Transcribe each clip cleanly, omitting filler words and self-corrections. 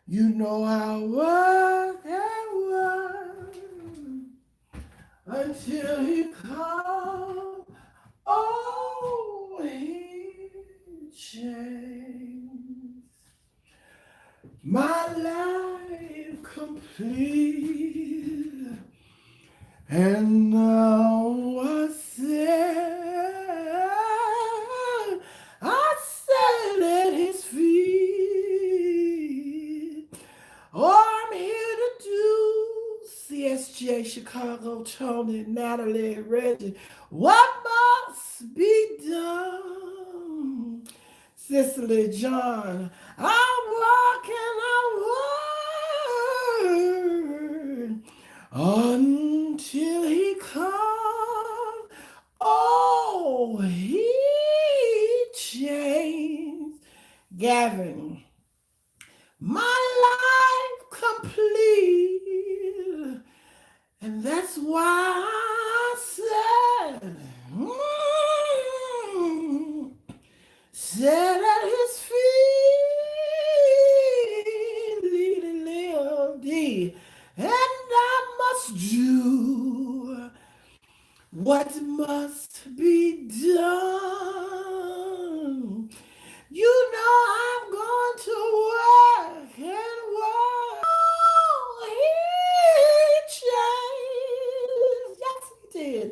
You know I work and work until he comes. Oh, he changed my life complete. And now I said at his feet. Oh, I'm here to do CSJ, Chicago, Tony, Natalie, Reggie. What must be done? Cicely, John, I work until he comes. Oh, he changed. Gavin, my life complete. And that's why I said, said at his feet, leading Lil. And I must do what must be done. You know I'm going to work and work. Oh, he changed. Yes, he did.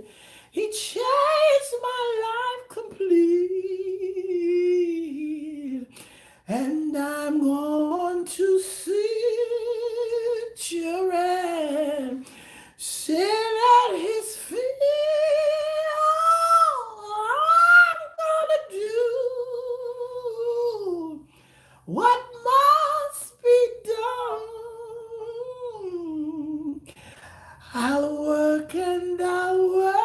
He changed my life complete. And I'm going to sit your and sit at his feet. Oh, I'm gonna do what must be done. I'll work and I'll work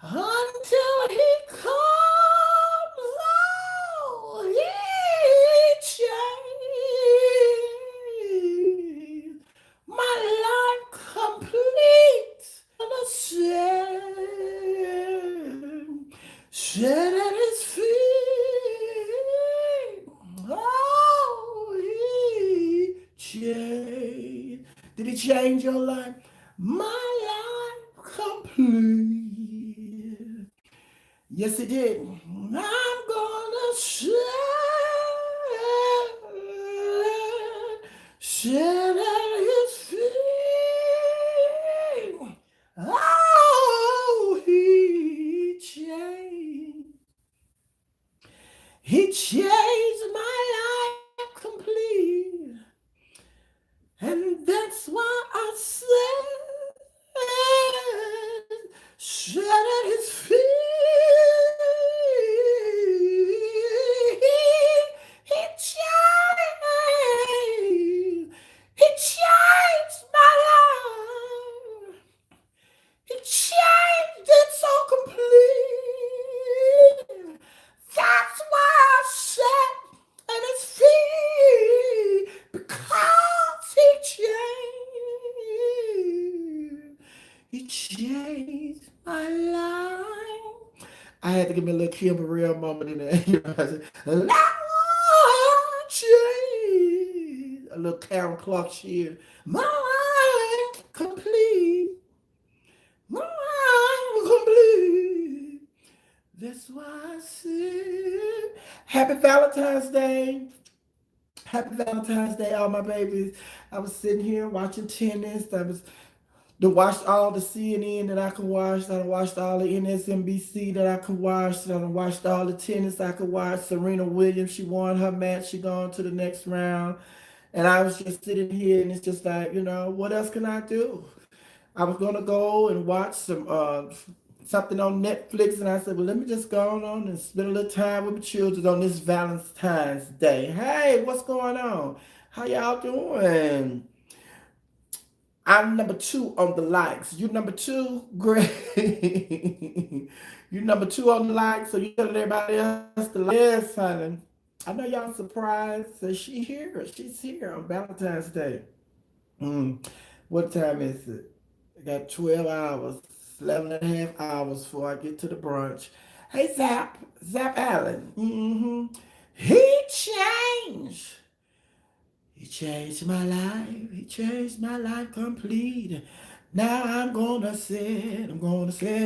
until he comes. Oh, he changed my life complete. Sit at his feet. Oh, he changed. Did he change your life? My life complete. Yes, he did. I'm gonna sit at his feet. Oh, he changed. He changed my life complete. And that's why I said, sit at his feet. He changed. He changed my life. He changed it so complete. That's why I sat at his feet, because he changed my life. I had to give me a little Kim Burrell moment in there. You know, I said, life changed. A little Karen Clark shit. My life complete. My life complete. That's why I said, Happy Valentine's Day. Happy Valentine's Day, all my babies. I was sitting here watching tennis. I was watched all the CNN that I could watch. I watched all the NSNBC that I could watch. I watched all the tennis I could watch. Serena Williams, she won her match. She gone to the next round. And I was just sitting here, and it's just like, what else can I do? I was gonna go and watch something on Netflix, and I said, well, let me just go on and spend a little time with my children on this Valentine's Day. Hey, what's going on? How y'all doing? I'm number two on the likes. You number two? Great. You number two on the likes, so you telling everybody else to like. Yes, honey. I know y'all surprised. So she here. She's here on Valentine's Day. Mm. What time is it? I got 12 hours, 11 and a half hours before I get to the brunch. Hey, Zap Allen. He changed. changed my life. He changed my life complete. Now I'm gonna sit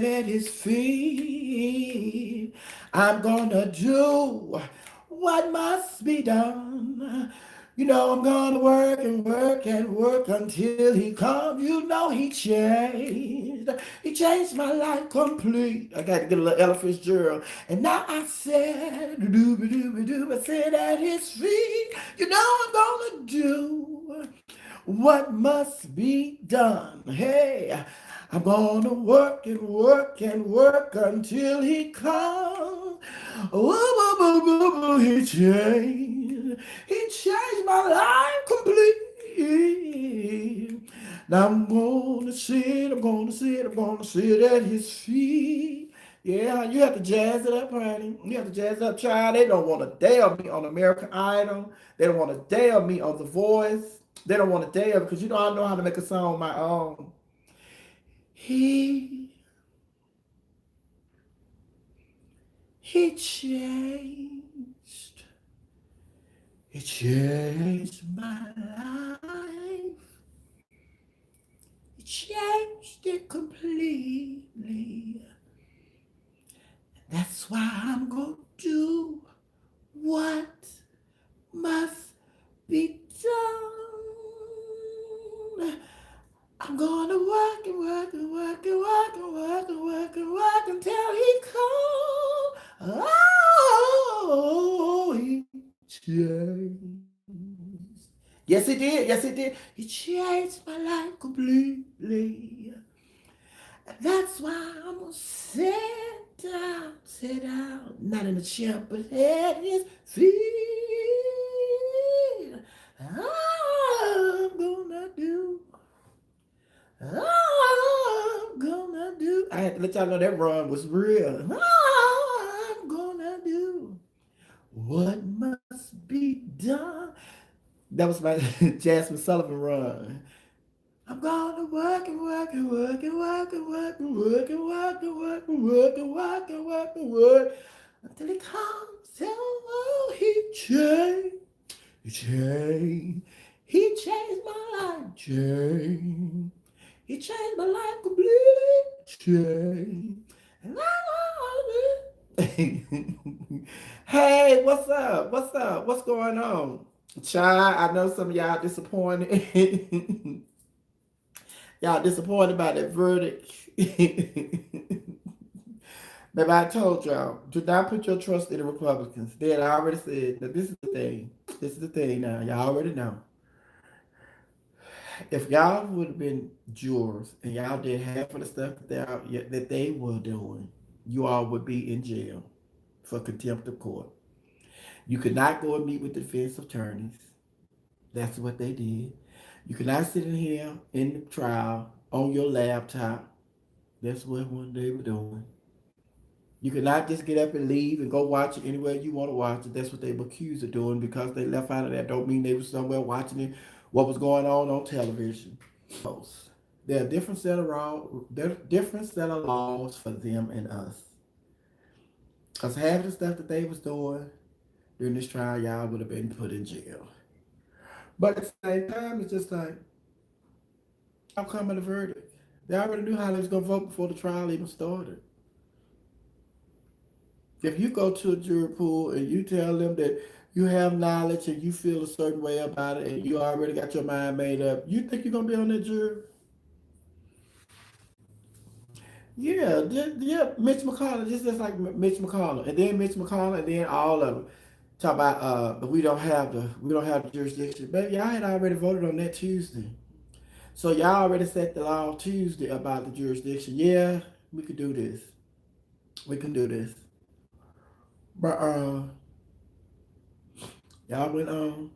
at his feet. I'm gonna do what must be done. You know I'm gonna work and work and work until he comes. You know he changed. He changed my life complete. I got to get a little Ella Fitzgerald. And now I said, dooby dooby dooby, I said at his feet. You know I'm gonna do what must be done. Hey, I'm gonna work and work and work until he comes. Oh, he changed. He changed my life completely. Now I'm gonna sit at his feet. Yeah, you have to jazz it up, honey. You have to jazz it up, child. They don't want to dare me on American Idol. They don't want to dare me on The Voice. They don't want to dare because you know I know how to make a song on my own. He he changed. He changed my life. He changed it completely. That's why I'm gonna do what must be done. I'm gonna work and work and work and work and work and work and work until he comes. Oh, he changed. Yes, he did. Yes, he did. He changed my life completely. And that's why I'm gonna sit down, not in a chair, but at his feet. I'm gonna do I'm gonna do. I had to let y'all know that run was real. I'm gonna do what must be done. That was my Jasmine Sullivan run. I'm gonna work and work and work and work and work and work and work and work and work and work and work and work until it comes. Oh, he changed. He changed. He changed my life. Changed. He changed my life completely. Changed. And hey, what's up? What's up? What's going on? Child, I know some of y'all disappointed. Y'all disappointed by that verdict. Baby, I told y'all, do not put your trust in the Republicans. They had already said that this is the thing. This is the thing now. Y'all already know. If y'all would have been jurors and y'all did half of the stuff that they were doing, you all would be in jail for contempt of court. You could not go and meet with defense attorneys. That's what they did. You could not sit in here in the trial on your laptop. That's what they were doing. You could not just get up and leave and go watch it anywhere you want to watch it. That's what they were accused of doing because they left out of that. Don't mean they were somewhere watching it, what was going on television. There are different set of laws for them and us. Because half of the stuff that they was doing during this trial, y'all would have been put in jail. But at the same time, it's just like, how come the verdict? They already knew how they was going to vote before the trial even started. If you go to a jury pool and you tell them that you have knowledge and you feel a certain way about it and you already got your mind made up, you think you're going to be on that jury? Yeah, Mitch McConnell, just like Mitch McConnell, and then Mitch McConnell, and then all of them talk about we don't have the jurisdiction. Baby, y'all had already voted on that Tuesday, so y'all already set the law Tuesday about the jurisdiction. Yeah, we could do this. We can do this, but y'all went on.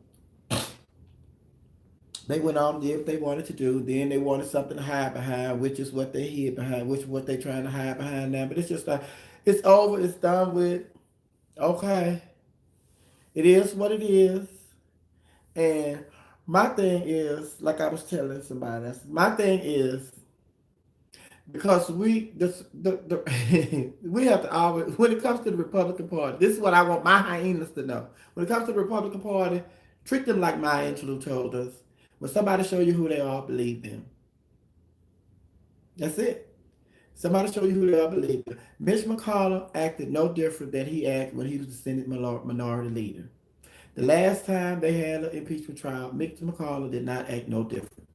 They went on, did what they wanted to do. Then they wanted something to hide behind, which is what they hid behind, which is what they're trying to hide behind now. But it's just like, it's over, it's done with. Okay. It is what it is. And my thing is, like I was telling somebody else, my thing is, because we have to always, when it comes to the Republican Party, this is what I want my hyenas to know. When it comes to the Republican Party, Treat them like Maya Angelou told us. When somebody show you who they are, believe them. That's it. Somebody show you who they are, believe them. Mitch McConnell acted no different than he acted when he was the Senate minority leader. The last time they had an impeachment trial, Mitch McConnell did not act no different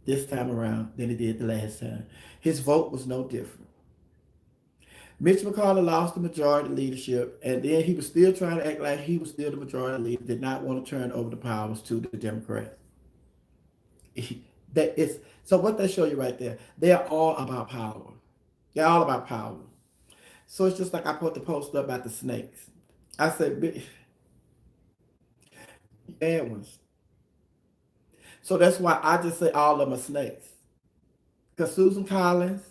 this time around than he did the last time. His vote was no different. Mitch McConnell lost the majority leadership, and then he was still trying to act like he was still the majority leader, did not want to turn over the powers to the Democrats. That is so what they show you right there. They are all about power. They're all about power. So it's just like I put the post up about the snakes. I said, bad ones. So that's why I just say all of them are snakes. Because Susan Collins,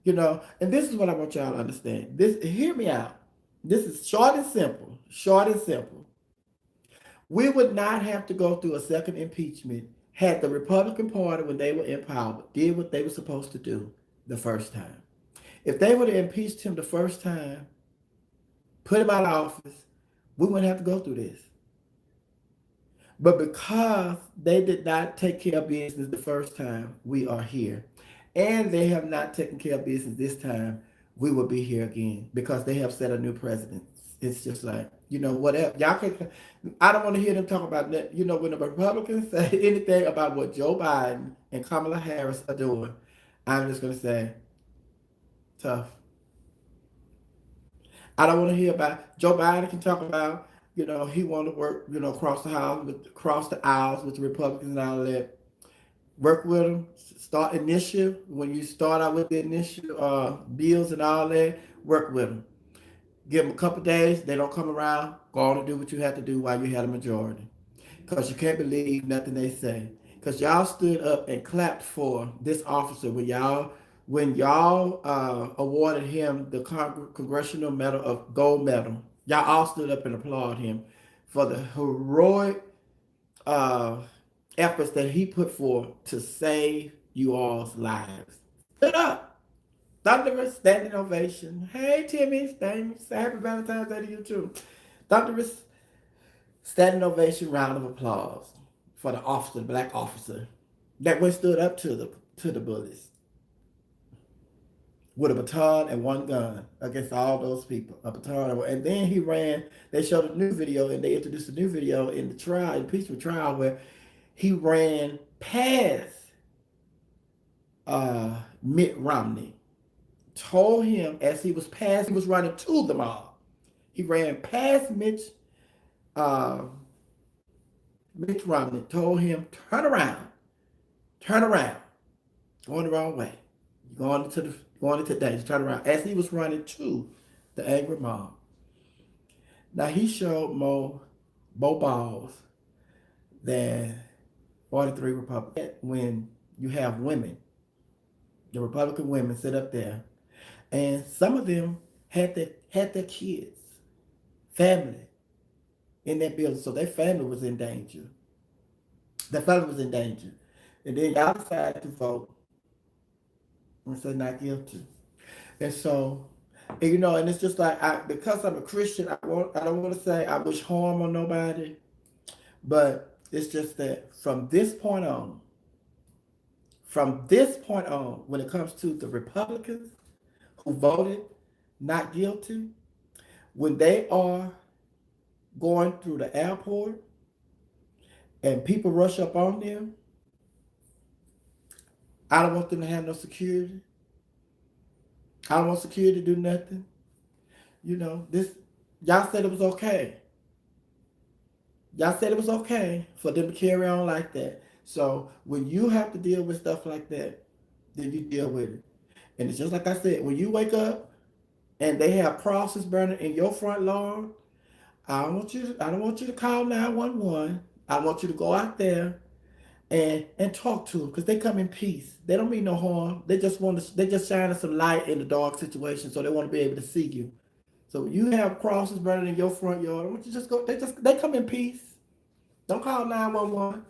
and this is what I want y'all to understand. Hear me out. This is short and simple. Short and simple. We would not have to go through a second impeachment had the Republican Party, when they were in power, did what they were supposed to do the first time. If they would have impeached him the first time, put him out of office, we wouldn't have to go through this. But because they did not take care of business the first time, we are here. And they have not taken care of business this time, we will be here again because they have set a new precedent. It's just like, whatever. Y'all can, I don't want to hear them talk about that. When the Republicans say anything about what Joe Biden and Kamala Harris are doing, I'm just going to say, tough. I don't want to hear about Joe Biden can talk about, he want to work, across the aisles with the Republicans and all that. Work with them, start initiative. When you start out with the initiative bills and all that, work with them. Give them a couple days. They don't come around. Go on and do what you have to do while you had a majority. Because you can't believe nothing they say. Because y'all stood up and clapped for this officer when y'all awarded him the Congressional Medal of Gold Medal. Y'all all stood up and applauded him for the heroic efforts that he put forth to save you all's lives. Stood up. Thunderous standing ovation. Hey, Timmy. Happy Valentine's Day to you, too. Thunderous standing ovation, round of applause for the officer, the black officer, that went stood up to the bullies with a baton and one gun against all those people. A baton, and then he ran. They showed a new video, and they introduced a new video in the trial, impeachment trial, where he ran past Mitt Romney. Told him as he was running to the mob. He ran past Mitch Romney. Told him, turn around, going the wrong way. You're going into danger. Turn around. As he was running to the angry mob. Now he showed more balls than 43 Republicans. When you have women, the Republican women sit up there. And some of them had their kids, family in that building. So their family was in danger. Their family was in danger. And then y'all decided to vote and say not guilty. And so, and it's just like, because I'm a Christian, I don't want to say I wish harm on nobody. But it's just that from this point on, when it comes to the Republicans who voted not guilty, when they are going through the airport and people rush up on them, I don't want them to have no security. I don't want security to do nothing. Y'all said it was okay. Y'all said it was okay for them to carry on like that. So when you have to deal with stuff like that, then you deal with it. And it's just like I said, when you wake up and they have crosses burning in your front lawn, I don't want you to call 911. I want you to go out there and talk to them, because they come in peace. They don't mean no harm. They just shining some light in the dark situation, so they want to be able to see you. So you have crosses burning in your front yard. I want you to just go. They come in peace. Don't call 911.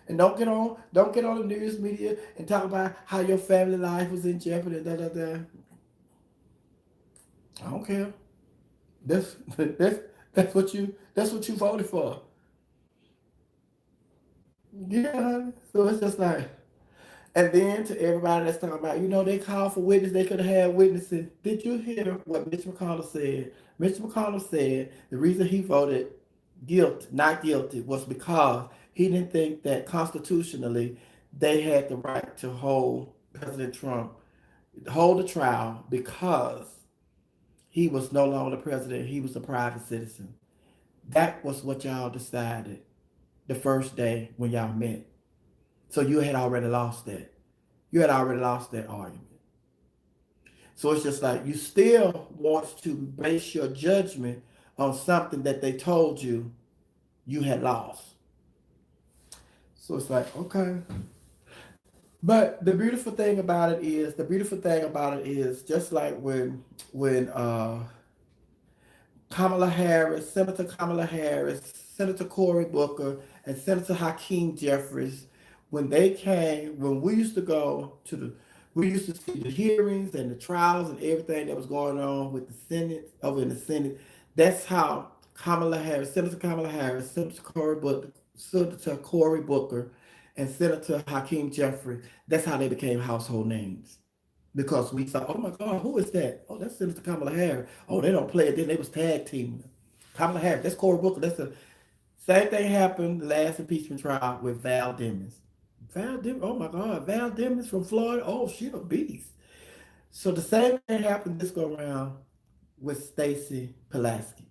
And don't get on the news media and talk about how your family life was in jeopardy. Da, da, da. I don't care. That's what you voted for. Yeah. So it's just like, and then to everybody that's talking about, they called for witness, they could have had witnesses. Did you hear what Mitch McConnell said? Mitch McConnell said the reason he voted not guilty, was because he didn't think that constitutionally they had the right to hold President Trump, hold the trial, because he was no longer the president, he was a private citizen. That was what y'all decided the first day when y'all met. So you had already lost that. You had already lost that argument. So it's just like you still want to base your judgment on something that they told you you had lost. So it's like, okay. But the beautiful thing about it is just like when Senator Kamala Harris, Senator Cory Booker, and Senator Hakeem Jeffries, when we used to we used to see the hearings and the trials and everything that was going on with the Senate, over in the Senate. That's how Senator Kamala Harris, Senator Cory Booker, and Senator Hakeem Jeffries, that's how they became household names, because we thought, oh my God, who is that? Oh, that's Senator Kamala Harris. Oh, they don't play it. Then they was tag teaming. Kamala Harris, that's Cory Booker. That's the same thing happened the last impeachment trial with Val Demings. Oh my God, Val Demings from Florida. Oh, she a beast. So the same thing happened this go around with Stacey Pulaski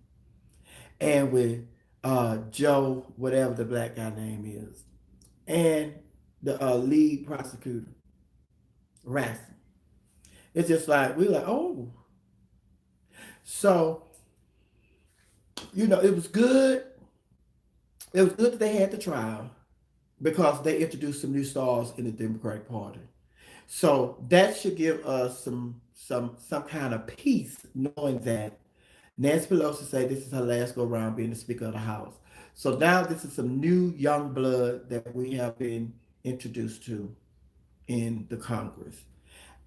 and with Joe, whatever the black guy name is, and the lead prosecutor, Raskin. It's just like we like, oh, so it was good. It was good that they had the trial because they introduced some new stars in the Democratic Party. So that should give us some kind of peace, knowing that Nancy Pelosi said this is her last go around being the Speaker of the House. So now this is some new young blood that we have been introduced to in the Congress.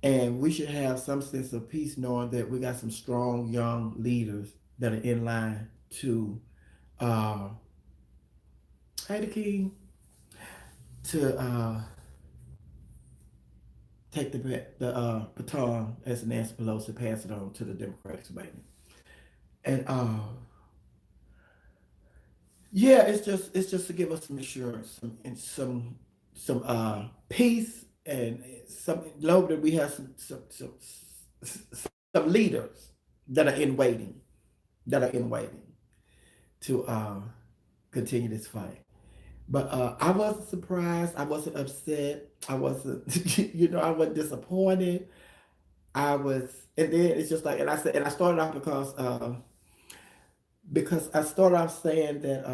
And we should have some sense of peace knowing that we got some strong young leaders that are in line to uh hey the king to take the baton as Nancy Pelosi pass it on to the Democrats maybe. And yeah, it's just to give us some assurance, some peace, and some know that we have some leaders that are in waiting, to continue this fight. But I wasn't surprised. I wasn't upset. I wasn't, I wasn't disappointed. I was, and then it's just like, and I started off because I started off saying that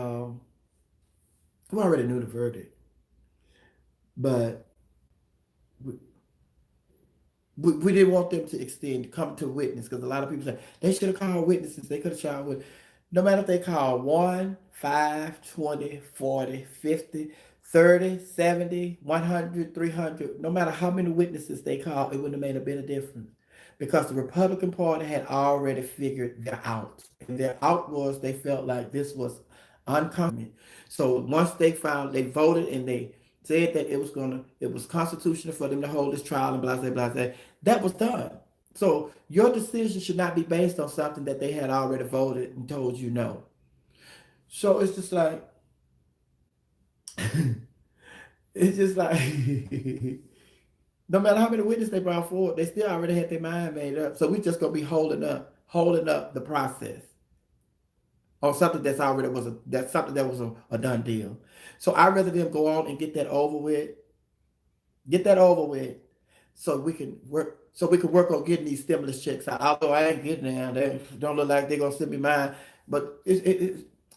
we already knew the verdict, but we didn't want them to come to witness, because a lot of people say they should have called witnesses. They could have tried with, no matter if they call 1, 5, 20, 40, 50, 30, 70, 100, 300, no matter how many witnesses they called, it wouldn't have made a bit of difference, because the Republican Party had already figured their out. And their out was they felt like this was unconstitutional. So once they voted and they said that it was constitutional for them to hold this trial and blah blah blah. That was done. So your decision should not be based on something that they had already voted and told you no. So it's just like it's just like no matter how many witnesses they brought forward, they still already had their mind made up. So we just gonna be holding up the process on something that's something that was a done deal. So I'd rather them go on and get that over with, so we can work on getting these stimulus checks out. Although I ain't getting them, they don't look like they're gonna send me mine, but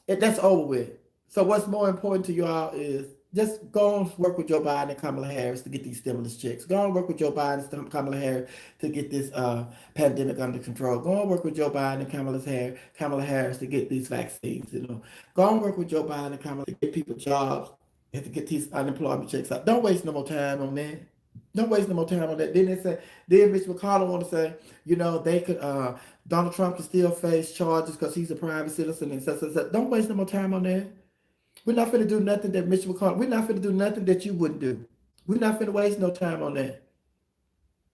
that's over with. So what's more important to y'all is just go and work with Joe Biden and Kamala Harris to get these stimulus checks. Go and work with Joe Biden and Kamala Harris to get this pandemic under control. Go and work with Joe Biden and Kamala Harris to get these vaccines. Go and work with Joe Biden and Kamala to get people jobs and to get these unemployment checks out. Don't waste no more time on that. Don't waste no more time on that. Then Mitch McConnell want to say, they could, Donald Trump can still face charges because he's a private citizen and such. Don't waste no more time on that. We're not finna do nothing that Mitch McConnell. We're not finna do nothing that you wouldn't do. We're not finna waste no time on that.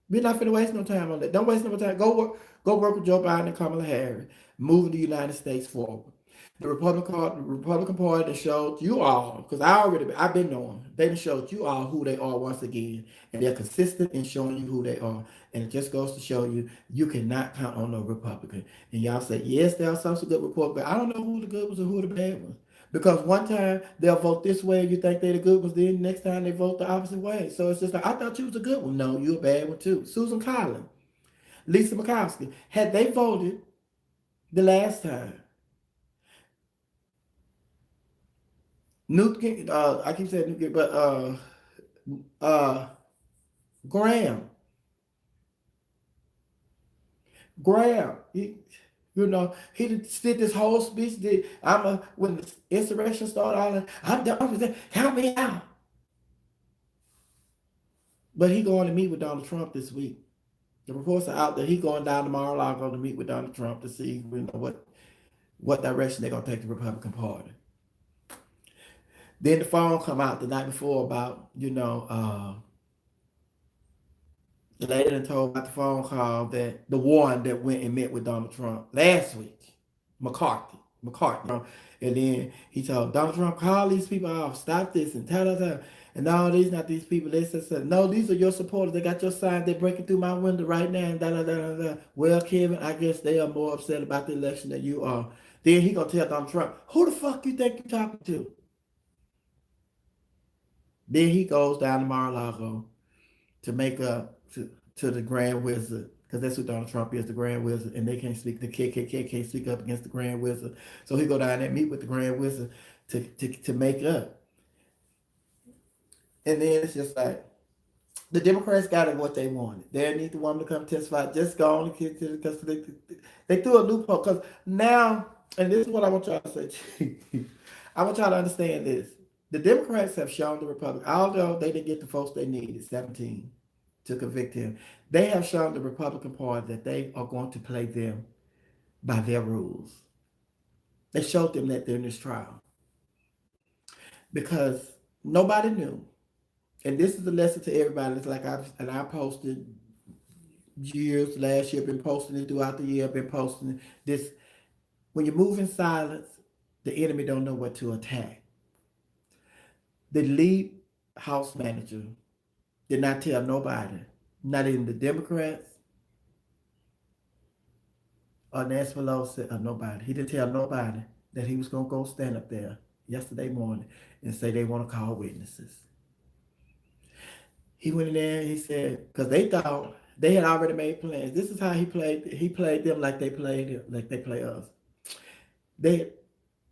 We're not finna waste no time on that. Don't waste no time. Go work with Joe Biden and Kamala Harris, moving the United States forward. The Republican Party that showed you all, because I've been knowing, they done showed you all who they are once again, and they're consistent in showing you who they are. And it just goes to show you, you cannot count on no Republican. And y'all say, yes, there are some good Republicans, but I don't know who the good ones and who the bad ones. Because one time they'll vote this way, you think they're the good ones, then next time they vote the opposite way. So it's just like, I thought you was a good one. No, you're a bad one too. Susan Collins, Lisa Murkowski, had they voted the last time, Newt, I keep saying Newt, but uh, Graham, he did this whole speech. When the insurrection started, I'm done with that. Count me out. But he going to meet with Donald Trump this week. The reports are out there. He going down to Mar-a-Lago to meet with Donald Trump to see what direction they're gonna take the Republican Party. Then the phone come out the night before about the lady done told about the phone call that the one that went and met with Donald Trump last week, McCarthy, and then he told Donald Trump, call these people off, stop this, and tell. And no, these not these people. They said, no, these are your supporters. They got your sign. They're breaking through my window right now. And da. Well, Kevin, I guess they are more upset about the election than you are. Then he gonna tell Donald Trump, who the fuck you think you're talking to? Then he goes down to Mar-a-Lago to make up to the Grand Wizard, because that's who Donald Trump is, the Grand Wizard, and they can't speak. The KKK can't speak up against the Grand Wizard, so he go down there and meet with the Grand Wizard to make up. And then it's just like the Democrats got it what they wanted. They need the woman to come testify. Just go on and get to because they threw a loophole. Because now, and this is what I want y'all to say. I want y'all to understand this. The Democrats have shown the Republicans, although they didn't get the votes they needed, 17, to convict him, they have shown the Republican Party that they are going to play them by their rules. They showed them that during this trial. Because nobody knew. And this is a lesson to everybody. It's like I posted years last year, been posting it throughout the year, been posting this. When you move in silence, the enemy don't know what to attack. The lead house manager did not tell nobody, not even the Democrats or Nancy Pelosi or nobody. He didn't tell nobody that he was going to go stand up there yesterday morning and say they want to call witnesses. He went in there and he said, because they thought they had already made plans. This is how he played. He played them like they play us.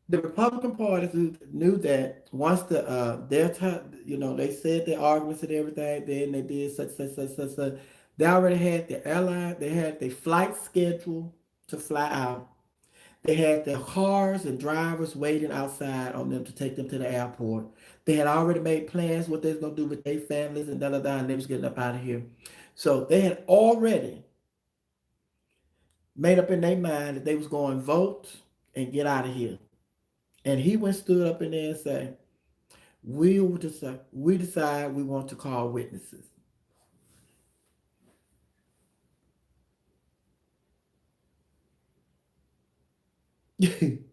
The Republican Party knew that once their time, they said their arguments and everything, then they did such. They already had the airline, they had their flight schedule to fly out. They had their cars and drivers waiting outside on them to take them to the airport. They had already made plans what they was gonna do with their families and and they was getting up out of here. So they had already made up in their mind that they was going to vote and get out of here. And he stood up in there and said, we decide we want to call witnesses. And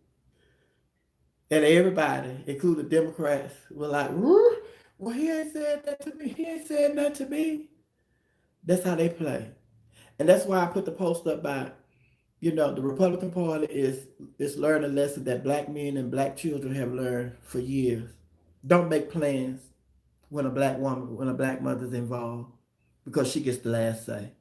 everybody, including Democrats, were like, well, he ain't said that to me. He ain't said that to me. That's how they play. And that's why I put the post up by, the Republican Party is learning a lesson that black men and black children have learned for years. Don't make plans when a black mother's involved, because she gets the last say.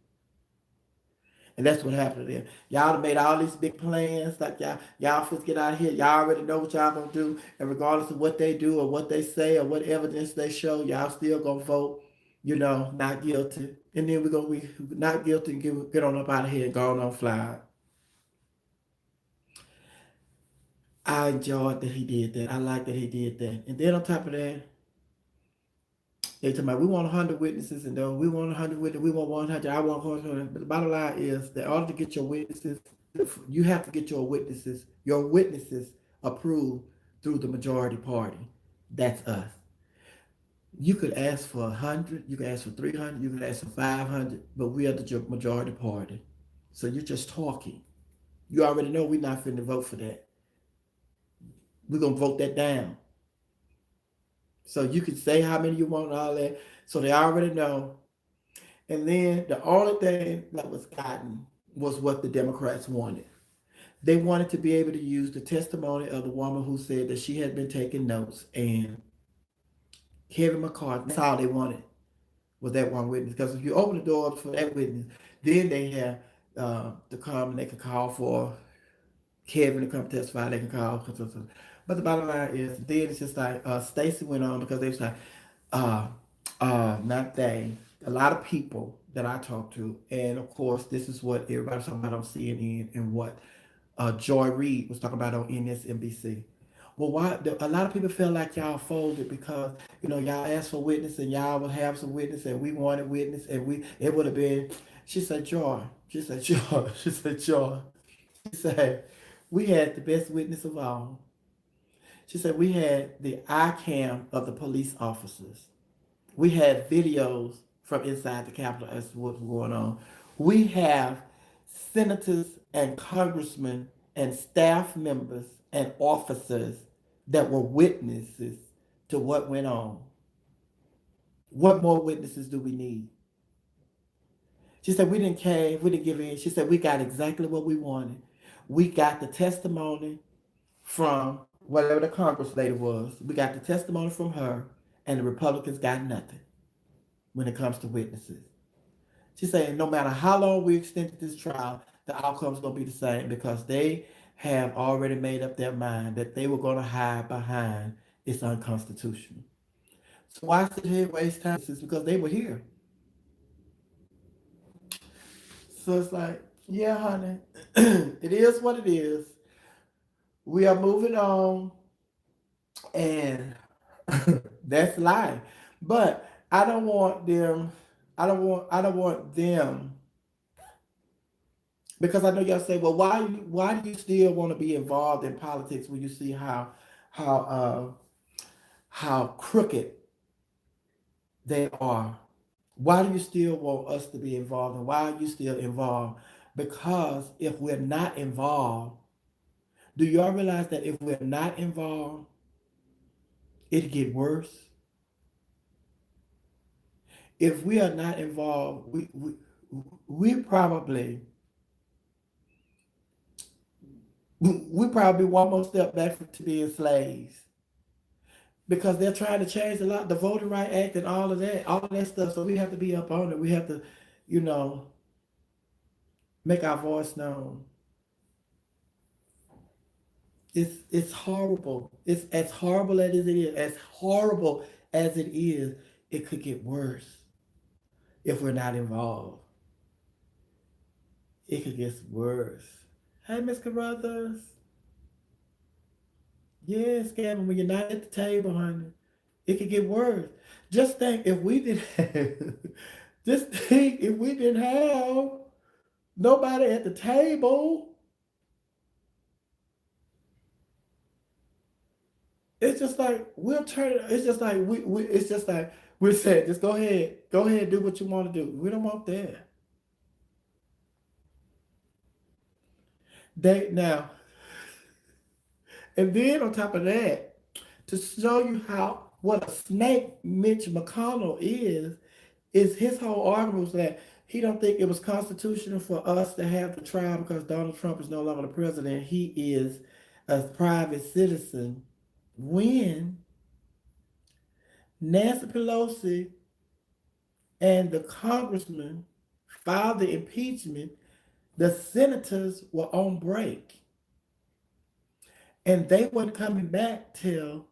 And that's what happened to them. Y'all have made all these big plans, like y'all first get out of here. Y'all already know what y'all gonna do, and regardless of what they do or what they say or what evidence they show, y'all still gonna vote, not guilty. And then we not guilty and get on up out of here and go on fly. I enjoyed that he did that. I like that he did that. And then on top of that, they talking about we want 100 witnesses, and then we want 100 witnesses, we want 100, I want 100. But the bottom line is that in order to get your witnesses, you have to get your witnesses approved through the majority party. That's us. You could ask for 100, you could ask for 300, you could ask for 500, but we are the majority party. So you're just talking. You already know we're not finna vote for that. We're gonna vote that down. So you can say how many you want and all that. So they already know. And then the only thing that was gotten was what the Democrats wanted. They wanted to be able to use the testimony of the woman who said that she had been taking notes and Kevin McCarthy. That's all they wanted was that one witness. Because if you open the door for that witness, then they have to come and they can call for Kevin to come testify. They can call. But the bottom line is, then it's just like Stacey went on because they was like, uh, not they, a lot of people that I talked to, and of course, this is what everybody's talking about on CNN and what Joy Reid was talking about on NSNBC. Well, a lot of people feel like y'all folded because y'all asked for witness and y'all would have some witness and we wanted witness and it would have been. She said Joy. She said Joy. She said Joy. She said we had the best witness of all. She said we had the eye cam of the police officers. We had videos from inside the Capitol as to what's going on. We have senators and congressmen and staff members and officers that were witnesses to what went on. What more witnesses do we need? She said we didn't cave, we didn't give in. She said we got exactly what we wanted. We got the testimony from whatever the Congress lady was. We got the testimony from her, and the Republicans got nothing when it comes to witnesses. She's saying no matter how long we extended this trial, the outcome is going to be the same because they have already made up their mind that they were going to hide behind it's unconstitutional. So why sit here and waste time? It's because they were here. So it's like, yeah, honey, it is what it is. We are moving on, and that's life. But I don't want them. I don't want them because I know y'all say, well, why do you still want to be involved in politics when you see how how crooked they are? Why do you still want us to be involved, and why are you still involved? Because if we're not involved, do y'all realize that if we're not involved, it'll get worse? If we are not involved, we probably we probably one more step back to being slaves because they're trying to change a lot, the Voting Right Act and all of that stuff. So we have to be up on it. We have to, you know, make our voice known. It's horrible. It's as horrible as it is. As horrible as it is, it could get worse if we're not involved. It could get worse. Hey, Miss Carruthers. Yes, Gavin, when you're not at the table, honey, it could get worse. Just think if we didn't just think if we didn't have nobody at the table, it's just like we'll turn it, it's just like it's just like we're saying, just go ahead, do what you want to do. We don't want that. They now, and then on top of that, to show you how what a snake Mitch McConnell is his whole argument was that he don't think it was constitutional for us to have the trial because Donald Trump is no longer the president. He is a private citizen. When Nancy Pelosi and the congressman filed the impeachment, the senators were on break. And they weren't coming back till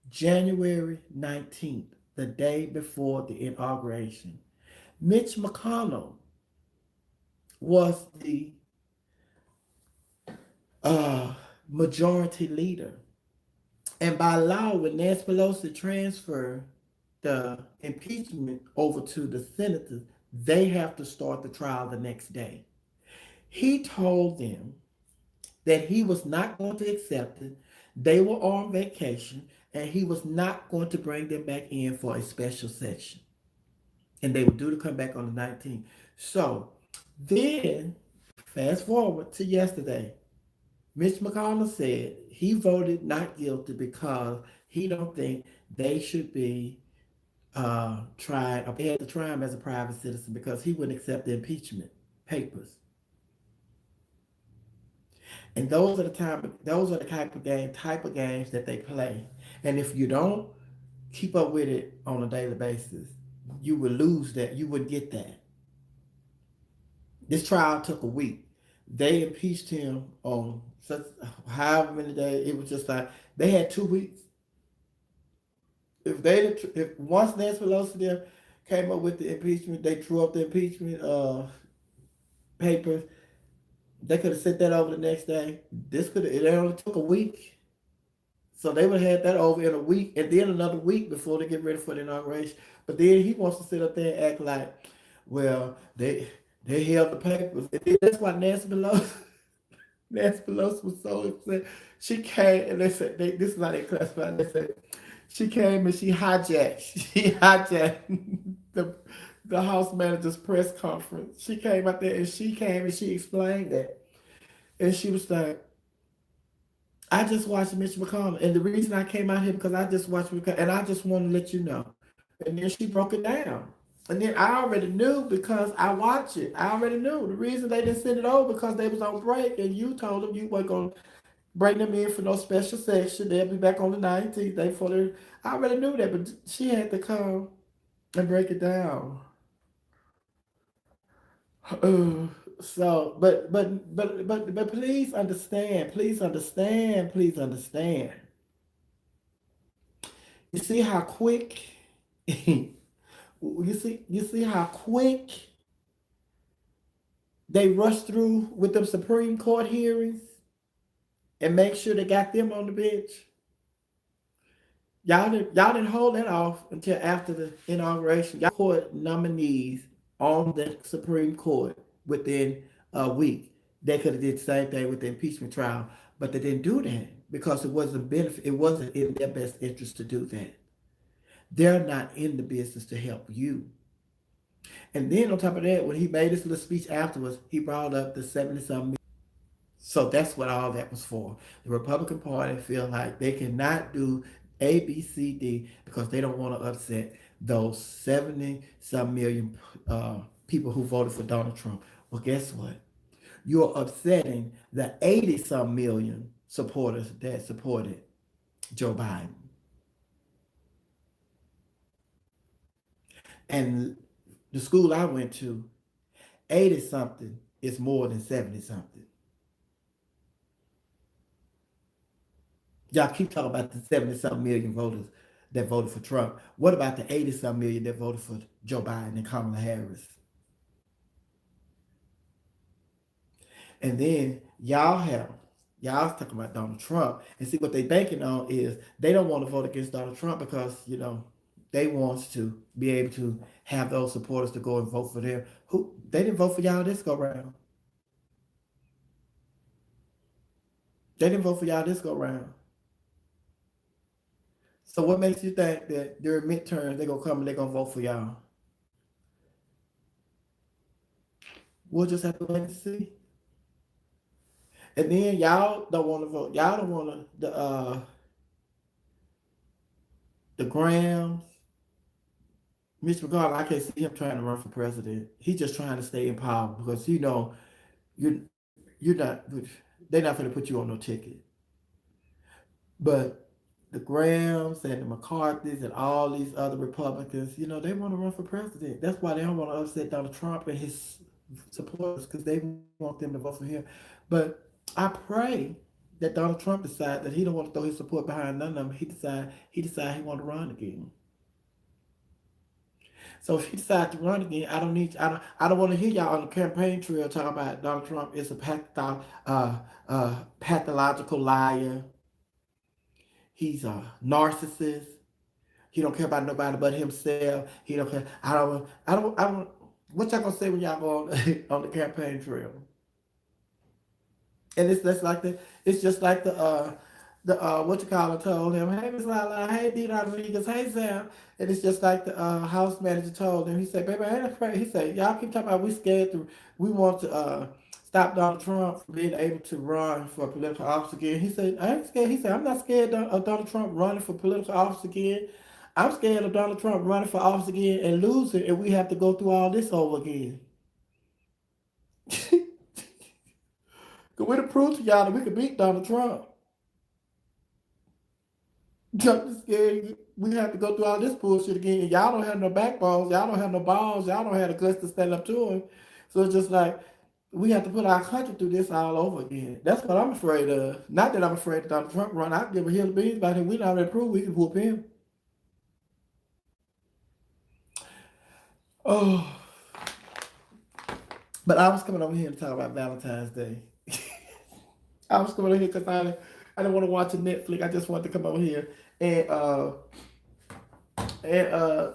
January 19th, the day before the inauguration. Mitch McConnell was the majority leader. And by law, when Nancy Pelosi transferred the impeachment over to the senators, they have to start the trial the next day. He told them that he was not going to accept it, They were on vacation, and he was not going to bring them back in for a special session. And they were due to come back on the 19th. So then, fast forward to yesterday, Mitch McConnell said he voted not guilty because he don't think they should be tried, or they had to try him as a private citizen because he wouldn't accept the impeachment papers. And those are the type of games that they play. And if you don't keep up with it on a daily basis, you would lose that. You would get that. This trial took a week. They impeached him on such however many days. It was just like they had 2 weeks. If once Nancy Pelosi them came up with the impeachment, they drew up the impeachment papers. They could have sent that over the next day. This could it only took a week. So they would have had that over in a week and then another week before they get ready for the inauguration. But then he wants to sit up there and act like, well, they held the papers. And that's why Nancy Pelosi was so upset. She came and they said this is how they classified. They said she came and she hijacked. She hijacked the House manager's press conference. She came out there and she came and she explained that. And she was like, I just watched Mitch McConnell. And the reason I came out here because I just watched McConnell and I just want to let you know. And then she broke it down. And then I already knew because I watched it. I already knew. The reason they didn't send it over because they was on break and you told them you weren't going to bring them in for no special session. They'll be back on the 19th. I already knew that, but she had to come and break it down. So, but please understand, please understand. You see how quick, you see how quick they rush through with them Supreme Court hearings and make sure they got them on the bench. Y'all didn't hold that off until after the inauguration. Y'all court nominees on the Supreme Court within a week. They could have did the same thing with the impeachment trial, but they didn't do that because it wasn't in their best interest to do that. They're not in the business to help you. And then on top of that, when he made his little speech afterwards, he brought up the 70 something. So that's what all that was for. The Republican Party feel like they cannot do A, B, C, D because they don't want to upset those 70 some million people who voted for Donald Trump. Well, guess what? You're upsetting the 80 some million supporters that supported Joe Biden. And the school I went to, 80 something is more than 70 something. Y'all keep talking about the 70 something million voters that voted for Trump. What about the 80 something million that voted for Joe Biden and Kamala Harris? And then y'all talking about Donald Trump. And see what they banking on is they don't want to vote against Donald Trump because, they want to be able to have those supporters to go and vote for them. Who they didn't vote for y'all this go round. They didn't vote for y'all this go round. So what makes you think that during midterms they're gonna come and they're gonna vote for y'all? We'll just have to wait and see. And then y'all don't want to vote. Y'all don't want to the Grahams. Mitch McConnell, I can't see him trying to run for president. He's just trying to stay in power because you're you're not they're not going to put you on no ticket. But the Grahams and the McCarthys and all these other Republicans, they want to run for president. That's why they don't want to upset Donald Trump and his supporters because they want them to vote for him. But I pray that Donald Trump decide that he don't want to throw his support behind none of them. He decide he want to run again. So if he decides to run again, I don't want to hear y'all on the campaign trail talking about Donald Trump is a pathological liar. He's a narcissist. He don't care about nobody but himself. He don't care. I don't. What y'all gonna say when y'all go on, on the campaign trail? And it's just like the the what you call it told him, "Hey, Miss Lala, hey, D. Rodriguez, hey, Sam." And it's just like the house manager told him. He said, "Baby, I ain't afraid." He said, "Y'all keep talking about we scared to, we want to stop Donald Trump from being able to run for political office again." He said, "I ain't scared." He said, "I'm not scared of Donald Trump running for political office again. I'm scared of Donald Trump running for office again and losing, and we have to go through all this over again." Cause we to prove to y'all that we can beat Donald Trump. I'm just scared we have to go through all this bullshit again. And y'all don't have no backbones. Y'all don't have no balls. Y'all don't have the guts to stand up to him. So it's just like we have to put our country through this all over again. That's what I'm afraid of. Not that I'm afraid of Donald Trump run. I give a hill of beans about him. We already proved we can whoop him. Oh, but I was coming over here to talk about Valentine's Day. I was coming over here because I didn't want to watch a Netflix. I just wanted to come over here and and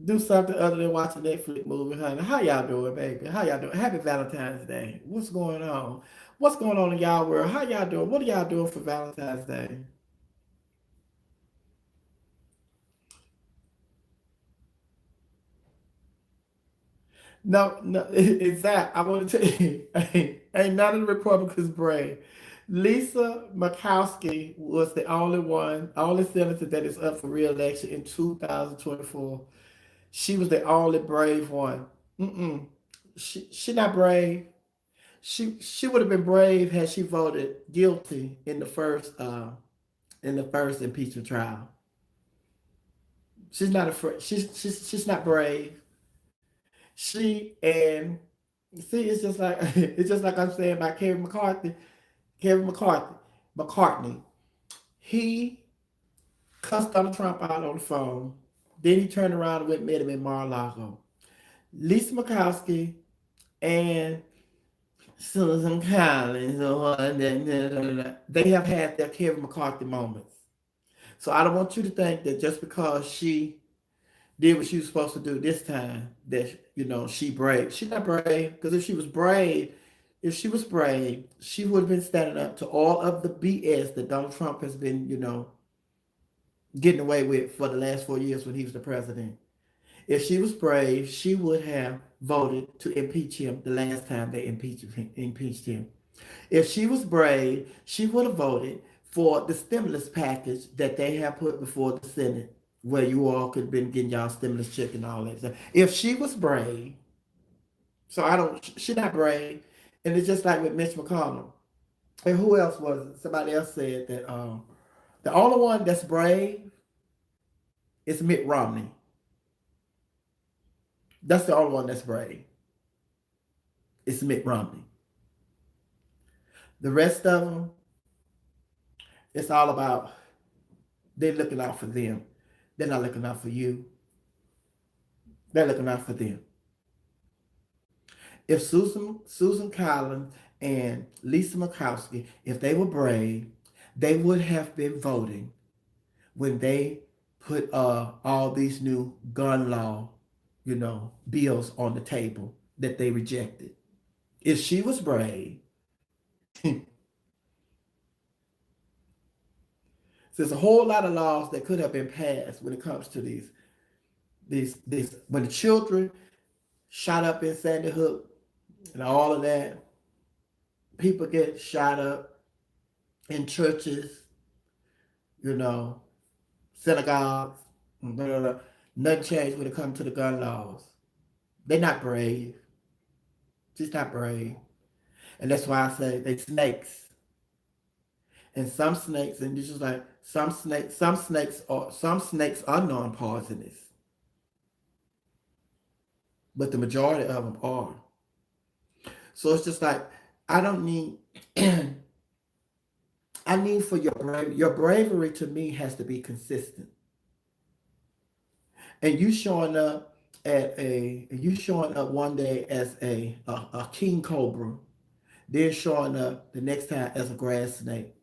do something other than watch a Netflix movie, honey. How y'all doing, baby? How y'all doing? Happy Valentine's Day. What's going on? What's going on in y'all world? How y'all doing? What are y'all doing for Valentine's Day? No, no, exact. I want to tell you, ain't none of the Republicans brave. Lisa Murkowski was the only one, only senator that is up for re-election in 2024. She was the only brave one. Mm-mm. She not brave. She would have been brave had she voted guilty in the first impeachment trial. She's not afraid. She's not brave. She and see, it's just like it's just like I'm saying about Kevin McCarthy. Kevin McCartney. He cussed Donald Trump out on the phone. Then he turned around and went and met him in Mar-a-Lago. Lisa Murkowski and Susan Collins, they have had their Kevin McCarthy moments. So I don't want you to think that just because she did what she was supposed to do this time, that she brave. She's not brave because if she was brave, she would have been standing up to all of the BS that Donald Trump has been, getting away with for the last 4 years when he was the president. If she was brave, she would have voted to impeach him the last time they impeached him. If she was brave, she would have voted for the stimulus package that they have put before the Senate, where you all could have been getting y'all stimulus check and all that stuff. If she was brave, so I don't, she's not brave. And it's just like with Mitch McConnell. And who else was it? Somebody else said that the only one that's brave is Mitt Romney. That's the only one that's brave. It's Mitt Romney. The rest of them, it's all about they're looking out for them. They're not looking out for you. They're looking out for them. If Susan Collins and Lisa Murkowski, if they were brave, they would have been voting when they put all these new gun law, bills on the table that they rejected. If she was brave, there's a whole lot of laws that could have been passed when it comes to these when the children shot up in Sandy Hook and all of that, people get shot up in churches, you know, synagogues, blah, blah, blah. Nothing changed when it comes to the gun laws. They're not brave. Just not brave. And that's why I say they snakes. And some snakes, and it's just like some snakes are non-poisonous, but the majority of them are. So it's just like I don't need I need for your bravery to me has to be consistent. And you showing up one day as a king cobra, then showing up the next time as a grass snake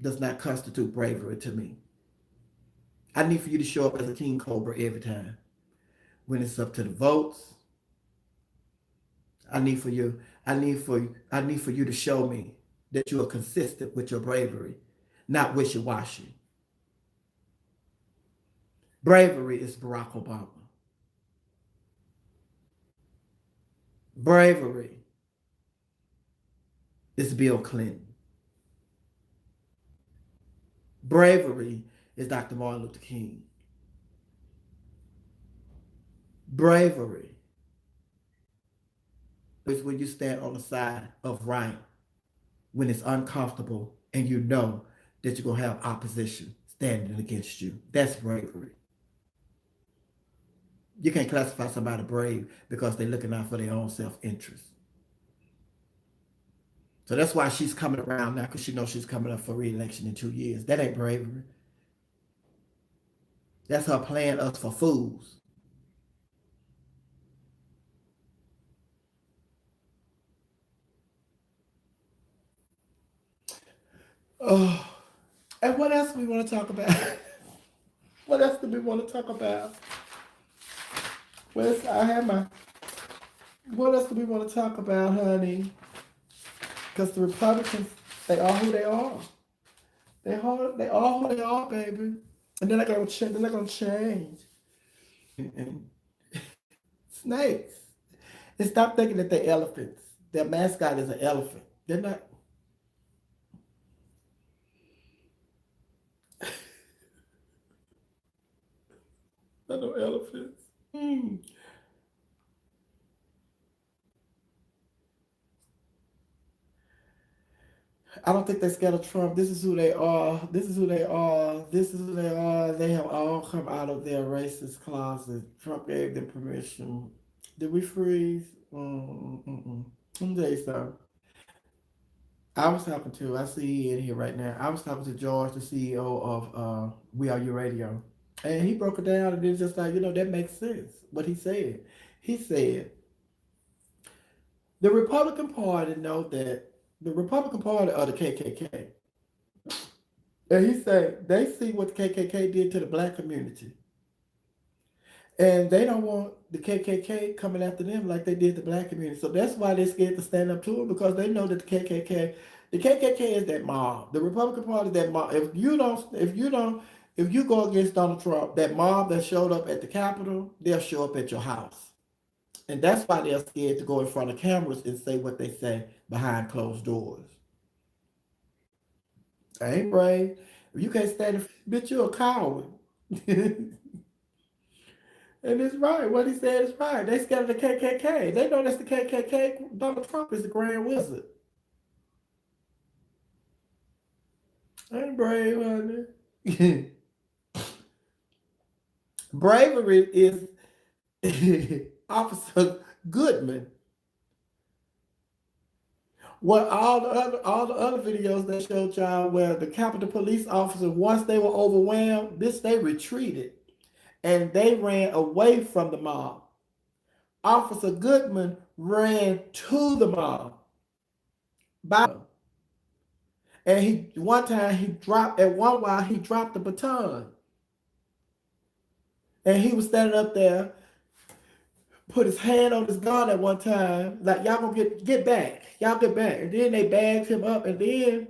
does not constitute bravery to me. I need for you to show up as a king cobra every time. When it's up to the votes, I need for you, I need for you to show me that you are consistent with your bravery. not wishy-washy. Bravery is Barack Obama. Bravery is Bill Clinton. Bravery is Dr. Martin Luther King. Bravery is when you stand on the side of right when it's uncomfortable and you know that you're going to have opposition standing against you. That's bravery. You can't classify somebody brave because they're looking out for their own self-interest. So that's why she's coming around now, because she knows she's coming up for re-election in 2 years. That ain't bravery. That's her playing us for fools. Oh, and what else do we want to talk about? What else do we want to talk about? Where's I have my. What else do we want to talk about, honey? Because the Republicans, they are who they are. They are who they are, baby. And they're not gonna change. They're not gonna change. And snakes. And stop thinking that they're elephants. Their mascot is an elephant. They're not. They're no elephants. Mm. I don't think they're scared of Trump. This is who they are. This is who they are. This is who they are. They have all come out of their racist closet. Trump gave them permission. Did we freeze? Let me tell you something. I was talking to, I see he in here right now. I was talking to George, the CEO of We Are Your Radio. And he broke it down and it's just like, that makes sense. What he said. He said, the Republican Party know that the Republican Party are the KKK. And he said they see what the KKK did to the black community. And they don't want the KKK coming after them like they did the black community. So that's why they're scared to stand up to them, because they know that the KKK is that mob. The Republican Party is that mob. If you go against Donald Trump, that mob that showed up at the Capitol, they'll show up at your house. And that's why they're scared to go in front of cameras and say what they say behind closed doors. I ain't brave. If you can't stand it, bitch, you're a coward. And it's right. What he said is right. They scared of the KKK. They know that's the KKK. Donald Trump is the Grand Wizard. I ain't brave, honey. Bravery is Officer Goodman. Well, all the videos that showed y'all where the Capitol Police officers, once they were overwhelmed, they retreated and they ran away from the mob. Officer Goodman ran to the mob by, and he dropped the baton, and he was standing up there, put his hand on his gun at one time, like, y'all gonna get back, y'all get back, and then they bagged him up, and then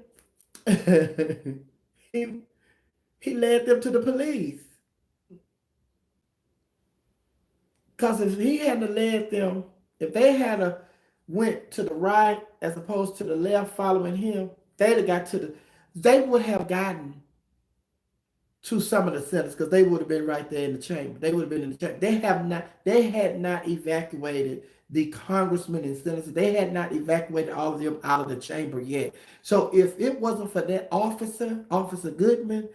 he led them to the police. Because if he hadn't led them, if they had went to the right as opposed to the left following him, they would have gotten to some of the senators, because they would have been right there in the chamber. They would have been in the chamber. They had not evacuated the congressmen and senators. They had not evacuated all of them out of the chamber yet. So if it wasn't for that Officer Goodman,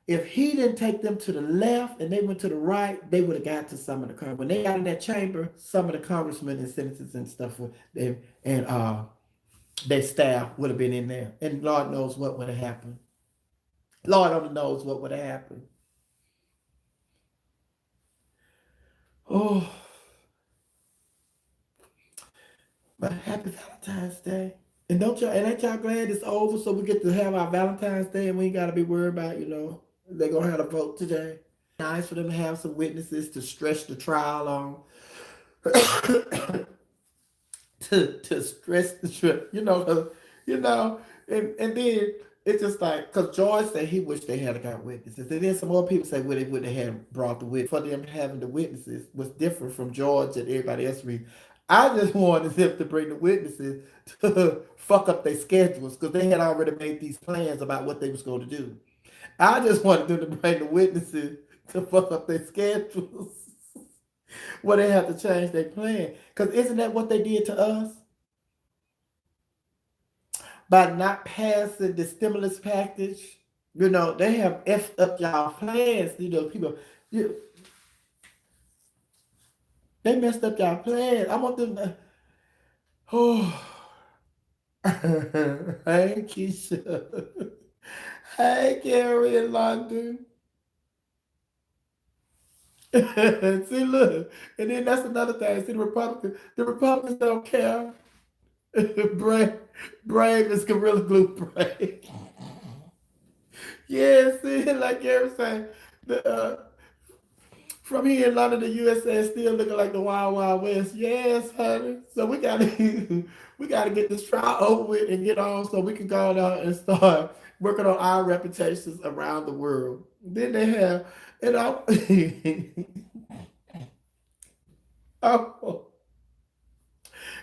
if he didn't take them to the left and they went to the right, they would have got to some of the When they got in that chamber, some of the congressmen and senators and stuff and their staff would have been in there. And Lord knows what would have happened. Lord only knows what would have happened. Oh, but happy Valentine's Day. And ain't y'all glad it's over so we get to have our Valentine's Day and we ain't got to be worried about, they're going to have a vote today. Nice for them to have some witnesses to stretch the trial on. to stress the trip, and then it's just like, because George said he wished they had got witnesses. And then some more people say, well, they would have had brought the witness. For them having the witnesses was different from George and everybody else. I just wanted them to bring the witnesses to fuck up their schedules because they had already made these plans about what they was going to do. I just wanted them to bring the witnesses to fuck up their schedules where they have to change their plan. Because isn't that what they did to us? By not passing the stimulus package, they have effed up y'all plans. People, you, they messed up y'all plans. I want them to, oh, hey, Keisha. Hey, Gary in London. See, look, and then that's another thing. See, the Republicans don't care. brave, brave is gorilla glue brave. Yeah, see, like Gary saying, the from here in London, the USA is still looking like the Wild Wild West. Yes, honey. So we gotta we gotta get this trial over with and get on so we can go out and start working on our reputations around the world. Then they have, you know, oh,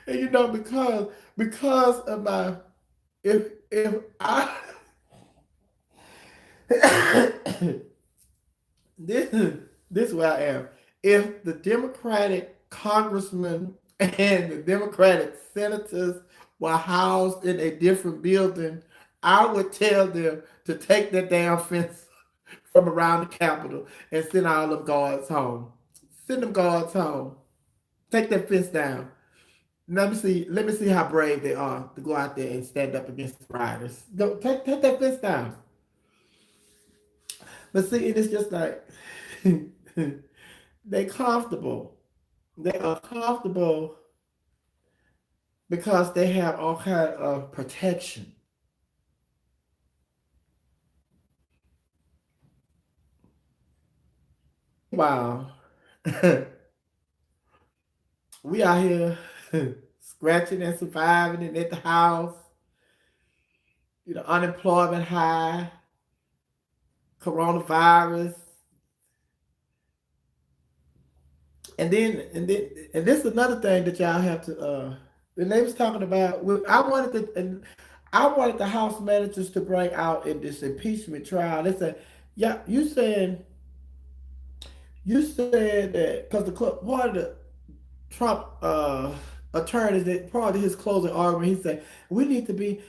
and because of my if I this this is where I am. If the Democratic congressmen and the Democratic senators were housed in a different building, I would tell them to take that damn fence from around the Capitol and send all them guards home. Send them guards home. Take that fence down. Let me see how brave they are to go out there and stand up against the rioters. Go take that fence down. But see, it is just like they comfortable. They are comfortable because they have all kind of protection. Wow. We out here scratching and surviving and at the house, unemployment high, coronavirus, and this is another thing that y'all have to. And they was talking about. I wanted the House managers to bring out in this impeachment trial. They said, "Yeah, you said that because the part of the Trump attorneys that part of his closing argument, he said,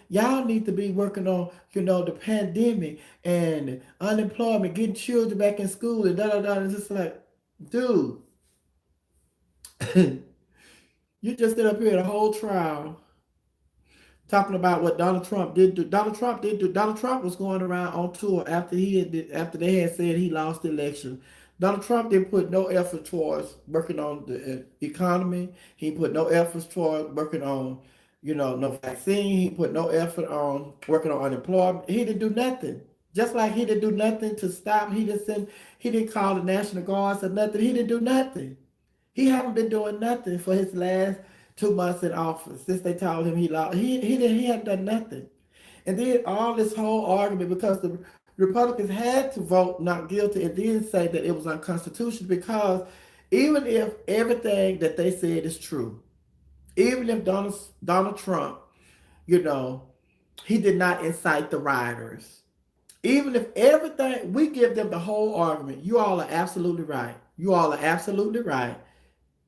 y'all need to be working on, the pandemic and unemployment, getting children back in school and da da da." And it's just like, dude, you just stood up here the whole trial talking about what Donald Trump did do. Donald Trump was going around on tour after they had said he lost the election. Donald Trump didn't put no effort towards working on the economy. He put no efforts towards working on, no vaccine. He put no effort on working on unemployment. He didn't do nothing. Just like he didn't do nothing to stop. He didn't call the National Guards or nothing. He didn't do nothing. He haven't been doing nothing for his last 2 months in office since they told him he lost. He hadn't done nothing. And then all this whole argument because the Republicans had to vote not guilty and then say that it was unconstitutional because even if everything that they said is true, even if Donald Trump, you know, he did not incite the rioters. Even if everything, we give them the whole argument. You all are absolutely right. You all are absolutely right.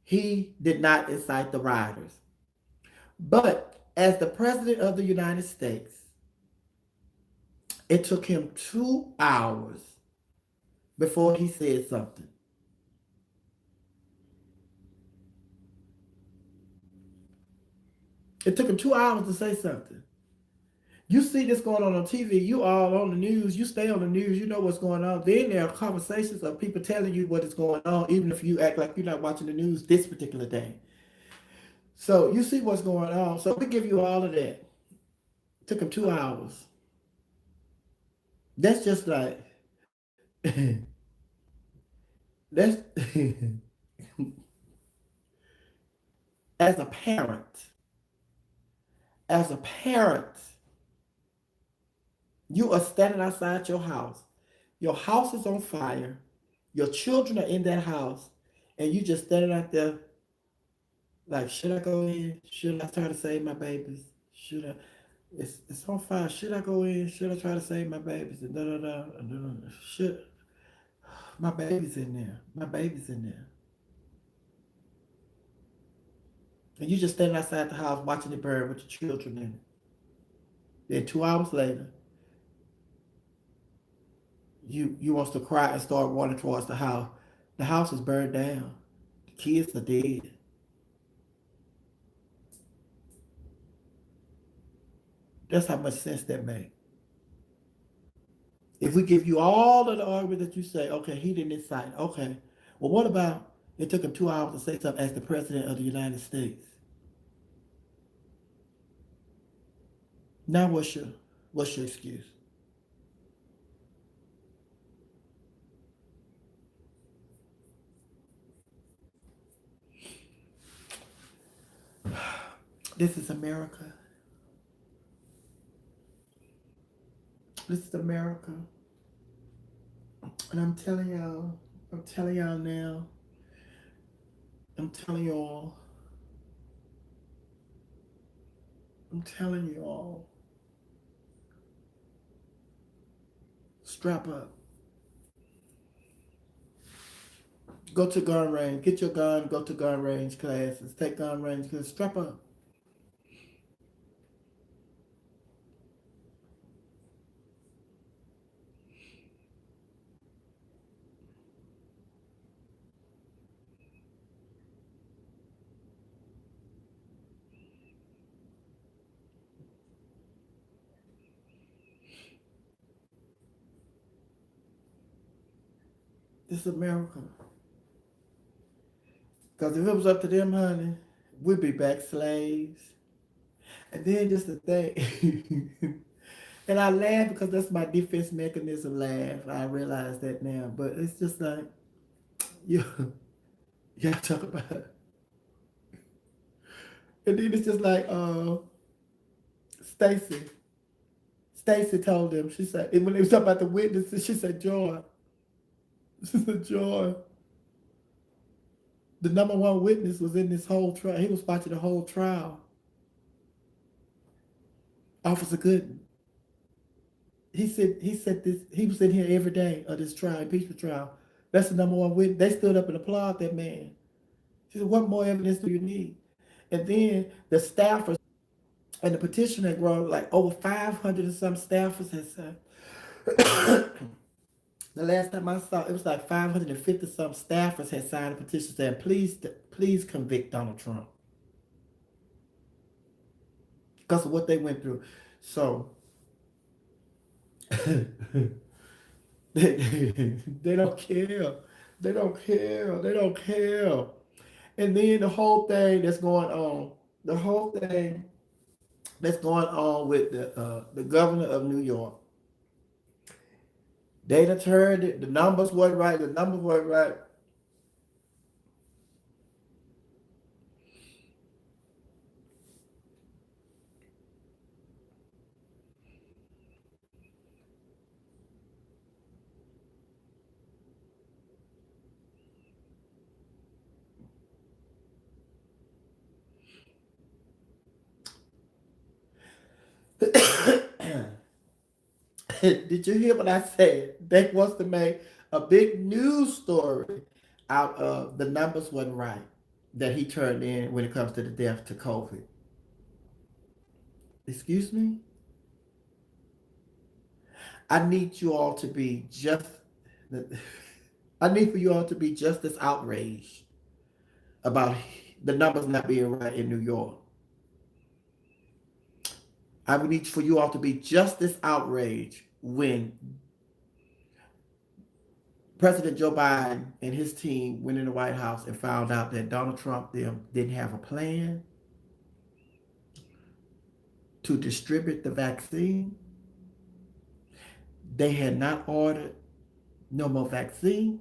He did not incite the rioters. But as the President of the United States, it took him 2 hours before he said something. It took him 2 hours to say something. You see this going on TV, you all on the news, you stay on the news, you know what's going on. Then there are conversations of people telling you what is going on, even if you act like you're not watching the news this particular day. So you see what's going on. So we give you all of that. It took him 2 hours. That's just like that's as a parent, as a parent, You are standing outside your house. Your house is on fire. Your children are in that house, and you just standing out there like, should I go in? Should I try to save my babies? Should I? It's on fire. Should I go in? Should I try to save my babies? And da da da. Should my baby's in there? My baby's in there. And you just standing outside the house watching it burn with your children in it. Then 2 hours later, you wants to cry and start running towards the house. The house is burned down. The kids are dead. That's how much sense that makes. If we give you all of the argument that you say, okay, he didn't incite. Okay. Well, what about it took him 2 hours to say something as the president of the United States? Now what's your excuse? This is America. This is America. And I'm telling y'all now, I'm telling y'all, I'm telling you all, strap up. Go to gun range. Get your gun. Go to gun range classes. Take gun range classes. Strap up. This is America. Because if it was up to them, honey, we'd be back slaves. And then just the thing, and I laugh because that's my defense mechanism. Laugh. I realize that now, but it's just like you, you gotta talk about it. And then it's just like Stacy. Stacy told them. She said, and when they was talking about the witnesses, she said, "Joy." She said, "Joy." The number one witness was in this whole trial. He was watching the whole trial. Officer Gooden. He said this. He was in here every day of this trial, impeachment trial. That's the number one witness. They stood up and applauded that man. She said, "What more evidence do you need?" And then the staffers and the petition had grown like over 500 and some staffers had said. The last time I saw, it was like 550 some staffers had signed a petition saying, please convict Donald Trump because of what they went through. So they don't care. They don't care. They don't care. And then the whole thing that's going on, the whole thing that's going on with the governor of New York. They done turned it. The numbers weren't right. The numbers weren't right. Did you hear what I said? They wants to make a big news story out of the numbers wasn't right that he turned in when it comes to the death to COVID. Excuse me? I need you all to be just I need for you all to be just as outraged about the numbers not being right in New York. I would need for you all to be just as outraged when President Joe Biden and his team went in the White House and found out that Donald Trump them didn't have a plan to distribute the vaccine. They had not ordered no more vaccine.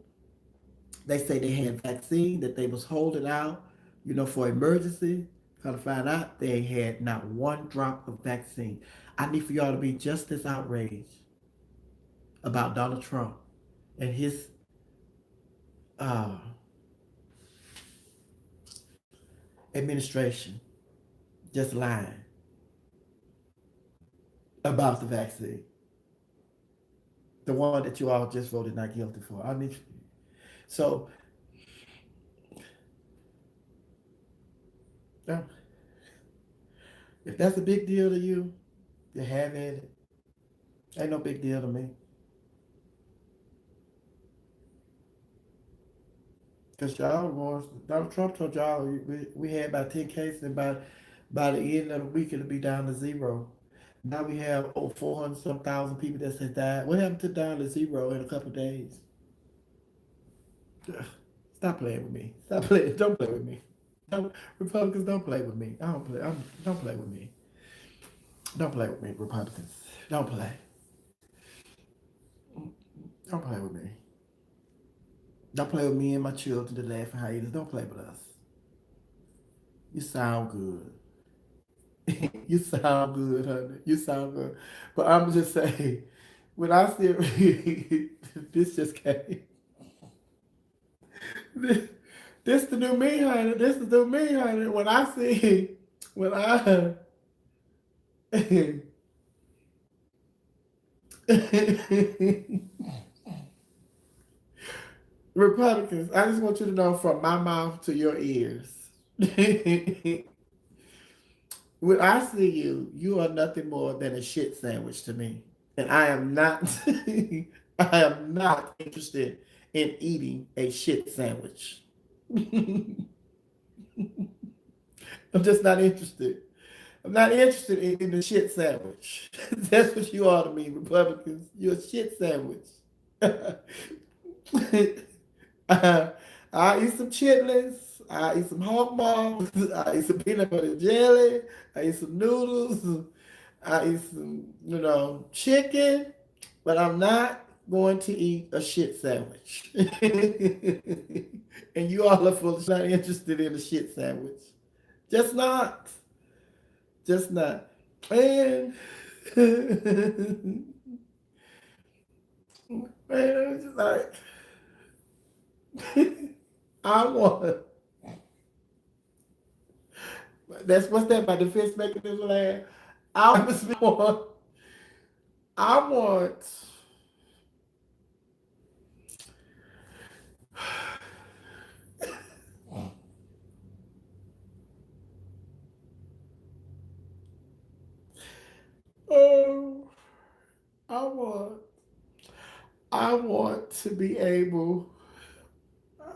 They say they had vaccine that they was holding out, for emergency. Come to find out they had not one drop of vaccine. I need for y'all to be just as outraged. about Donald Trump and his uh, administration just lying about the vaccine. The one that you all just voted not guilty for. I mean, so uh, if that's a big deal to you, you have at it. Ain't no big deal to me. Because y'all was, Donald Trump told y'all we had about 10 cases, and by the end of the week it'll be down to zero. Now we have over 400 some thousand people that has died. What happened to down to zero in a couple of days? Stop playing with me. Stop playing. Don't play with me. Don't, Republicans, don't play with me. I don't play. Don't play with me. Don't play with me, Republicans. Don't play. Don't play with me. Don't play with me and my children, the laughing hyenas. Don't play with us. You sound good. You sound good, honey. You sound good. But I'm just saying, when I see this just came. This the new me, honey. This is the new me, honey. When I see, when I Republicans, I just want you to know from my mouth to your ears. When I see you, you are nothing more than a shit sandwich to me. And I am not I am not interested in eating a shit sandwich. I'm just not interested. I'm not interested in the shit sandwich. That's what you are to me, Republicans. You're a shit sandwich. I eat some chitlins. I eat some hot balls. I eat some peanut butter jelly. I eat some noodles. I eat some, chicken. But I'm not going to eat a shit sandwich. And you all are full of not interested in a shit sandwich. Just not. Just not. And man, it's just like I want. That's what's that? My defense mechanism, land. Want. I want. Oh, I want. I want to be able.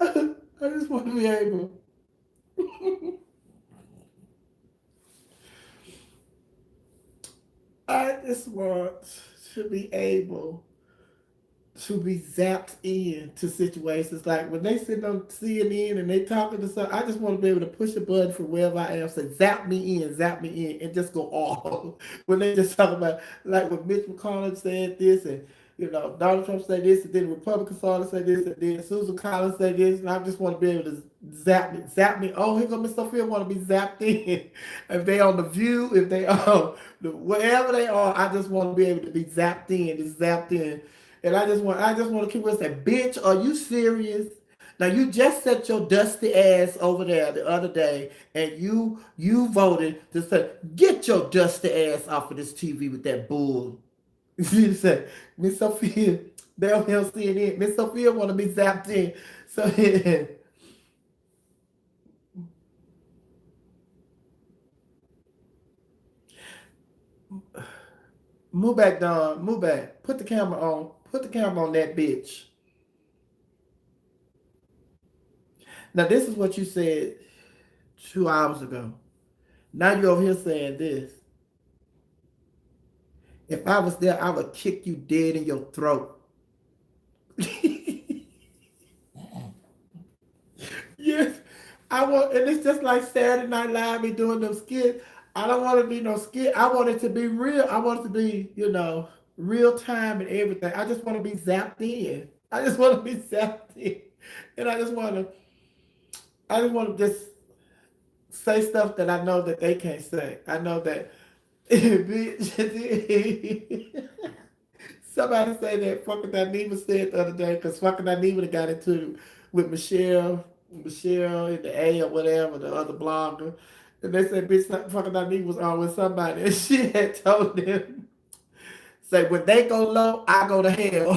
I just want to be able. I just want to be able to be zapped in to situations like when they sit on CNN and they talking to something. I just want to be able to push a button from wherever I am, say zap me in, and just go off. When they just talk about like when Mitch McConnell said this, and Donald Trump said this, and then Republicans all say this, and then Susan Collins said this, and I just want to be able to zap me. Oh, here go Miss Sophia want to be zapped in. If they on the View, if they on wherever they are, I just want to be able to be zapped in, just zapped in. And I just want to keep on saying, bitch, are you serious? Now you just set your dusty ass over there the other day, and you voted to say, get your dusty ass off of this TV with that bull. You say, Miss Sophia, they don't here CNN. Miss Sophia want to be zapped in. So yeah. Move back, Don. Move back. Put the camera on. Put the camera on that bitch. Now this is what you said 2 hours ago. Now you're over here saying this. If I was there, I would kick you dead in your throat. Yes, I want, and it's just like Saturday Night Live be doing them skits. I don't want to be no skit. I want it to be real. I want it to be, real time and everything. I just want to be zapped in. I just want to be zapped in, and I just want to just say stuff that I know that they can't say. I know that. Somebody say that fucking Dineva said the other day, because fucking Dineva got into it with Michelle in the A or whatever, the other blogger. And they said, bitch, fucking Dineva was on with somebody. And she had told them, say, when they go low, I go to hell.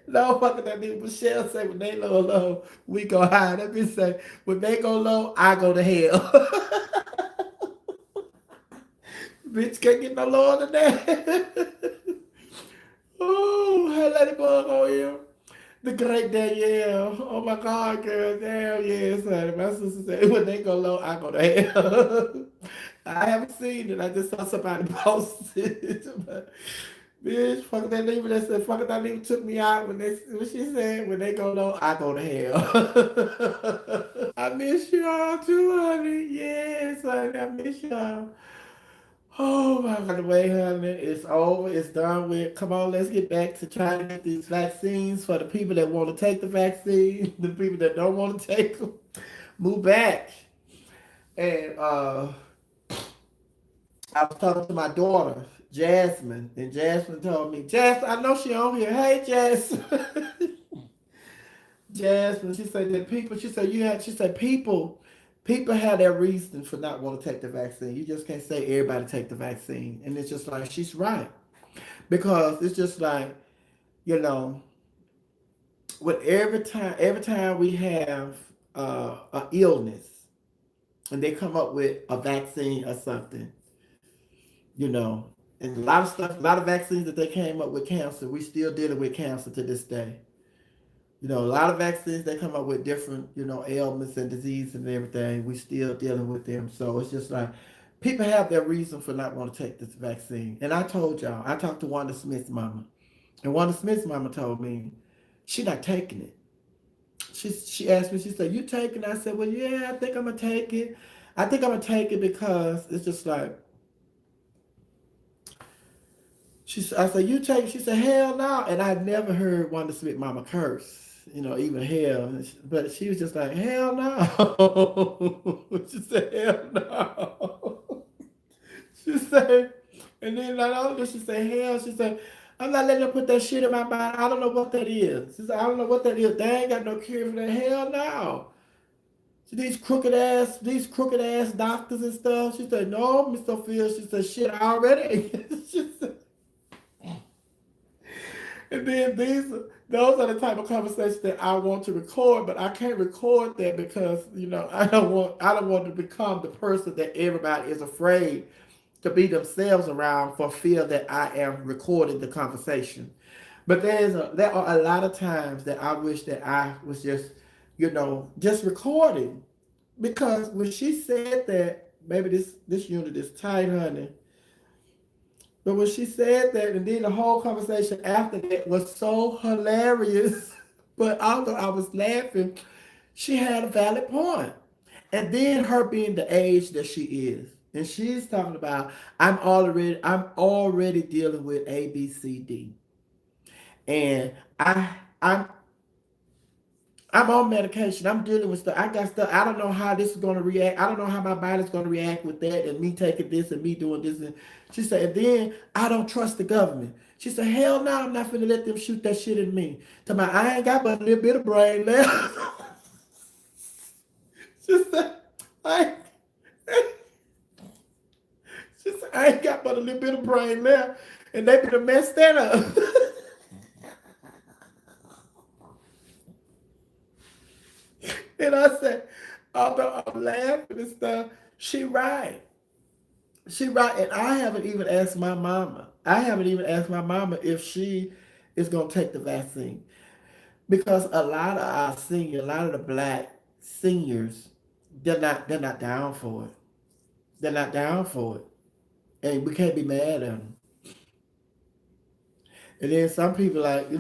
No, fucking Dineva. Michelle say, when they low, we go high. That bitch say, when they go low, I go to hell. Bitch can't get no lower than that. Oh, hey, let it go on here. The great Danielle. Oh my God, girl. Damn, yes, honey. My sister said, when they go low, I go to hell. I haven't seen it. I just saw somebody post it. But, bitch, fuck that nigga that said, fuck that nigga took me out when she said, when they go low, I go to hell. I miss y'all too, honey. Yes, honey. I miss y'all. Oh my God, the way, honey, it's over, it's done with. Come on, let's get back to trying to get these vaccines for the people that want to take the vaccine, the people that don't want to take them. Move back. And I was talking to my daughter, Jasmine, and Jasmine told me, Jasmine, I know she on here. Hey, Jasmine. Jasmine, she said that people, she said people have their reason for not want to take the vaccine. You just can't say everybody take the vaccine. And it's just like, she's right. Because it's just like, you know, with every time we have an illness and they come up with a vaccine or something, you know, and a lot of stuff, a lot of vaccines that they came up with cancer, we still dealing with cancer to this day. You know, a lot of vaccines they come up with different, you know, ailments and disease and everything. We still dealing with them. So it's just like people have their reason for not want to take this vaccine. And I told y'all, I talked to Wanda Smith's mama. And Wanda Smith's mama told me she not taking it. She asked me, she said, you taking it? I said, well, yeah, I think I'm gonna take it. I think I'm gonna take it because it's just like I said, you take it? She said, hell no. And I've never heard Wanda Smith mama curse. You know, even hell. But she was just like, hell no. She said, hell no. She said, and then not only did she say hell, she said, I'm not letting them put that shit in my body. I don't know what that is. She said, I don't know what that is. They ain't got no cure for that. Hell no. So these crooked ass doctors and stuff. She said, no, Miss Sophia. She said, shit already. She said, and then those are the type of conversations that I want to record, but I can't record that because I don't want to become the person that everybody is afraid to be themselves around for fear that I am recording the conversation. But there are a lot of times that I wish that I was just just recording, because when she said that, maybe this unit is tight, honey. But when she said that, and then the whole conversation after that was so hilarious. But although I was laughing, she had a valid point. And then her being the age that she is, and she's talking about, I'm already dealing with A, B, C, D, and I'm I'm on medication. I'm dealing with stuff. I got stuff. I don't know how this is going to react. I don't know how my body's going to react with that and me taking this and me doing this. And she said, and then I don't trust the government. She said, hell no, I'm not finna let them shoot that shit in me. Tell me, I ain't got but a little bit of brain left. She said, I, she said, I ain't got but a little bit of brain left. And they could have messed that up. And I said, although I'm laughing and stuff, she right. She right. And I haven't even asked my mama. I haven't even asked my mama if she is gonna take the vaccine. Because a lot of our seniors, a lot of the black seniors, they're not down for it. They're not down for it. And we can't be mad at them. And then some people like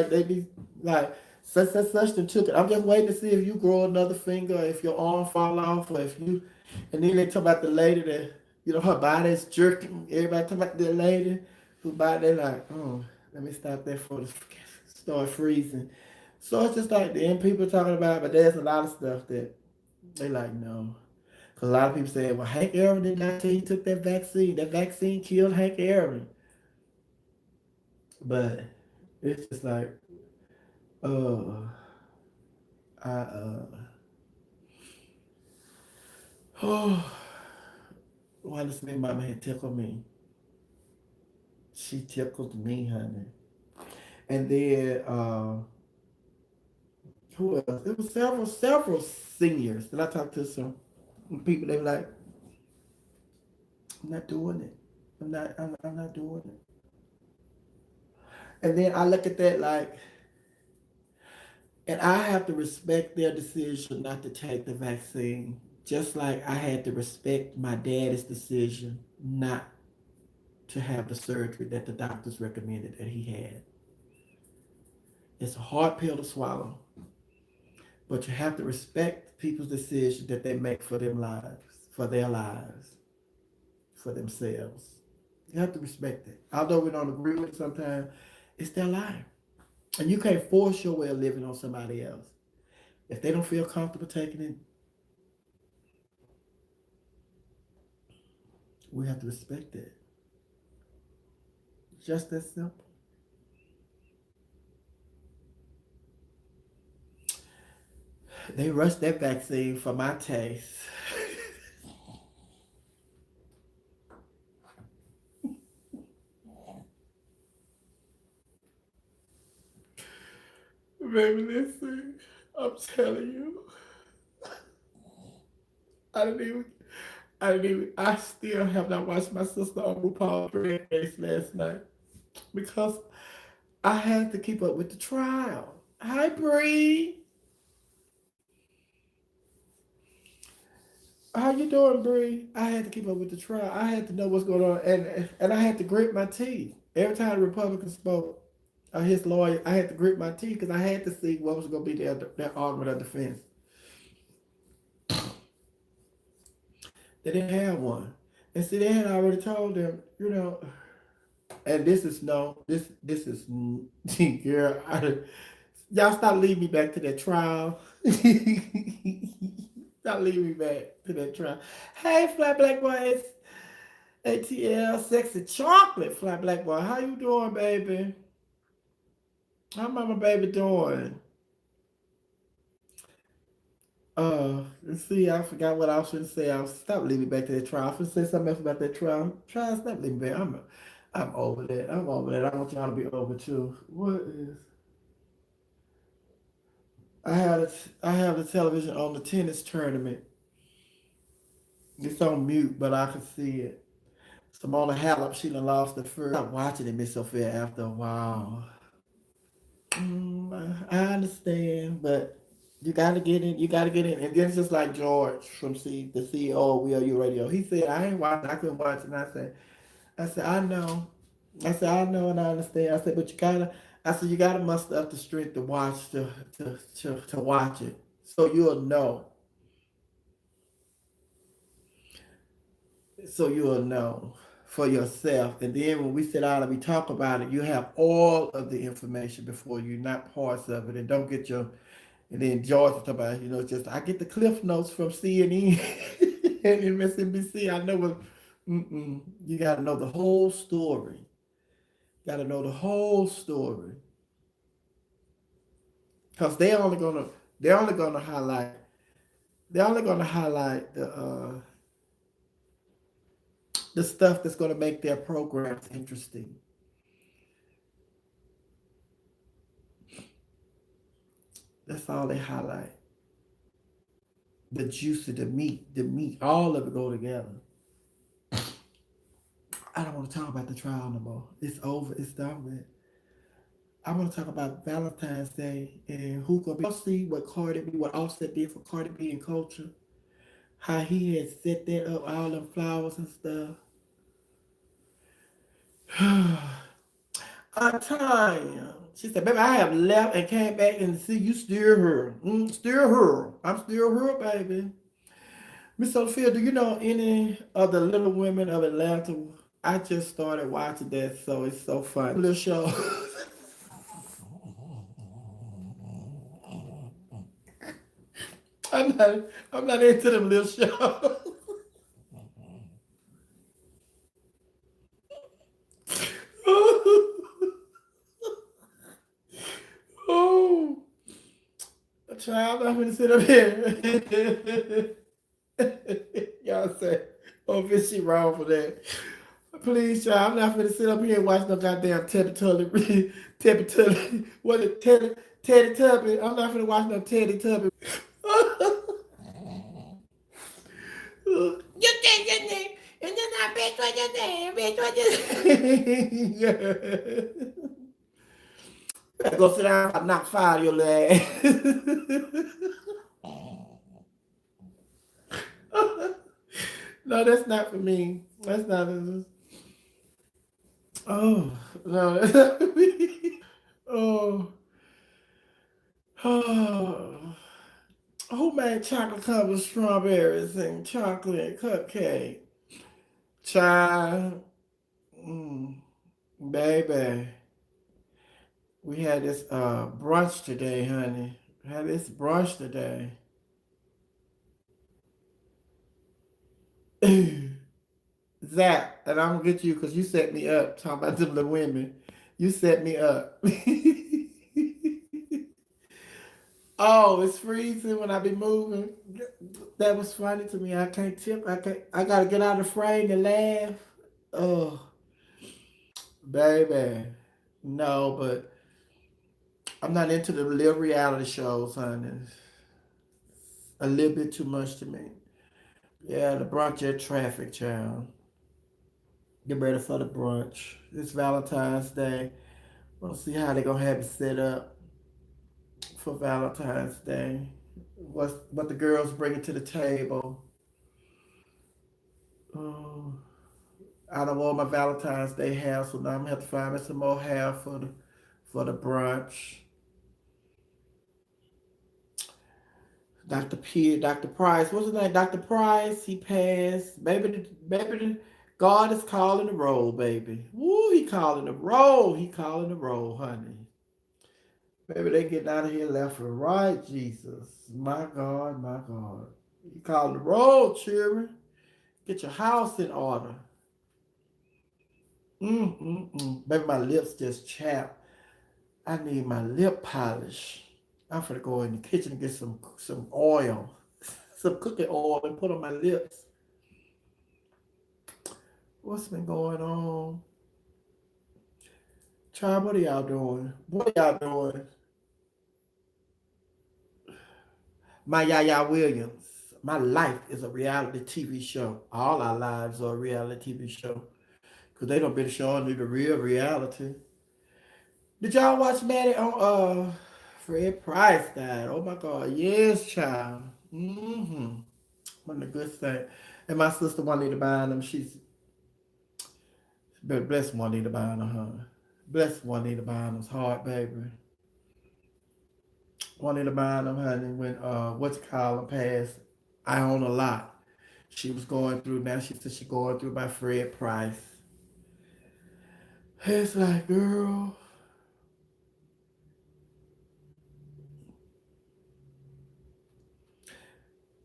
they be like such and took it. I'm just waiting to see if you grow another finger, or if your arm fall off, or if you. And then they talk about the lady that her body is jerking. Everybody talk about the lady who body they like, oh, let me stop there for the start freezing. So it's just like then people talking about, but there's a lot of stuff that they like no. Because a lot of people say, well, Hank Aaron did not say he took that vaccine. That vaccine killed Hank Aaron. But it's just like, uh, oh, why does my mama had tickled me? She tickled me, honey. And then, who else? There was several seniors that I talked to some people. They were like, I'm not doing it. I'm not doing it. And then I look at that like, and I have to respect their decision not to take the vaccine, just like I had to respect my daddy's decision not to have the surgery that the doctors recommended that he had. It's a hard pill to swallow, but you have to respect people's decision that they make for their lives, for themselves. You have to respect it. Although we don't agree with it sometimes, it's their life. And you can't force your way of living on somebody else. If they don't feel comfortable taking it, we have to respect it. Just that simple. They rushed that vaccine for my taste. Baby, listen, I'm telling you, I didn't even, I still have not watched my sister on RuPaul's Drag Race last night because I had to keep up with the trial. Hi, Bree. How you doing, Bree? I had to keep up with the trial. I had to know what's going on, and I had to grit my teeth every time the Republican spoke. His lawyer, I had to grit my teeth because I had to see what was going to be their argument of defense. They didn't have one, and see, they had already told them, and this is no, this is girl. Y'all stop leading me back to that trial. Stop leading me back to that trial. Hey, Flat Black Boy, it's ATL Sexy Chocolate. Flat Black Boy, how you doing, baby? How mama baby doing? Let's see, I forgot what I was going to say. I was stop leaving me back to that trial. I was going to say something else about that trial. Try stop leaving me back. I'm over that. I'm over that. I want y'all to be over too. What is? I have the television on the tennis tournament. It's on mute, but I can see it. Simona Halep, she done lost the first. Stop watching it, Miss Sophia, after a while. I understand, but you gotta get in. You gotta get in, and then it's just like George from the CEO of We Are You Radio. He said, "I ain't watching. I couldn't watch it." And I said, I know. I said, I know, and I understand. I said, but you gotta. I said, you gotta muster up the strength to watch to watch it, so you'll know. So you'll know for yourself. And then when we sit down and we talk about it, you have all of the information before you, not parts of it. And don't get your, and then George talk about, just, I get the cliff notes from CNN and MSNBC. I know what, you got to know the whole story. Got to know the whole story. Because they're only gonna highlight, the stuff that's gonna make their programs interesting. That's all they highlight. The juice of the meat, all of it go together. I don't want to talk about the trial no more. It's over. It's done with. I want to talk about Valentine's Day and who gonna be. Y'all see what Offset did for Cardi B and Culture. How he had set that up, all them flowers and stuff. On time. She said, "Baby, I have left and came back and see you still here. Still here. I'm still here, baby." Miss Sophia, do you know any of the Little Women of Atlanta? I just started watching that, so it's so fun. Little show. I'm not. I'm not into them little shows. Child, I'm gonna sit up here. Y'all say, oh, bitch, she wrong for that. Please, child, I'm not gonna sit up here and watch no goddamn Teddy Tully, Teddy Tully, what it, Teddy Tubby. I'm not gonna watch no Teddy Tubby. You think your name, and then I bitch what you saying, bitch what you saying. Better go sit down. I knock fire your little ass. No, that's not for me. That's not. Oh no, that's not for me. Oh, oh. Who made chocolate covered strawberries and chocolate cupcake? Child, mm, baby. We had this brunch today, honey. We had this brunch today. Zach, and I'm gonna get you because you set me up talking about them little women. You set me up. Oh, it's freezing when I be moving. That was funny to me. I can't tip. I can't. I gotta get out of the frame and laugh. Oh, baby. No, but I'm not into the little reality shows, honey. It's a little bit too much to me. Yeah, the brunch at traffic, child. Get ready for the brunch. It's Valentine's Day. We'll see how they gonna have it set up for Valentine's Day. What the girls bringing to the table. Oh, I don't want my Valentine's Day hair, so now I'm gonna have to find me some more hair for the brunch. Dr. Price, what's his name? Dr. Price, he passed. God is calling the roll, baby. Woo, he calling the roll. He calling the roll, honey. Baby, they getting out of here left and right, Jesus. My God, my God. He calling the roll, children. Get your house in order. Baby, my lips just chapped. I need my lip polish. I'm gonna go in the kitchen and get some oil, some cooking oil, and put on my lips. What's been going on? Child, what are y'all doing? What are y'all doing? My Yaya Williams. My life is a reality TV show. All our lives are a reality TV show. Because they don't been showing you the real reality. Did y'all watch Maddie on Fred Price died? Oh my God. Yes, child. Mm-hmm. One of the good things. And my sister Juanita Bynum, she's bless Juanita Bynum, huh? Bless Juanita Bynum's heart, baby. Juanita Bynum, honey, when what's call passed, I own a lot. She was going through now. She said she going through by Fred Price. It's like, girl,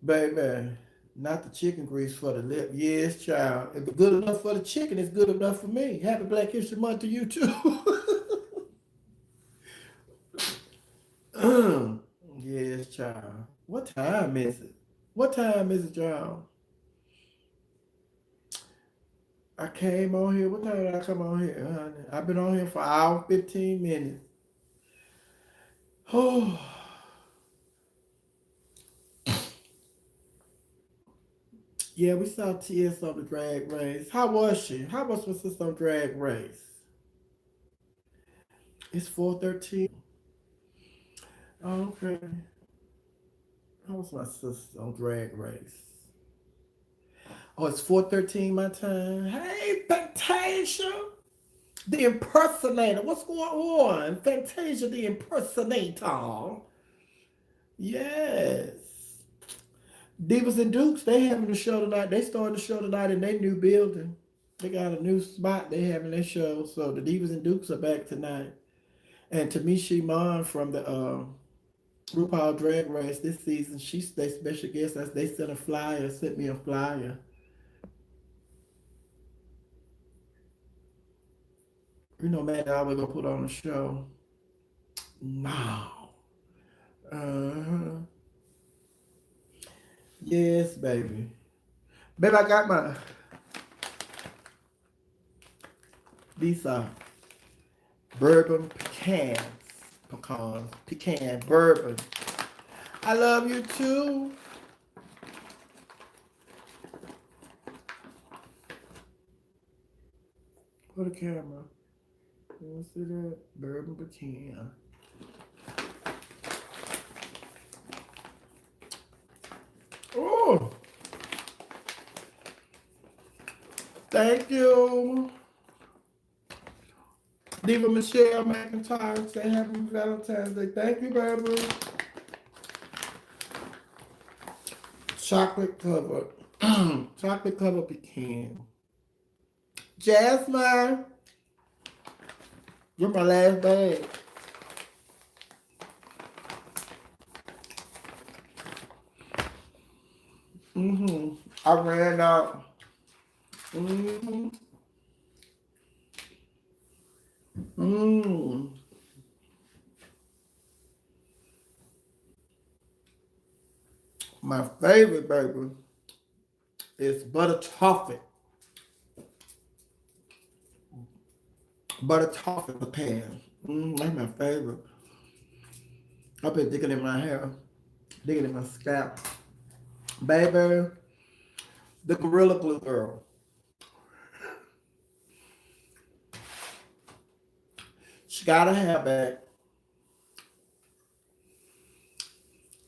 baby, not the chicken grease for the lip. Yes, child. If it's good enough for the chicken, it's good enough for me. Happy Black History Month to you too. Yes, child. What time is it? What time is it, child? I came on here. What time did I come on here, honey? I've been on here for an hour, 15 minutes. Oh, yeah, we saw TS on the drag race. How was she? How was my sister on drag race? It's 4:13. Okay. How was my sister on drag race? Oh, it's 4:13 my time. Hey, Fantasia, the impersonator. What's going on? Fantasia, the impersonator. Yes. Divas and Dukes, they having the show tonight. They starting the show tonight in their new building. They got a new spot they having their show. So the Divas and Dukes are back tonight. And Tamisha Iman from the RuPaul Drag Race this season, she's their special guest. They sent me a flyer. You know, man, I was gonna put on a show. No. Yes, baby. Baby, I got my these bourbon pecan bourbon. I love you too. For the camera. You see that? Bourbon pecan. Oh, thank you. Diva Michelle McIntyre say happy Valentine's Day. Thank you, baby. Chocolate covered. Chocolate covered pecan. Jasmine, you're my last bag. I ran out. Mm-hmm. Mm. My favorite, baby, is butter toffee. Butter toffee pecan. That's my favorite. I've been digging in my hair, digging in my scalp. Baby, the Gorilla Glue girl. She gotta have that.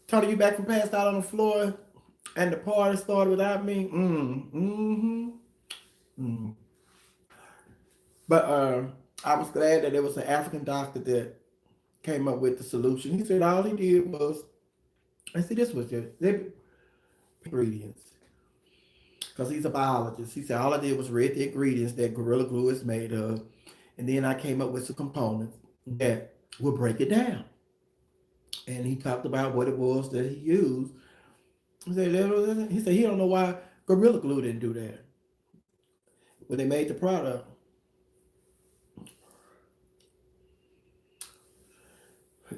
Tony, you back from passed out on the floor and the party started without me? Mm. But I was glad that there was an African doctor that came up with the solution. He said all he did was, I see this was just ingredients. Because he's a biologist. He said all I did was read the ingredients that Gorilla Glue is made of. And then I came up with some components that would break it down. And he talked about what it was that he used. He said he don't know why Gorilla Glue didn't do that when they made the product.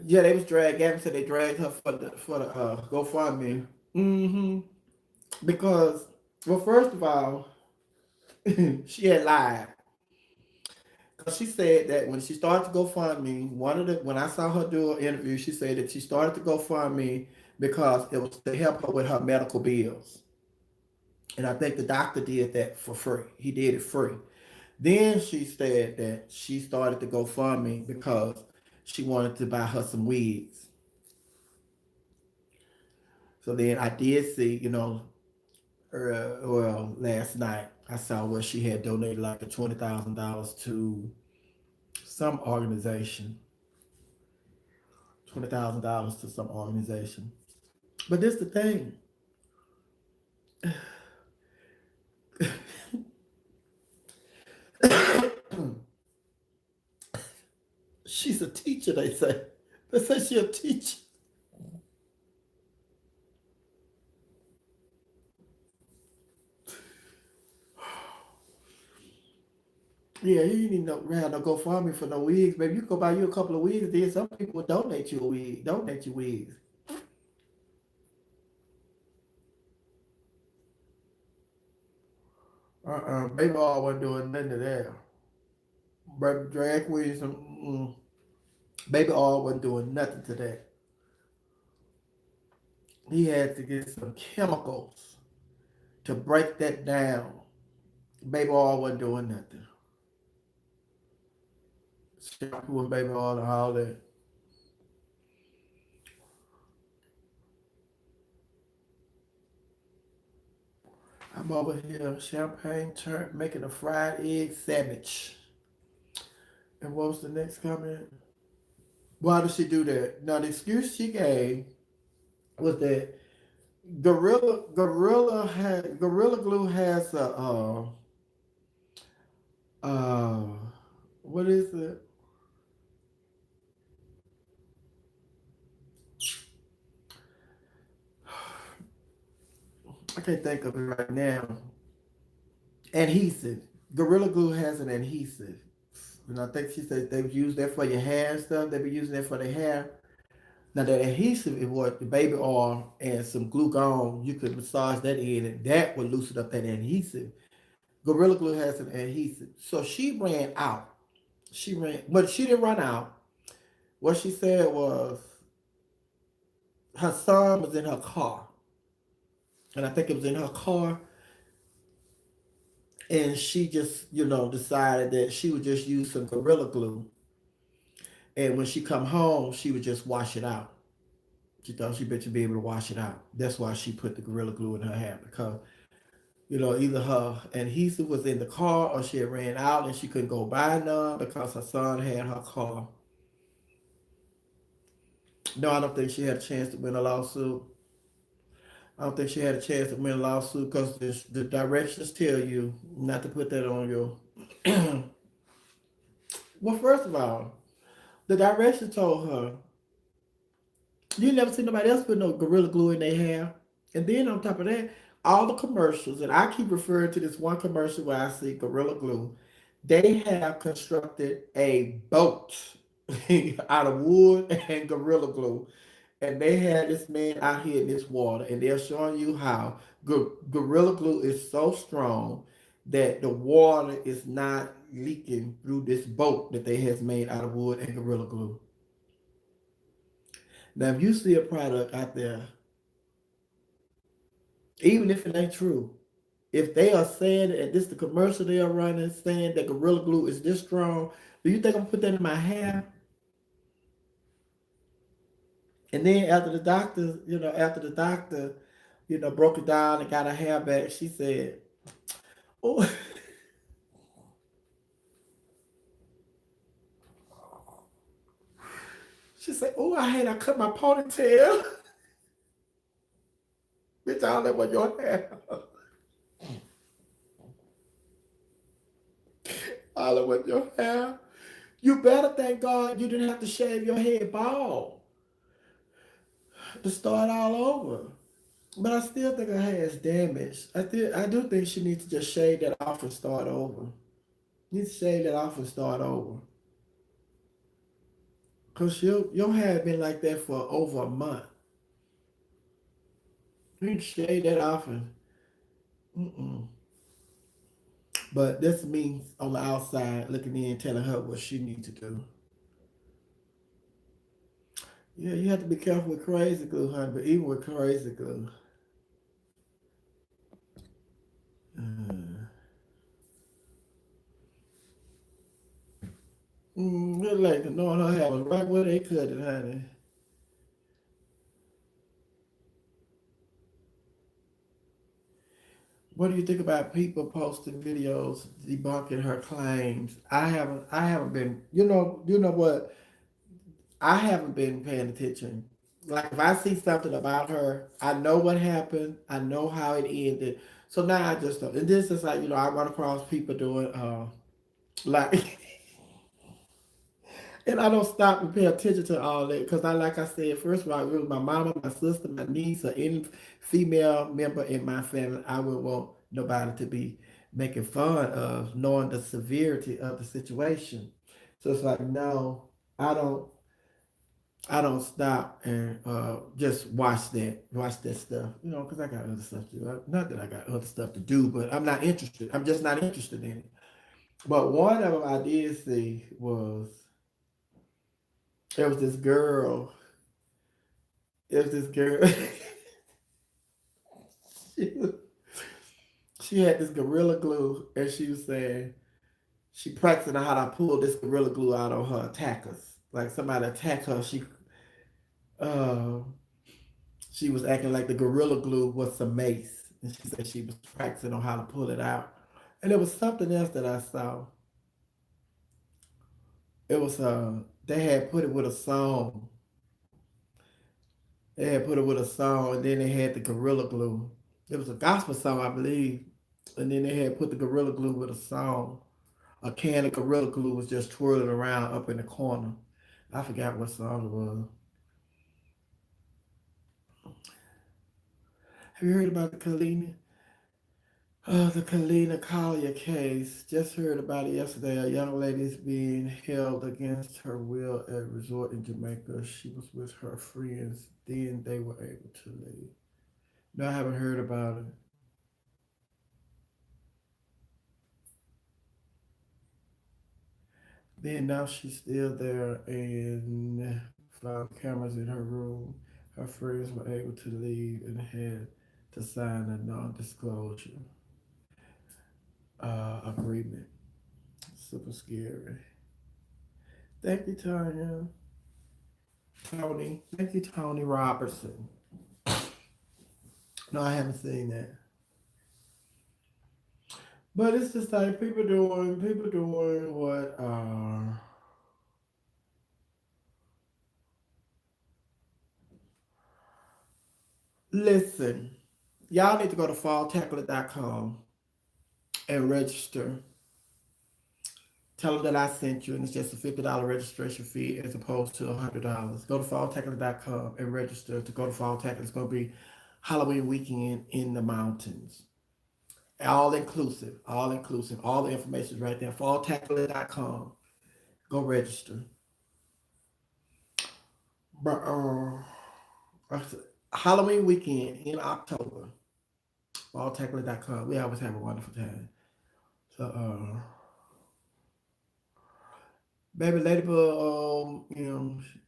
Yeah, they was dragged. Gavin said they dragged her for the GoFundMe. Because, well, first of all, she had lied. Because she said that when she started to GoFundMe, when I saw her do an interview, she said that she started to GoFundMe because it was to help her with her medical bills. And I think the doctor did that for free. He did it free. Then she said that she started to GoFundMe because she wanted to buy her some wigs. So then I did see, last night I saw where she had donated like a $20,000 to some organization. $20,000 to some organization. But this the thing. She's a teacher, they say. They say she's a teacher. Yeah, you need no have no GoFundMe for no wigs, baby. You go buy you a couple of wigs, then some people will donate you a wig, donate you wigs. Baby all wasn't doing nothing to that. Baby drag queens, baby all wasn't doing nothing to that. He had to get some chemicals to break that down. Baby all wasn't doing nothing. Shampoo and baby all and all that. I'm over here, champagne turn, making a fried egg sandwich. And what was the next comment? Why did she do that? Now the excuse she gave was that Gorilla Glue has a uh what is it? I can't think of it right now. Adhesive. Gorilla Glue has an adhesive. And I think she said they've used that for your hair and stuff. They be using that for the hair. Now that adhesive is what the baby oil and some glue gone, you could massage that in and that would loosen up that adhesive. Gorilla Glue has an adhesive. So she ran out. She ran, but she didn't run out. What she said was her son was in her car. And I think it was in her car. And she just, decided that she would just use some Gorilla Glue. And when she come home, she would just wash it out. She thought she better be able to wash it out. That's why she put the Gorilla Glue in her hair because either her adhesive was in the car or she had ran out and she couldn't go buy none because her son had her car. No, I don't think she had a chance to win a lawsuit. I don't think she had a chance to win a lawsuit because the directions tell you not to put that on your. Well, first of all, the directions told her you never see nobody else put no Gorilla Glue in their hair. And then on top of that, all the commercials, and I keep referring to this one commercial where I see Gorilla Glue, they have constructed a boat out of wood and Gorilla Glue. And they had this man out here in this water, and they're showing you how Gorilla Glue is so strong that the water is not leaking through this boat that they has made out of wood and Gorilla Glue. Now, if you see a product out there, even if it ain't true, if they are saying, and this the commercial they are running, saying that Gorilla Glue is this strong, do you think I'm gonna put that in my hair? And then after the doctor, broke it down and got her hair back, she said, "Oh," she said, "Oh, I cut my ponytail." Bitch, all that was your hair. All that was your hair. You better thank God you didn't have to shave your head bald to start all over. But I still think her hair is damaged. I do think she needs to just shave that off and start over. Needs to shave that off and start over. Cause your hair been like that for over a month. You need to shave that off and mm-mm. But this means on the outside looking in, telling her what she needs to do. Yeah, you have to be careful with crazy glue, honey. But even with crazy glue, uh, good like to knowing her hair was right where they cut it, honey. What do you think about people posting videos debunking her claims? I haven't been. You know what? I haven't been paying attention. Like if I see something about her, I know what happened. I know how it ended. So now I just don't. And this is like I run across people doing like, and I don't stop and pay attention to all that because like I said, first of all, it was my mama, my sister, my niece, or any female member in my family. I would want nobody to be making fun of, knowing the severity of the situation. So it's like no, I don't. I don't stop and just watch that stuff, because I got other stuff to do. Not that I got other stuff to do, but I'm not interested. I'm just not interested in it. But one of them I did see was there was this girl. There was this girl. she, she had this gorilla glue, and she was saying she practicing how to pull this gorilla glue out on her attackers. Like somebody attacked her, uh, she was acting like the gorilla glue was some mace, and she said she was practicing on how to pull it out. And there was something else that I saw. It was they had put it with a song. They had put it with a song, and then they had the gorilla glue. It was a gospel song, I believe, and then they had put the gorilla glue with a song. A can of gorilla glue was just twirling around up in the corner. I forgot what song it was. Have you heard about the Kalini? The Kalina Collier case. Just heard about it yesterday. A young lady is being held against her will at a resort in Jamaica. She was with her friends. Then they were able to leave. No, I haven't heard about it. Then now she's still there and found cameras in her room. Her friends were able to leave and had to sign a non-disclosure agreement. Super scary. Thank you, Tanya. Tony. Thank you, Tony Robertson. No, I haven't seen that. But it's just like people doing what listen. Y'all need to go to falltackler.com and register. Tell them that I sent you, and it's just a $50 registration fee as opposed to $100. Go to falltackler.com and register to go to Fall Tackler. It's going to be Halloween weekend in the mountains. All inclusive, all inclusive. All the information is right there. Falltackler.com. Go register. But Halloween weekend in October. Falltackler.com. We always have a wonderful time. So, baby Ladybug,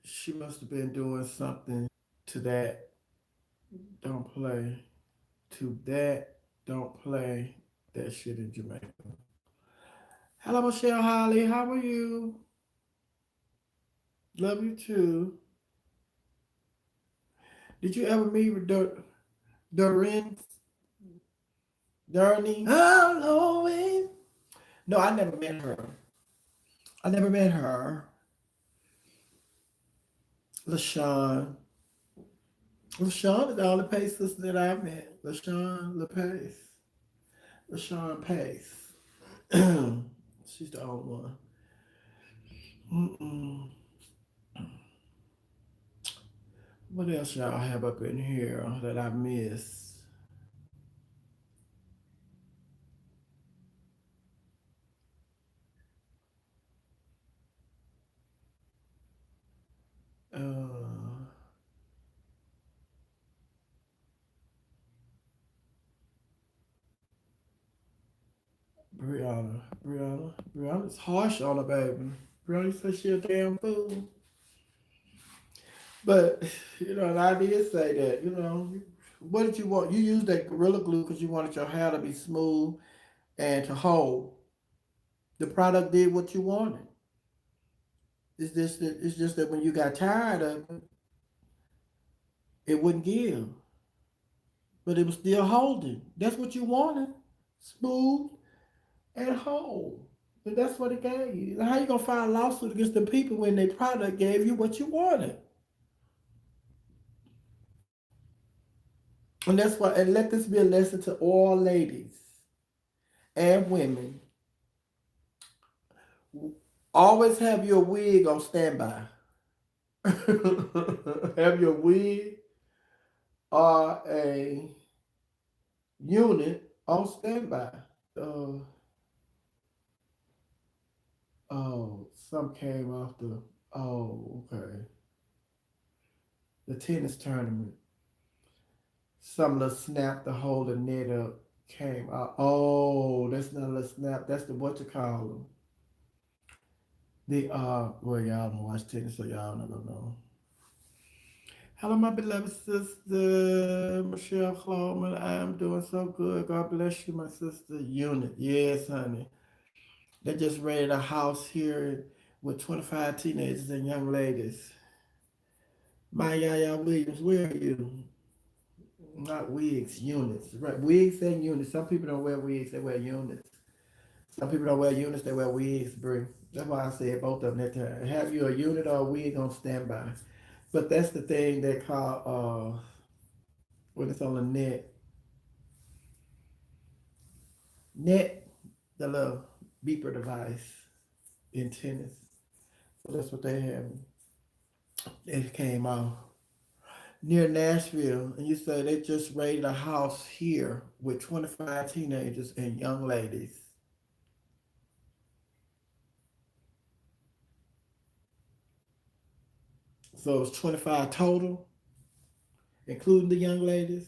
she must have been doing something to that. Don't play. To that. Don't play that shit in Jamaica. Hello, Michelle Holly. How are you? Love you too. Did you ever meet with Doreen? Darnie? Halloween? No, I never met her. I never met her. LaShawn. LaShawn is the only Pace sister that I met. LaShawn LaPace. LaShawn Pace. She's the only one. Mm-mm. What else y'all have up in here that I miss? Uh, Brianna's harsh on her, baby. Brianna said she a damn fool. But, and I did say that, what did you want? You used that Gorilla Glue because you wanted your hair to be smooth and to hold. The product did what you wanted. It's just that when you got tired of it, it wouldn't give. But it was still holding. That's what you wanted. Smooth and whole. And that's what it gave you. How you gonna file a lawsuit against the people when their product gave you what you wanted? And that's why, and let this be a lesson to all ladies and women. Always have your wig on standby. Have your wig or a unit on standby. Uh, some came off the. Oh, okay. The tennis tournament. Some little snap to hold the net up came out. Oh, that's not a little snap. That's the what you call them. Well, y'all don't watch tennis, so y'all not gonna know. Hello, my beloved sister, Michelle Coleman. I am doing so good. God bless you, my sister. Unit. Yes, honey. They just rented a house here with 25 teenagers and young ladies. My Yaya Williams, where are you? Not wigs, units. Right, wigs and units. Some people don't wear wigs, they wear units. Some people don't wear units, they wear wigs, Brie. That's why I said both of them that time. Have you a unit or a wig on standby? But that's the thing they call when it's on the net, the little beeper device in tennis. So that's what they have. It came out. near Nashville, and you say they just raided a house here with 25 teenagers and young ladies. So it's 25 total, including the young ladies.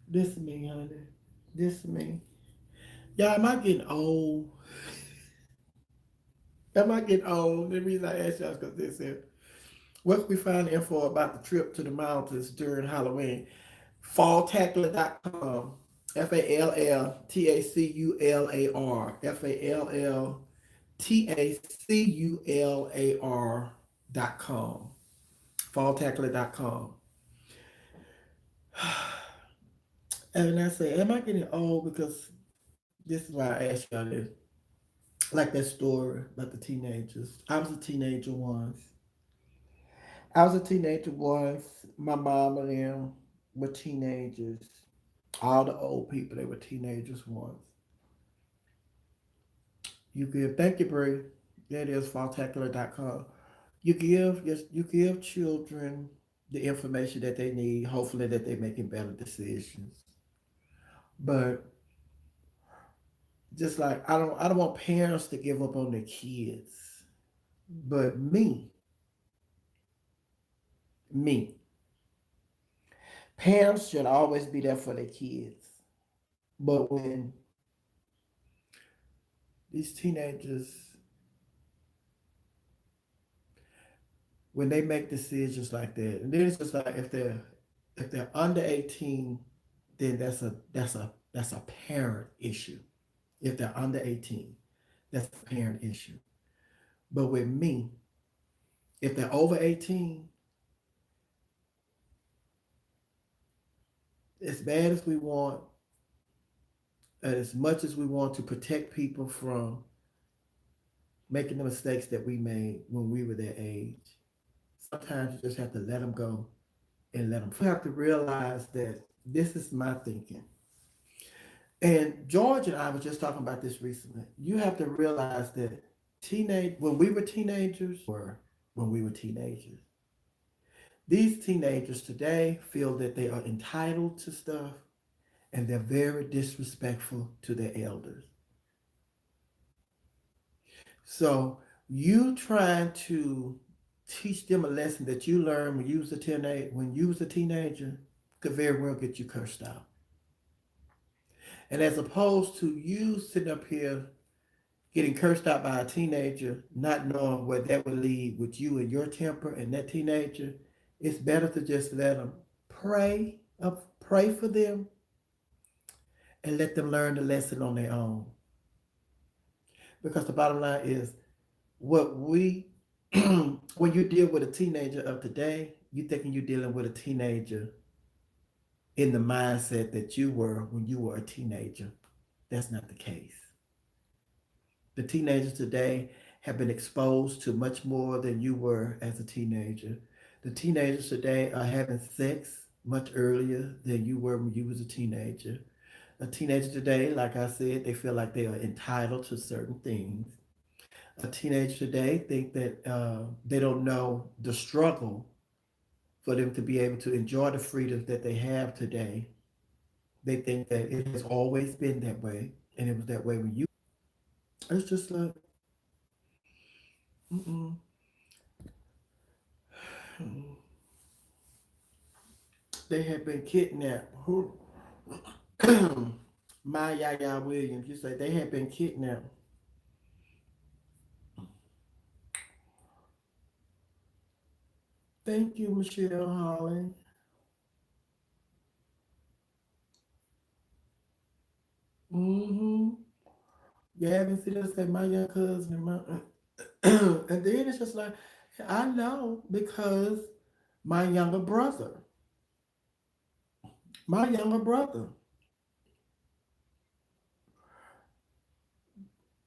This is me, honey. This is me. Y'all, am I getting old? Am I getting old? The reason I asked y'all is because this is where can we find info about the trip to the mountains during Halloween? Falltacular.com. Falltacular. Falltacular.com. Falltacular.com. And I say, am I getting old? Because this is why I asked y'all this. Like that story about the teenagers. I was a teenager once. I was a teenager once. My mom and them were teenagers. All the old people, they were teenagers once. You give, thank you, Brie. That is falltacular.com. You give children the information that they need, hopefully that they're making better decisions. But just like I don't want parents to give up on their kids. But me, parents should always be there for their kids. But when these teenagers, when they make decisions like that, and then it's just like if they're under 18, then that's a parent issue. If they're under 18, that's a parent issue. But with me, if they're over 18, as bad as we want, and as much as we want to protect people from making the mistakes that we made when we were their age, sometimes you just have to let them go and let them. You have to realize that this is my thinking. And George and I was just talking about this recently. You have to realize that when we were teenagers, these teenagers today feel that they are entitled to stuff and they're very disrespectful to their elders. So you trying to teach them a lesson that you learned when you was a teenager could very well get you cursed out. And as opposed to you sitting up here getting cursed out by a teenager, not knowing where that would lead with you and your temper and that teenager, it's better to just let them pray for them, and let them learn the lesson on their own. Because the bottom line is, what we, when you deal with a teenager of today, you thinking you're dealing with a teenager in the mindset that you were when you were a teenager. That's not the case. The teenagers today have been exposed to much more than you were as a teenager. The teenagers today are having sex much earlier than you were when you was a teenager. A teenager today, like I said, they feel like they are entitled to certain things. A teenager today think that they don't know the struggle for them to be able to enjoy the freedoms that they have today. They think that it has always been that way, and it was that way when you. It's just like, mm-mm. They had been kidnapped. Who? My Yaya Williams. You say they had been kidnapped. Thank you, Michelle Holly. Mm-hmm. You haven't seen us say my young cousin and my and then it's just like I know because my younger brother, my younger brother.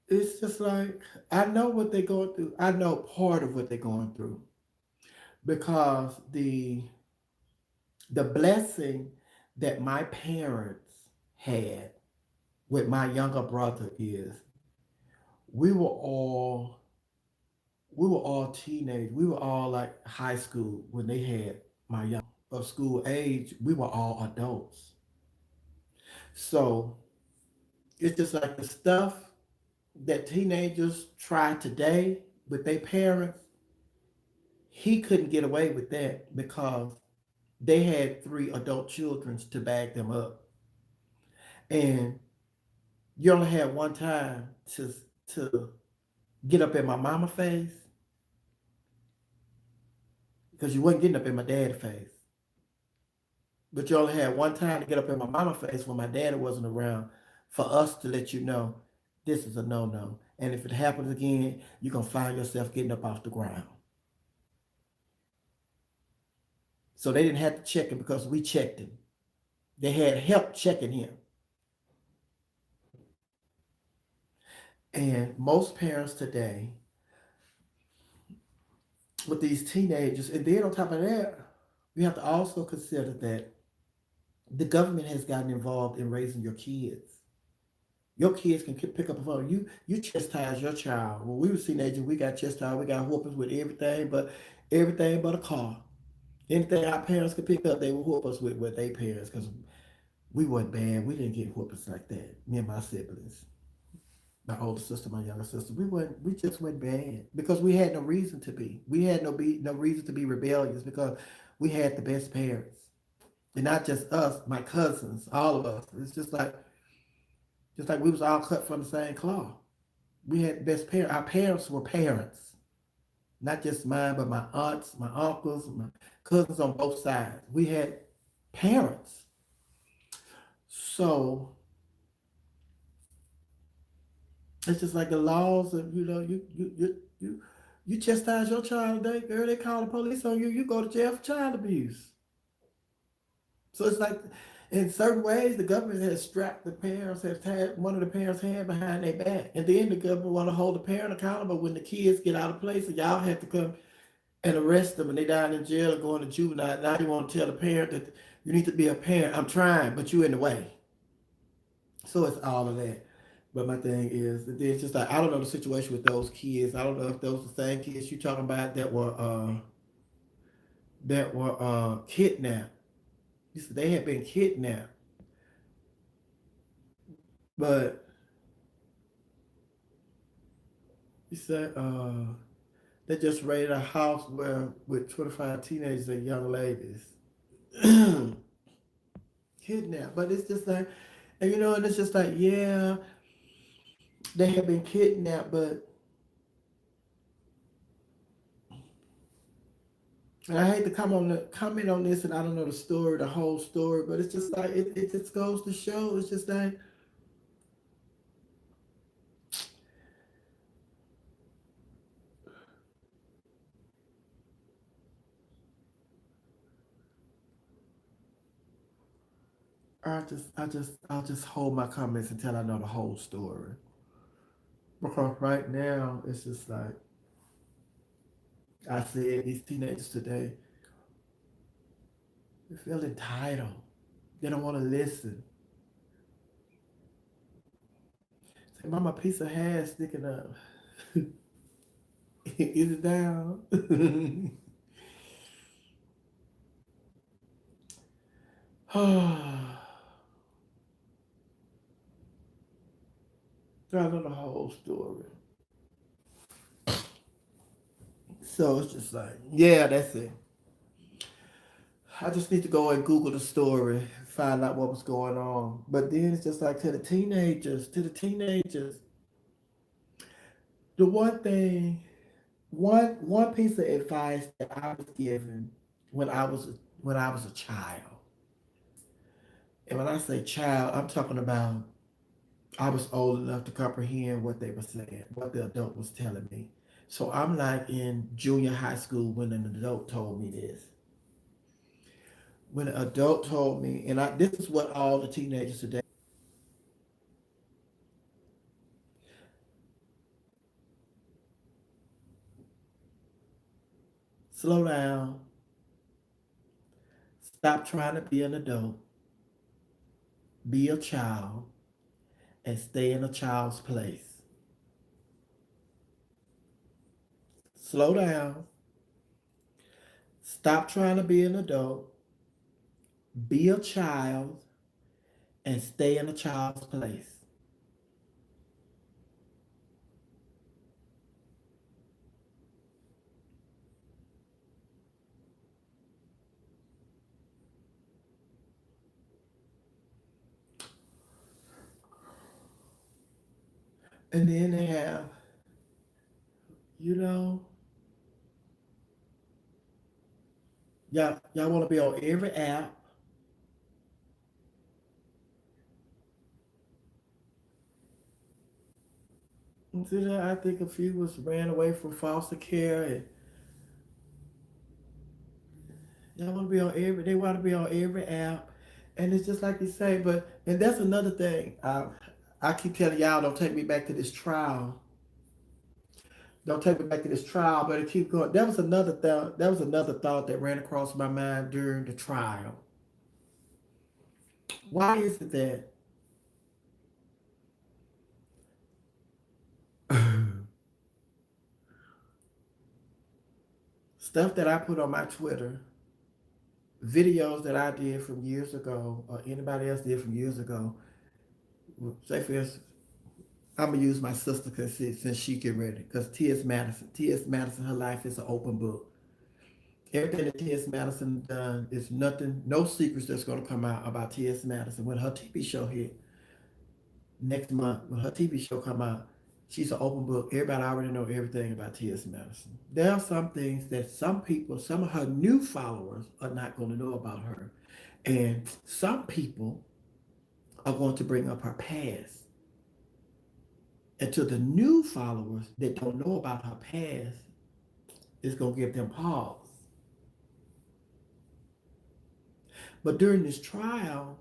It's just like I know what they're going through. I know part of what they're going through because the blessing that my parents had with my younger brother is we were all we were all teenage. We were all like high school when they had my of school age. We were all adults. So it's just like the stuff that teenagers try today with their parents. He couldn't get away with that because they had three adult children to back them up, and you only had one time to get up in my mama face because you wasn't getting up in my daddy face. But you only had one time to get up in my mama face when my daddy wasn't around for us to let you know this is a no-no. And if it happens again, you're gonna find yourself getting up off the ground. So they didn't have to check him because we checked him. They had help checking him. And most parents today, with these teenagers, and then on top of that, we have to also consider that the government has gotten involved in raising your kids. Your kids can pick up a phone. You chastise your child. When we were teenagers, we got chastised. We got whoopings with everything but a car. Anything our parents could pick up, they would whoop us with their parents because we weren't bad. We didn't get whoopings like that. Me and my siblings, my older sister, my younger sister, we just went bad because we had no reason to be. We had no reason to be rebellious because we had the best parents, and not just us, my cousins, all of us. It's just like we was all cut from the same cloth. We had the best parents. Our parents were parents, not just mine, but my aunts, my uncles, my cousins on both sides. We had parents. So it's just like the laws of you chastise your child today, girl, they call the police on you, you go to jail for child abuse. So it's like in certain ways the government has strapped the parents, has tied one of the parents' hand behind their back. And then the government want to hold the parent accountable when the kids get out of place and y'all have to come and arrest them and they down in jail or going to juvenile. Now you want to tell the parent that you need to be a parent. I'm trying, but you in the way. So it's all of that. But my thing is, it's just like I don't know the situation with those kids. I don't know if those are the same kids you talking about that were kidnapped. You said they had been kidnapped, but you said they just raided a house where with 25 teenagers and young ladies kidnapped. But it's just like, and and it's just like, yeah, they have been kidnapped, but and I hate to comment on this, and I don't know the story, the whole story, but it's just like it just goes to show. It's just like I'll just hold my comments until I know the whole story. Because right now it's just like I said, these teenagers today, they feel entitled. They don't want to listen. Say, Mama, a piece of hair sticking up. Is it down? I know the whole story. So it's just like, yeah, that's it. I just need to go and Google the story, find out what was going on. But then it's just like to the teenagers, the one thing, one piece of advice that I was given when I was a child, and when I say child, I'm talking about I was old enough to comprehend what they were saying, what the adult was telling me. So I'm like in junior high school when an adult told me this. When an adult told me, and this is what all the teenagers today, slow down, stop trying to be an adult, be a child, and stay in a child's place. slow down, stop trying to be an adult, be a child, and stay in a child's place. And then they have, you know, y'all want to be on every app. And so then I think a few was ran away from foster care, and y'all want to be on every. They want to be on every app, and it's just like you say. But and that's another thing. I keep telling y'all, don't take me back to this trial. Don't take me back to this trial, but it keep going. That was another thought. That was another thought that ran across my mind during the trial. Why is it that stuff that I put on my Twitter, videos that I did from years ago, or anybody else did from years ago, say for instance, I'm gonna use my sister because since she get ready, because T.S. Madison, her life is an open book. Everything that T.S. Madison done is nothing, no secrets that's gonna come out about T.S. Madison. When her TV show hit next month, when her TV show come out, she's an open book. Everybody already know everything about T.S. Madison. There are some things that some people, some of her new followers are not gonna know about her. And some people are going to bring up her past. And to the new followers that don't know about her past, it's going to give them pause. But during this trial,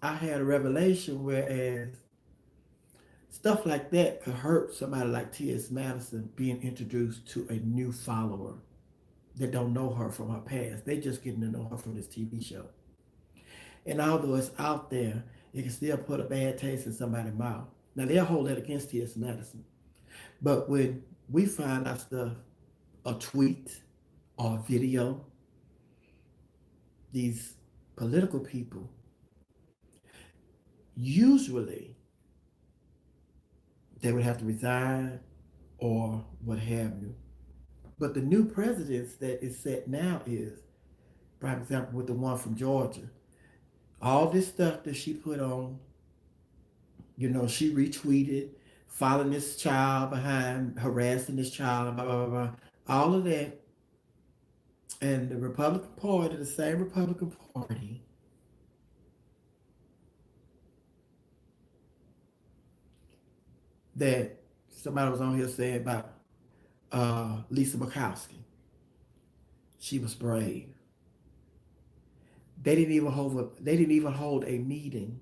I had a revelation whereas stuff like that could hurt somebody like T.S. Madison being introduced to a new follower that don't know her from her past. They just getting to know her from this TV show. And although it's out there, it can still put a bad taste in somebody's mouth. Now they'll hold that against T.S. Madison. But when we find out stuff, a tweet or a video, these political people usually they would have to resign or what have you. But the new presidents that is set now is, for example, with the one from Georgia, all this stuff that she put on, she retweeted, following this child behind, harassing this child, blah, blah, blah, blah. All of that. And the Republican Party, the same Republican Party, that somebody was on here saying about Lisa Murkowski. She was brave. They didn't even hold a meeting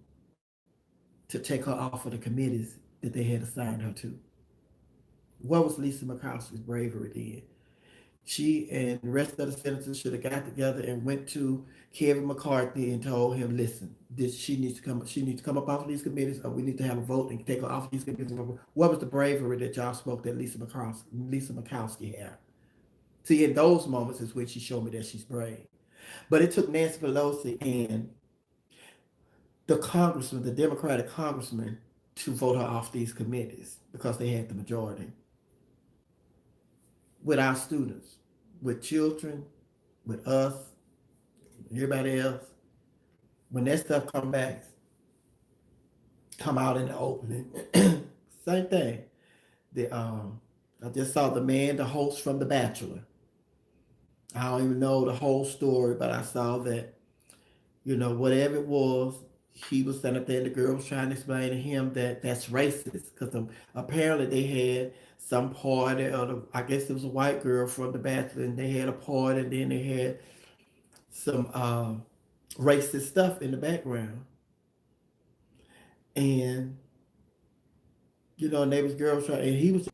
to take her off of the committees that they had assigned her to. What was Lisa Murkowski's bravery then? She and the rest of the senators should have got together and went to Kevin McCarthy and told him, listen, she needs to come up off of these committees, or we need to have a vote and take her off of these committees. What was the bravery that y'all spoke that Lisa Murkowski had? See, in those moments is when she showed me that she's brave. But it took Nancy Pelosi and the Democratic congressman, to vote her off these committees because they had the majority. With our students, with children, with us, everybody else, when that stuff come out in the opening, same thing. I just saw the host from The Bachelor. I don't even know the whole story, but I saw that, whatever it was, he was standing up there and the girl was trying to explain to him that that's racist because apparently they had some party, I guess it was a white girl from The Bachelor, and they had a party, and then they had some racist stuff in the background. And, and they was girls trying, and he was,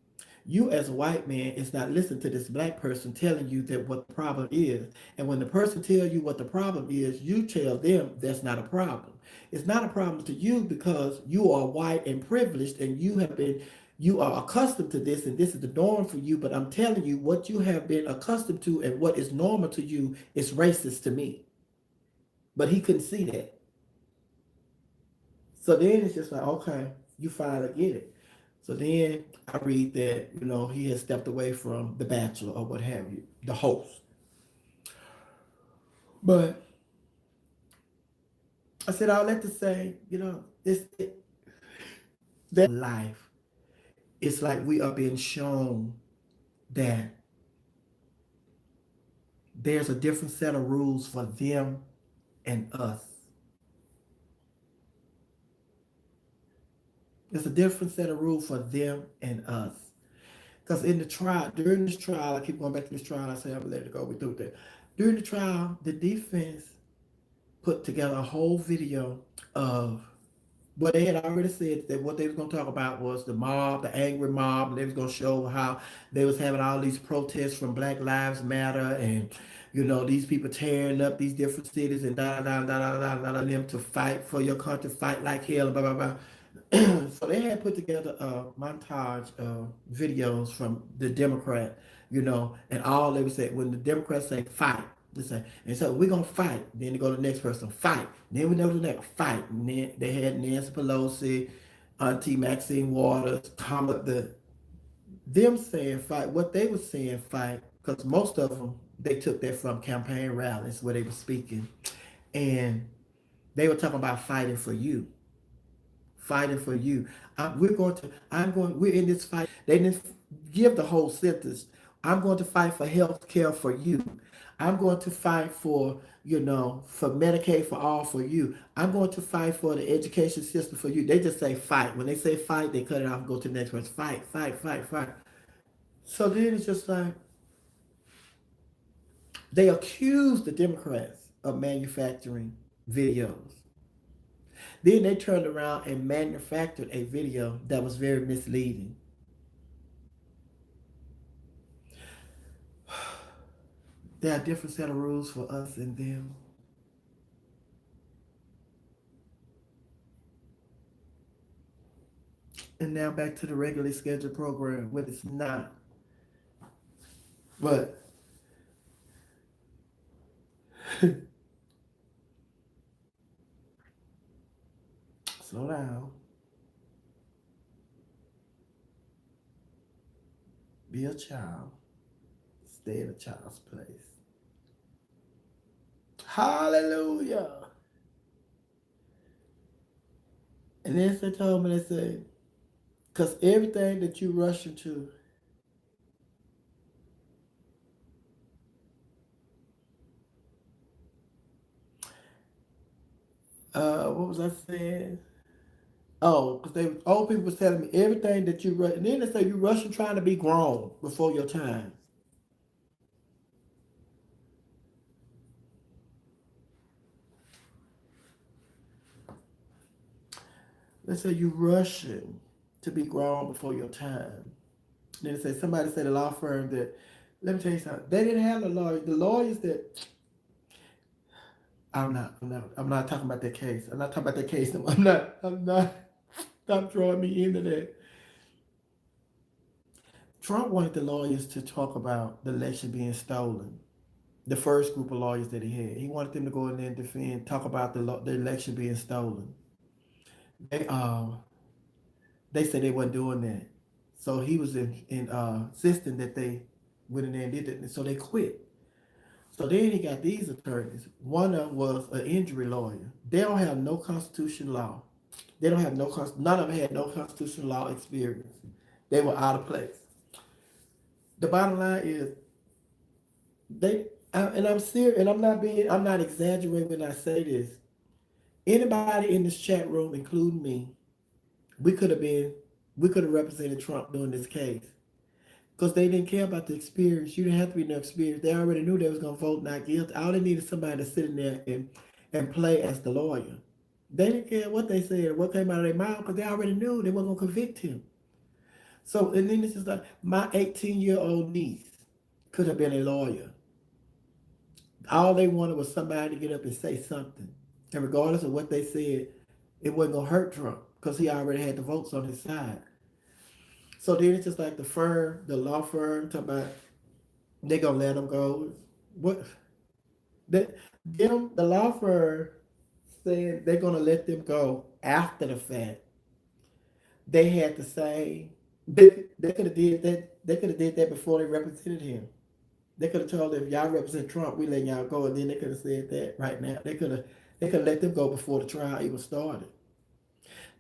you as a white man is not listening to this black person telling you that what the problem is. And when the person tells you what the problem is, you tell them that's not a problem. It's not a problem to you because you are white and privileged, and you have been You are accustomed to this, and this is the norm for you. But I'm telling you, what you have been accustomed to and what is normal to you is racist to me. But he couldn't see that. So then it's just like, okay, you finally get it. So then I read that, he has stepped away from The Bachelor or what have you, the host. But I said all that to say, that life, it's like we are being shown that there's a different set of rules for them and us. There's a different set of rules for them and us. Because in the trial, during this trial, I keep going back to this trial, I say I'm gonna let it go, we through with that. During the trial, the defense put together a whole video of what they had already said, that what they was going to talk about was the mob, the angry mob, and they was going to show how they was having all these protests from Black Lives Matter, and these people tearing up these different cities and da da da da da da da, them to fight for your country, fight like hell, blah blah blah. So they had put together a montage of videos from the Democrat, and all they would say when the Democrats say fight, they say, and so we're gonna fight. Then they go to the next person, fight. Then we know the next fight. And then they had Nancy Pelosi, Auntie Maxine Waters, them saying fight. What they were saying fight, because most of them they took that from campaign rallies where they were speaking, and they were talking about fighting for you, fighting for you. We're in this fight. They didn't give the whole sentence. I'm going to fight for health care for you. I'm going to fight for Medicaid for all for you. I'm going to fight for the education system for you. They just say fight. When they say fight, they cut it off and go to the next person. Fight, fight, fight, fight. So then it's just like they accuse the Democrats of manufacturing videos. Then they turned around and manufactured a video that was very misleading. There are different set of rules for us and them. And now back to the regularly scheduled program when it's not. But slow down. Be a child. Stay in a child's place. Hallelujah. And then they told me, they said, because everything that you rush into, what was I saying? Oh, because old people was telling me everything that you rush, and then they say you rushing trying to be grown before your time. They say you rushing to be grown before your time. And then they say somebody said a law firm that. Let me tell you something. They didn't have the lawyer. The lawyers that I'm not talking about that case. I'm not talking about that case. I'm not. Stop drawing me into that. Trump wanted the lawyers to talk about the election being stolen. The first group of lawyers that he had, he wanted them to go in there and defend, talk about the election being stolen. They they said they weren't doing that, so he was insisting that they went in there and did it, and so they quit. So then he got these attorneys. One of them was an injury lawyer. They don't have no constitutional law. They don't have none of them had no constitutional law experience. They were out of place. The bottom line is and I'm serious, and I'm not exaggerating when I say this. Anybody in this chat room, including me, we could have been, we could have represented Trump during this case because they didn't care about the experience. You didn't have to be no experience. They already knew they was gonna vote not guilty. All they needed somebody to sit in there and play as the lawyer. They didn't care what they said or what came out of their mouth because they already knew they weren't gonna convict him. So and then it's just like my 18-year-old niece could have been a lawyer. All they wanted was somebody to get up and say something. And regardless of what they said, it wasn't gonna hurt Trump because he already had the votes on his side. So then it's just like the law firm, talking about they gonna let them go. What that the law firm said they're gonna let them go after the fact. They had to say they could have did that. They could have did that before they represented him. They could have told them, if y'all represent Trump, we letting y'all go, and then they could have said that right now. They could have let them go before the trial even started.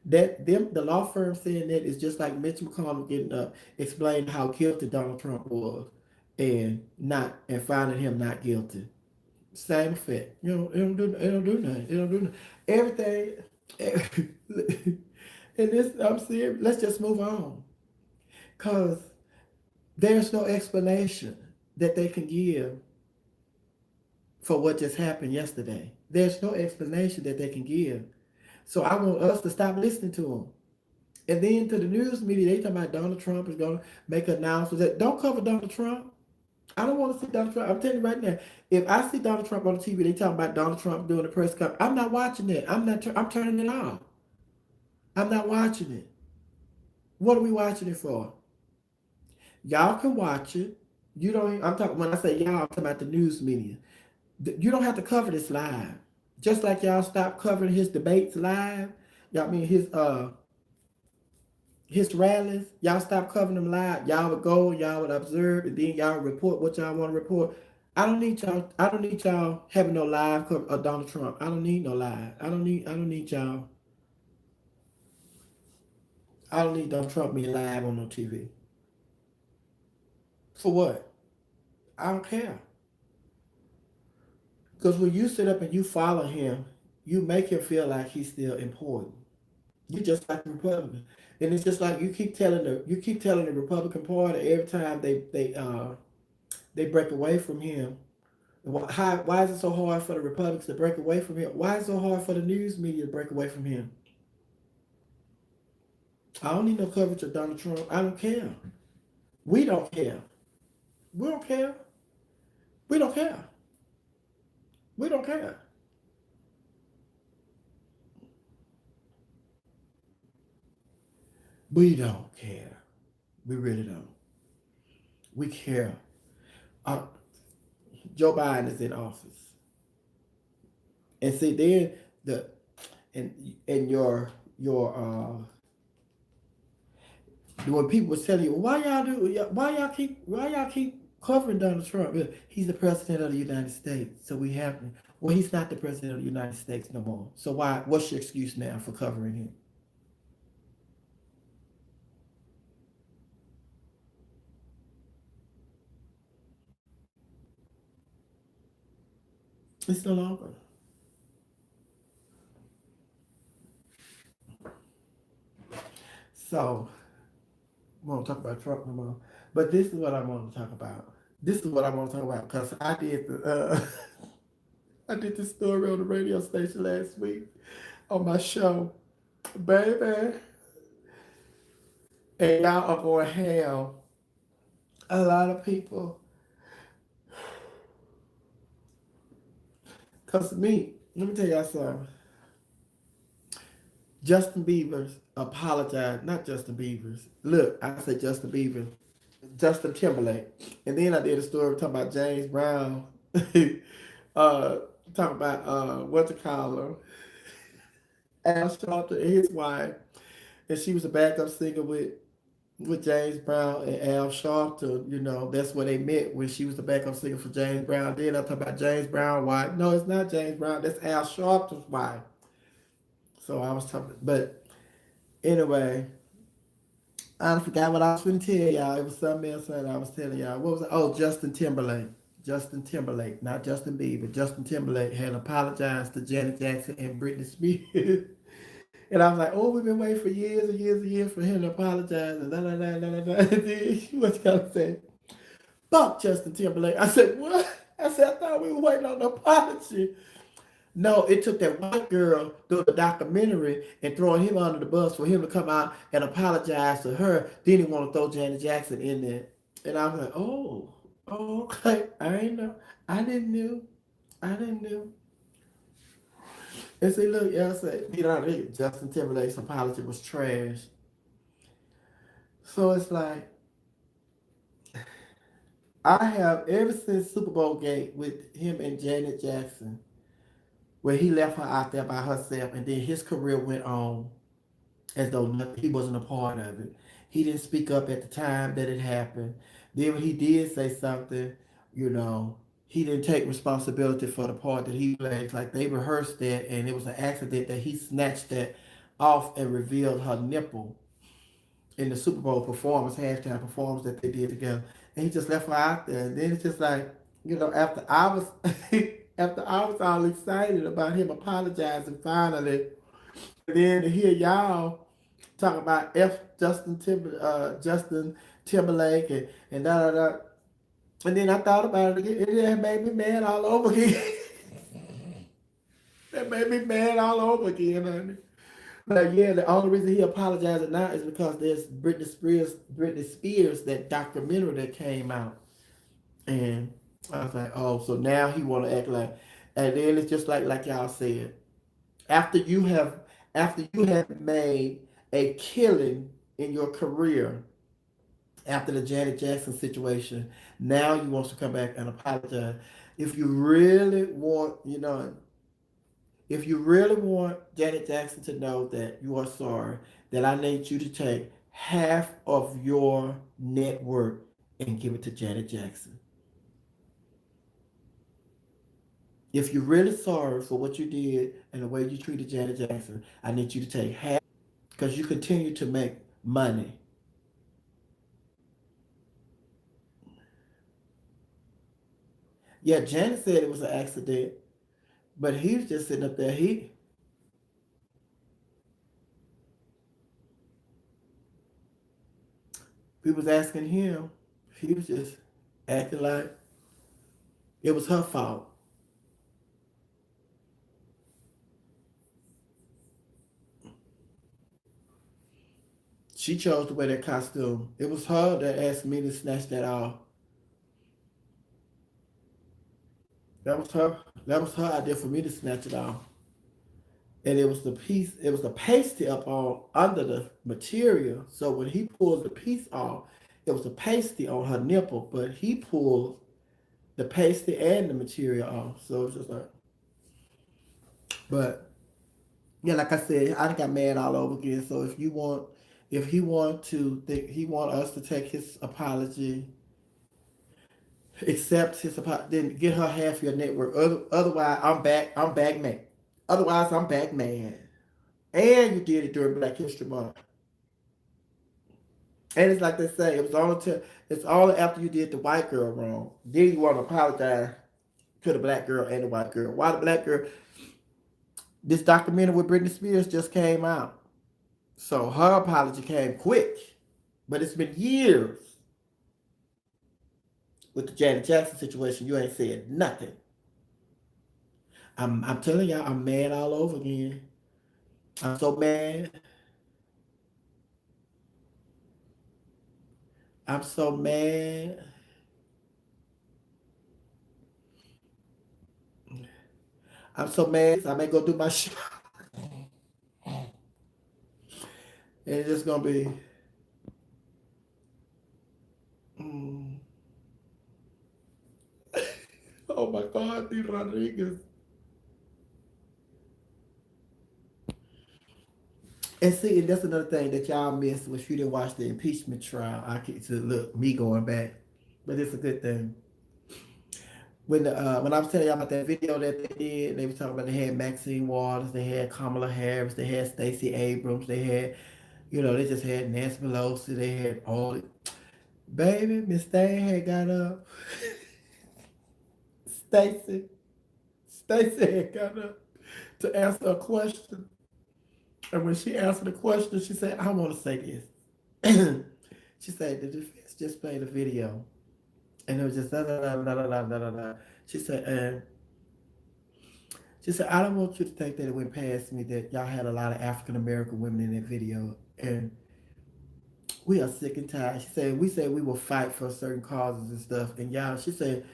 The law firm saying that is just like Mitch McConnell getting up, explaining how guilty Donald Trump was, and finding him not guilty. Same effect. It don't do nothing. It don't do nothing. Everything. And this, I'm serious. Let's just move on, cause there's no explanation that they can give for what just happened yesterday. There's no explanation that they can give. So I want us to stop listening to them. And then to the news media, they talking about Donald Trump is going to make announcements that don't cover Donald Trump. I don't want to see Donald Trump. I'm telling you right now, if I see Donald Trump on the TV, they talking about Donald Trump doing a press conference. I'm not watching it. I'm turning it off. I'm not watching it. What are we watching it for? Y'all can watch it. You don't. I'm talking when I say y'all, I'm talking about the news media. You don't have to cover this live. Just like y'all stopped covering his debates live. Y'all mean his rallies. Y'all stop covering them live. Y'all would go, y'all would observe, and then y'all report what y'all want to report. I don't need y'all. I don't need y'all having no live cover of Donald Trump. I don't need no live. I don't need y'all. I don't need Donald Trump being live on no TV. For what? I don't care. Because when you sit up and you follow him, you make him feel like he's still important. You just like the Republican, and it's just like you keep telling the Republican Party every time they break away from him. Why is it so hard for the Republicans to break away from him? Why is it so hard for the news media to break away from him? I don't need no coverage of Donald Trump. I don't care. We don't care. We don't care. We don't care. We don't care. We don't care. We really don't. We care. Uh, Joe Biden is in office, and see then the and when people was telling you why y'all keep covering Donald Trump? He's the president of the United States, so we have to. Well, he's not the president of the United States no more. So why? What's your excuse now for covering him? It's no longer. So we won't talk about Trump no more. But this is what I want to talk about. This is what I want to talk about because I did this story on the radio station last week on my show, baby, and y'all are going to have a lot of people. Cause me, let me tell y'all something. Justin Bieber's apologized, not Justin Bieber's. Look, I said Justin Bieber, Justin Timberlake, and then I did a story talking about James Brown, uh, talking about what to call him, Al Sharpton and his wife, and she was a backup singer with James Brown and Al Sharpton. That's where they met when she was the backup singer for James Brown. Then I talk about James Brown wife. No, it's not James Brown. That's Al Sharpton's wife. So I was talking, but anyway, I forgot what I was going to tell y'all. It was something else that I was telling y'all. What was it? Oh, Justin Timberlake. Justin Timberlake, not Justin Bieber. Justin Timberlake had apologized to Janet Jackson and Britney Spears. And I was like, oh, we've been waiting for years and years and years for him to apologize. And da da da da da da. What you gonna say? Fuck Justin Timberlake. I said, what? I said, I thought we were waiting on an apology. No, it took that white girl doing the documentary and throwing him under the bus for him to come out and apologize to her. Then he want to throw Janet Jackson in there. And I was like, oh, okay. I ain't know. I didn't know. I didn't know. And see, look, y'all say, Justin Timberlake's apology was trash. So it's like I have ever since Super Bowl gate with him and Janet Jackson, where he left her out there by herself, and then his career went on as though nothing, he wasn't a part of it. He didn't speak up at the time that it happened. Then when he did say something, you know, he didn't take responsibility for the part that he played. Like they rehearsed that, and it was an accident that he snatched that off and revealed her nipple in the Super Bowl performance, halftime performance that they did together. And he just left her out there. And then it's just like, after I was after I was all excited about him apologizing finally, and then to hear y'all talk about Justin Timberlake and da da da. And then I thought about it again. It made me mad all over again. That made me mad all over again, honey. Like, yeah, the only reason he apologizing now is because there's Britney Spears, that documentary that came out. And I was like, oh, so now he wanna act like, and then it's just like y'all said. After you have after you have made a killing in your career after the Janet Jackson situation, now you want to come back and apologize. If you really want, if you really want Janet Jackson to know that you are sorry, then I need you to take half of your net worth and give it to Janet Jackson. If you're really sorry for what you did and the way you treated Janet Jackson, I need you to take half because you continue to make money. Yeah, Janet said it was an accident, but he was just sitting up there. He was asking him. He was just acting like it was her fault. She chose to wear that costume. It was her that asked me to snatch that off. That was her. That was her idea for me to snatch it off. And it was the piece. It was the pasty up on under the material. So when he pulled the piece off, it was the pasty on her nipple. But he pulled the pasty and the material off. So it's just like, but yeah, like I said, I got mad all over again. So if he want to think he want us to take his apology, accept his apology, then get her half your network. Otherwise, I'm back. I'm back mad. Otherwise, I'm back mad. And you did it during Black History Month. And it's like they say, it's only after you did the white girl wrong. Then you want to apologize to the black girl and the white girl. Why the black girl? This documentary with Britney Spears just came out. So her apology came quick. But it's been years with the Janet Jackson situation. You ain't said nothing. I'm telling y'all, I'm mad all over again. I'm so mad. I'm so mad. I'm so mad. I may go do my shit. And it's just gonna be, mm, oh my God, D. Rodriguez. And see, and that's another thing that y'all missed, if you didn't watch the impeachment trial. I get to look me going back, but it's a good thing. When I was telling y'all about that video that they did, they were talking about they had Maxine Waters, they had Kamala Harris, they had Stacey Abrams, they had, they just had Nancy Pelosi, they had all. Baby, Miss Thing had got up. Stacey, Stacey had got up to answer a question. And when she answered the question, she said, I want to say this. She said, the defense just played a video. And it was just da da da da da da da da. She said, I don't want you to think that it went past me that y'all had a lot of African American women in that video. And we are sick and tired. She said, we said we will fight for certain causes and stuff. And y'all, she said,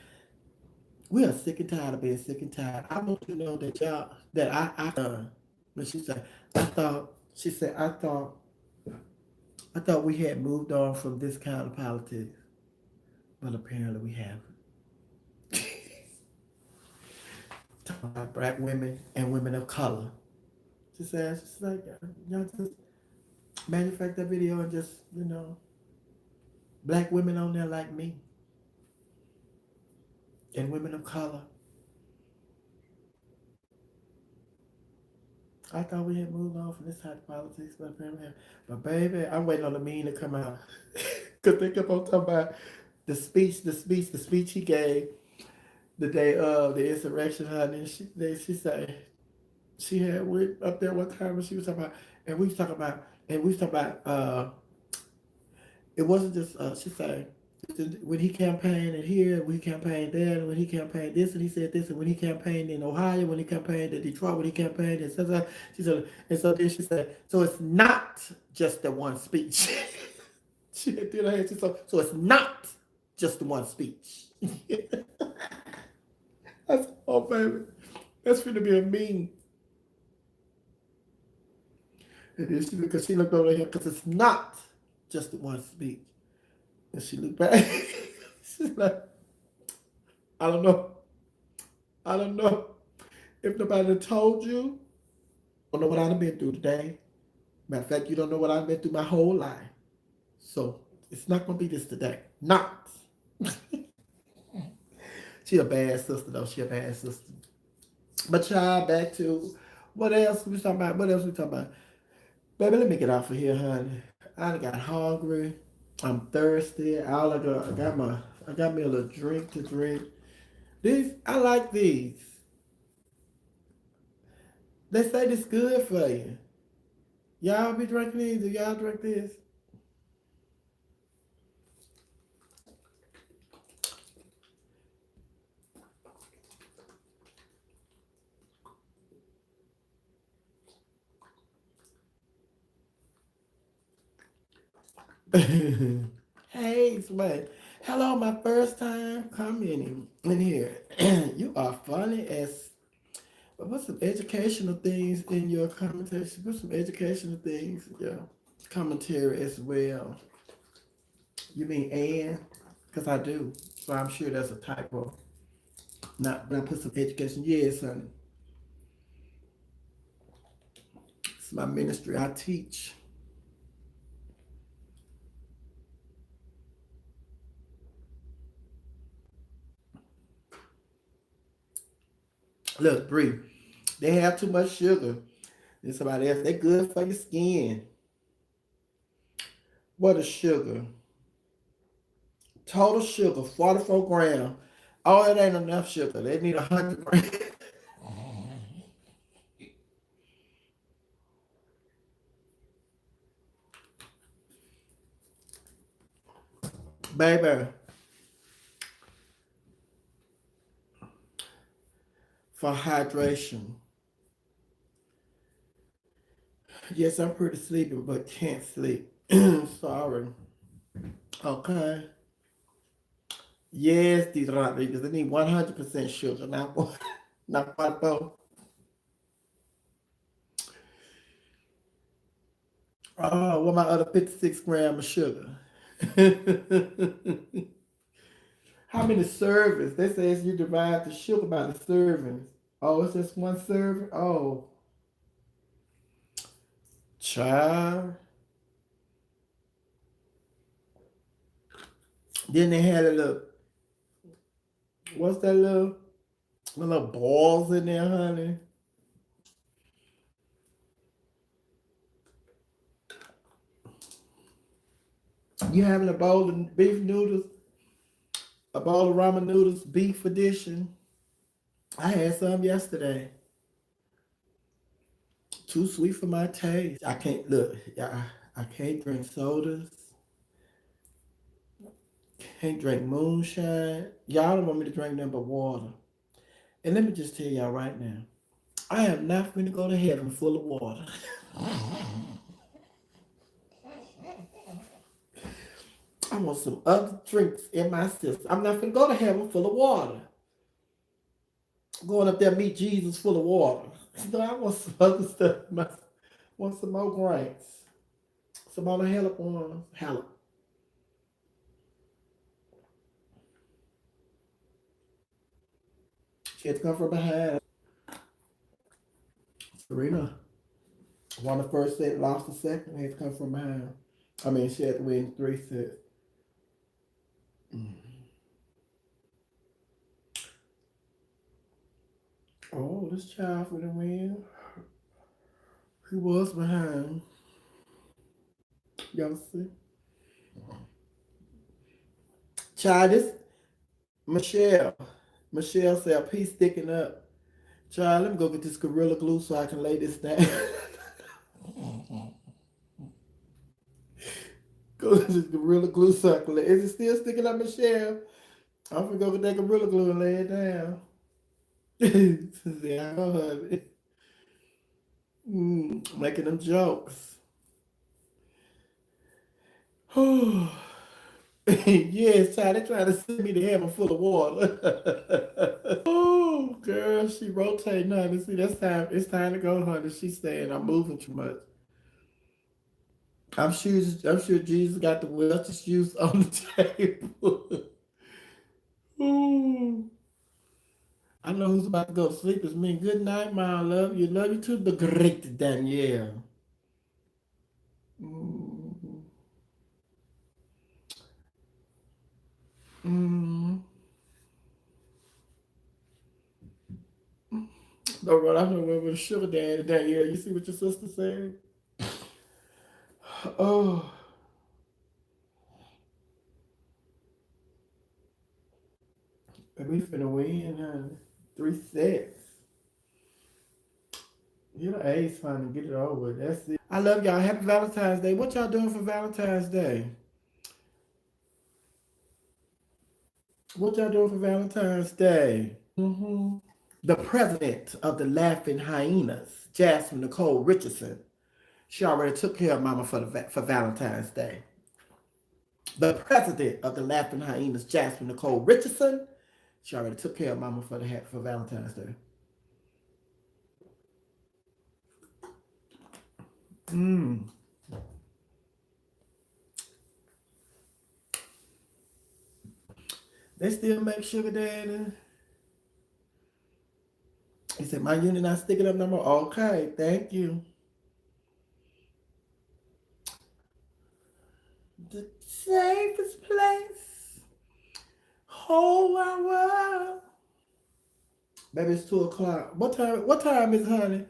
we are sick and tired of being sick and tired. I want you to know that y'all, that I done. But she said, I thought I thought we had moved on from this kind of politics, but apparently we haven't. Talking about black women and women of color. Just ask, just like, y'all just manufacture that video and just, black women on there like me and women of color. I thought we had moved on from this type of politics, but apparently, but baby, I'm waiting on the meme to come out. Because they kept on talking about the speech he gave the day of the insurrection, honey. And she said, she had went up there one time and she was talking about, and we was talking about, it wasn't just, she said, when he campaigned in here, when he campaigned there, and when he campaigned this, and he said this, and when he campaigned in Ohio, when he campaigned in Detroit, when he campaigned in such, she said, and so then she said, so it's not just the one speech. She did her head, so it's not just the one speech. I said, oh baby, that's going to be a meme. And then because she looked over here, because it's not just the one speech. And she looked back. She's like, I don't know. I don't know. If nobody told you, you don't know what I've been through today. Matter of fact, you don't know what I've been through my whole life. So it's not going to be this today. Not. She a bad sister, though. She a bad sister. But y'all, back to what else we talking about? What else we talking about? Baby, let me get off of here, honey. I got hungry. I'm thirsty. I got me a little drink to drink. These, I like these. They say this good for you. Y'all be drinking these? Do y'all drink this? Hey, man. Hello, my first time coming in here. You are funny as. Put some educational things in your commentary. Put some educational things in your commentary as well. You mean and? Because I do. So I'm sure that's a typo. Not, but I put some education. Yes, honey. It's my ministry. I teach. Look, Bree, they have too much sugar. Then somebody else, they good for your skin. What is sugar? Total sugar, 44 grams. Oh, it ain't enough sugar. They need 100 grams. Baby, for hydration. Yes, I'm pretty sleepy, but can't sleep. Sorry. Okay. Yes, these are not because they need 100% sugar, not one, not one both. Oh, what my other 56 grams of sugar? How many servings? They say you divide the sugar by the servings. Oh, it's just one serving? Oh, child. Then they had a little, what's that little balls in there, honey? You having a bowl of beef noodles, a bowl of ramen noodles, beef edition. I had some yesterday. Too sweet for my taste. I can't look. I can't drink sodas. Can't drink moonshine. Y'all don't want me to drink nothing but water. And let me just tell y'all right now, I am not going to go to heaven full of water. I want some other drinks in my system. I'm not going to go to heaven full of water. Going up there meet Jesus full of water. No, I want some other stuff. I want some more drinks. Some other hella ones. Hella. She had to come from behind. Serena won the first set, lost the second, had to come from behind. I mean, she had to win 3 sets. Mm. Oh, this child for the win. He was behind. Y'all see? Child, this Michelle. Michelle said a piece sticking up. Child, let me go get this Gorilla Glue so I can lay this down. Go get this Gorilla Glue so I can lay. Is it still sticking up, Michelle? I'm gonna go get that Gorilla Glue and lay it down. See, I know her. Making them jokes. Yes, child, they trying to send me to heaven full of water. Oh, girl, she rotating, honey. See, that's time. It's time to go, honey. She's saying I'm moving too much. I'm sure Jesus got the wellness juice on the table. Ooh. I know who's about to go to sleep. It's me. Good night, my love. You love you too, the great Danielle. Mm, mm. No, right, I know where the sugar daddy Danielle. You see what your sister said? Oh, and we finna win, honey. 3 sets. You're the ace, honey. Get it over with. That's it. I love y'all. Happy Valentine's Day. What y'all doing for Valentine's Day? What y'all doing for Valentine's Day? Hmm. The president of the Laughing Hyenas, Jasmine Nicole Richardson, she already took care of Mama for Valentine's Day. The president of the Laughing Hyenas, Jasmine Nicole Richardson, she already took care of Mama for Valentine's Day. Mm. They still make sugar daddy. He said, my unit not sticking up no more. Okay, thank you. The safest place. Whole wide world. Baby, it's 2 o'clock. What time is it, honey?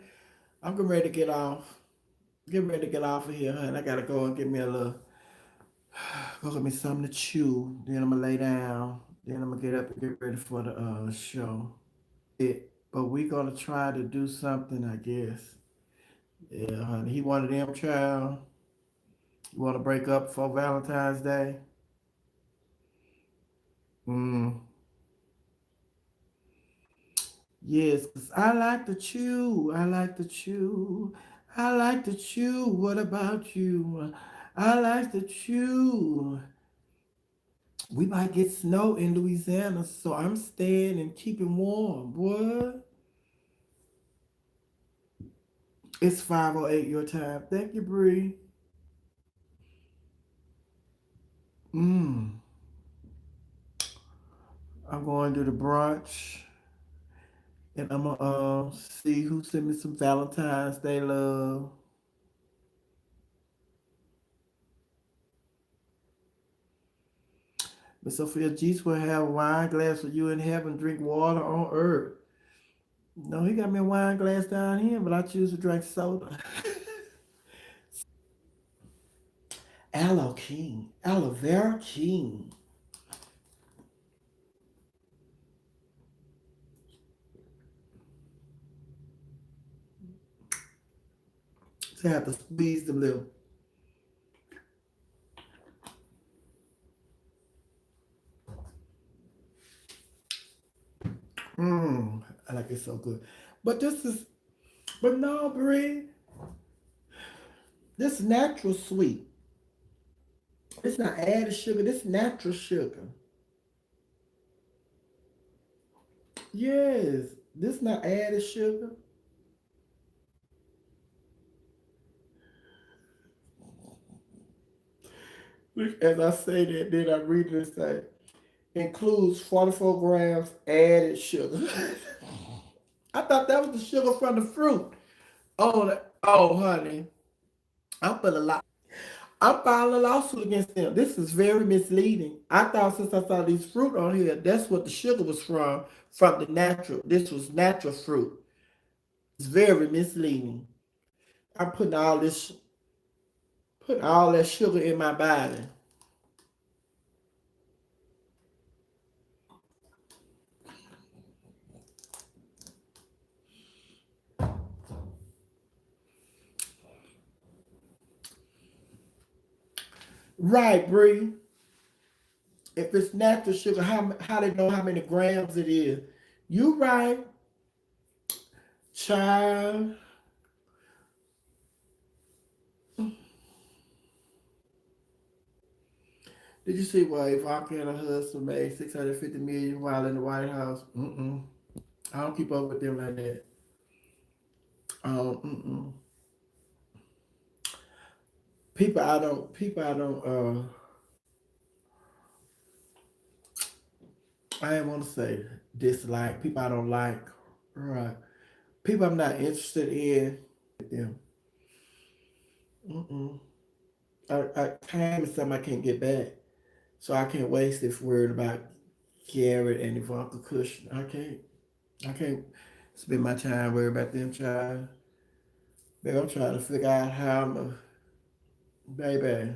I'm getting ready to get off. Get ready to get off of here, honey. I gotta go and get me a little go get me something to chew. Then I'm gonna lay down. Then I'm gonna get up and get ready for the show. But we gonna try to do something, I guess. Yeah, honey. He wanted them child. You wanna break up for Valentine's Day? Mm. Yes, 'cause I like to chew. I like to chew. I like to chew. What about you? I like to chew. We might get snow in Louisiana, so I'm staying and keeping warm. What? It's 5:08 your time. Thank you, Bree. Mm. I'm going to the brunch and I'm gonna see who sent me some Valentine's Day love. But Sophia Jesus will have a wine glass for you in heaven, drink water on earth. No, he got me a wine glass down here, but I choose to drink soda. Aloe King, aloe vera king. To have to squeeze the little. I like it so good. But this is, but no, Brie, this natural sweet. It's not added sugar. This natural sugar. Yes, this not added sugar. As I say that, then I read this thing. Includes 44 grams added sugar. I thought that was the sugar from the fruit. Oh, honey, I'm for the lot. I'm filing a lawsuit against them. This is very misleading. I thought since I saw these fruit on here, that's what the sugar was from the natural. This was natural fruit. It's very misleading. I'm putting all that sugar in my body. Right, Bree. If it's natural sugar, how they know how many grams it is? You right, child. Did you see why Ivanka and her husband made 650 million while in the White House? Mm-mm. I don't keep up with them like that. Mm-mm. People I don't I ain't want to say dislike. People I don't like. Right. People I'm not interested in them. Mm-mm. I time is something I can't get back. So I can't waste this word about Garrett and Ivanka Kushner. I can't spend my time worrying about them child. Baby, I'm trying to figure out how I'm a baby,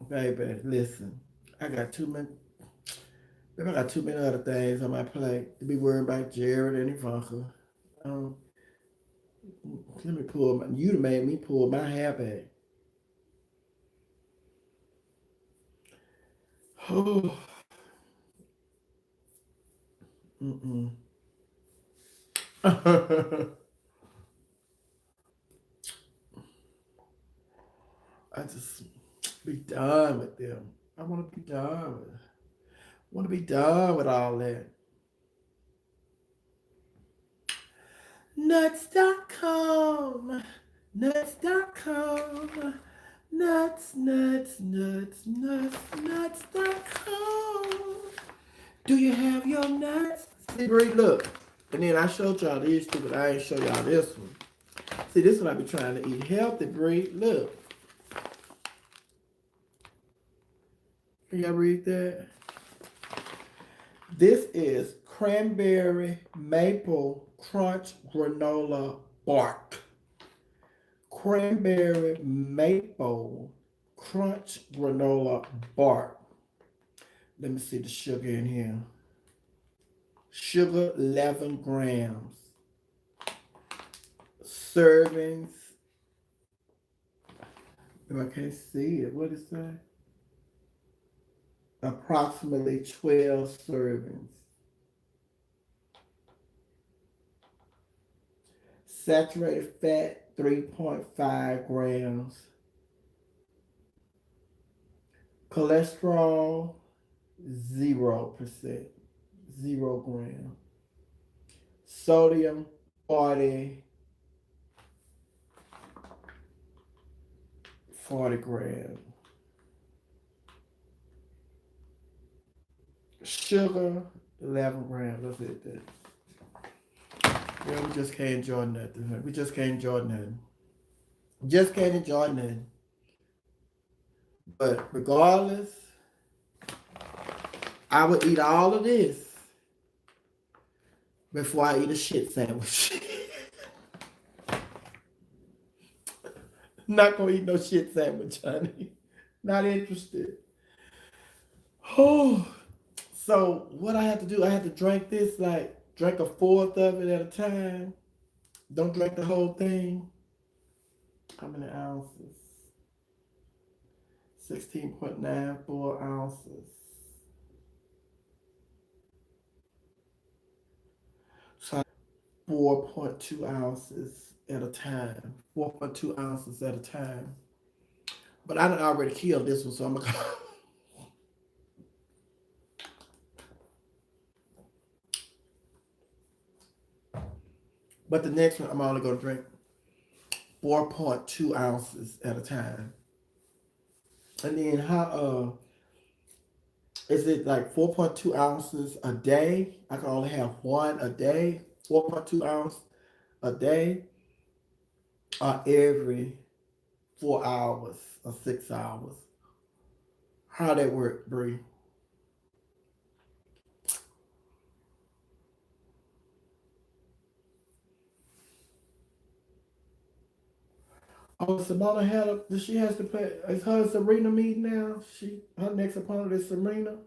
baby, listen. I got too many baby, I got too many other things on my plate to be worrying about Jared and Ivanka. Um, let me pull my you done made me pull my hair back. Oh, mm-mm. I just be done with them. I want to be done with. Want to be done with all that. Nuts.com. Nuts.com. Nuts.com. Do you have your nuts? See, Bree, look. And then I showed y'all these two, but I ain't show y'all this one. See, this one I be trying to eat healthy, Bree. Look. Can y'all read that? This is cranberry maple crunch granola bark. Cranberry maple crunch granola bark. Let me see the sugar in here. Sugar 11 grams. Servings. If I can't see it, what is that? Approximately 12 servings. Saturated fat 3.5 grams. Cholesterol 0%. 0 gram. Sodium 40 grams. Sugar 11 grams. That's it. Yeah, we just can't enjoy nothing. We just can't enjoy nothing. Just can't enjoy nothing. But regardless, I would eat all of this before I eat a shit sandwich. Not gonna eat no shit sandwich, honey. Not interested. Oh, so what I have to do? I have to drink this like drink a fourth of it at a time. Don't drink the whole thing. How many ounces? 16.94 ounces. So 4.2 ounces at a time. 4.2 ounces at a time. But I done already killed this one, so I'm gonna. But the next one, I'm only gonna drink 4.2 ounces at a time. And then how is it like 4.2 ounces a day? I can only have one a day. 4.2 ounce a day, or every 4 hours or 6 hours. How that work, Bree? Oh, Simona had a. She has to play. Is her Serena meeting now? Her next opponent is Serena.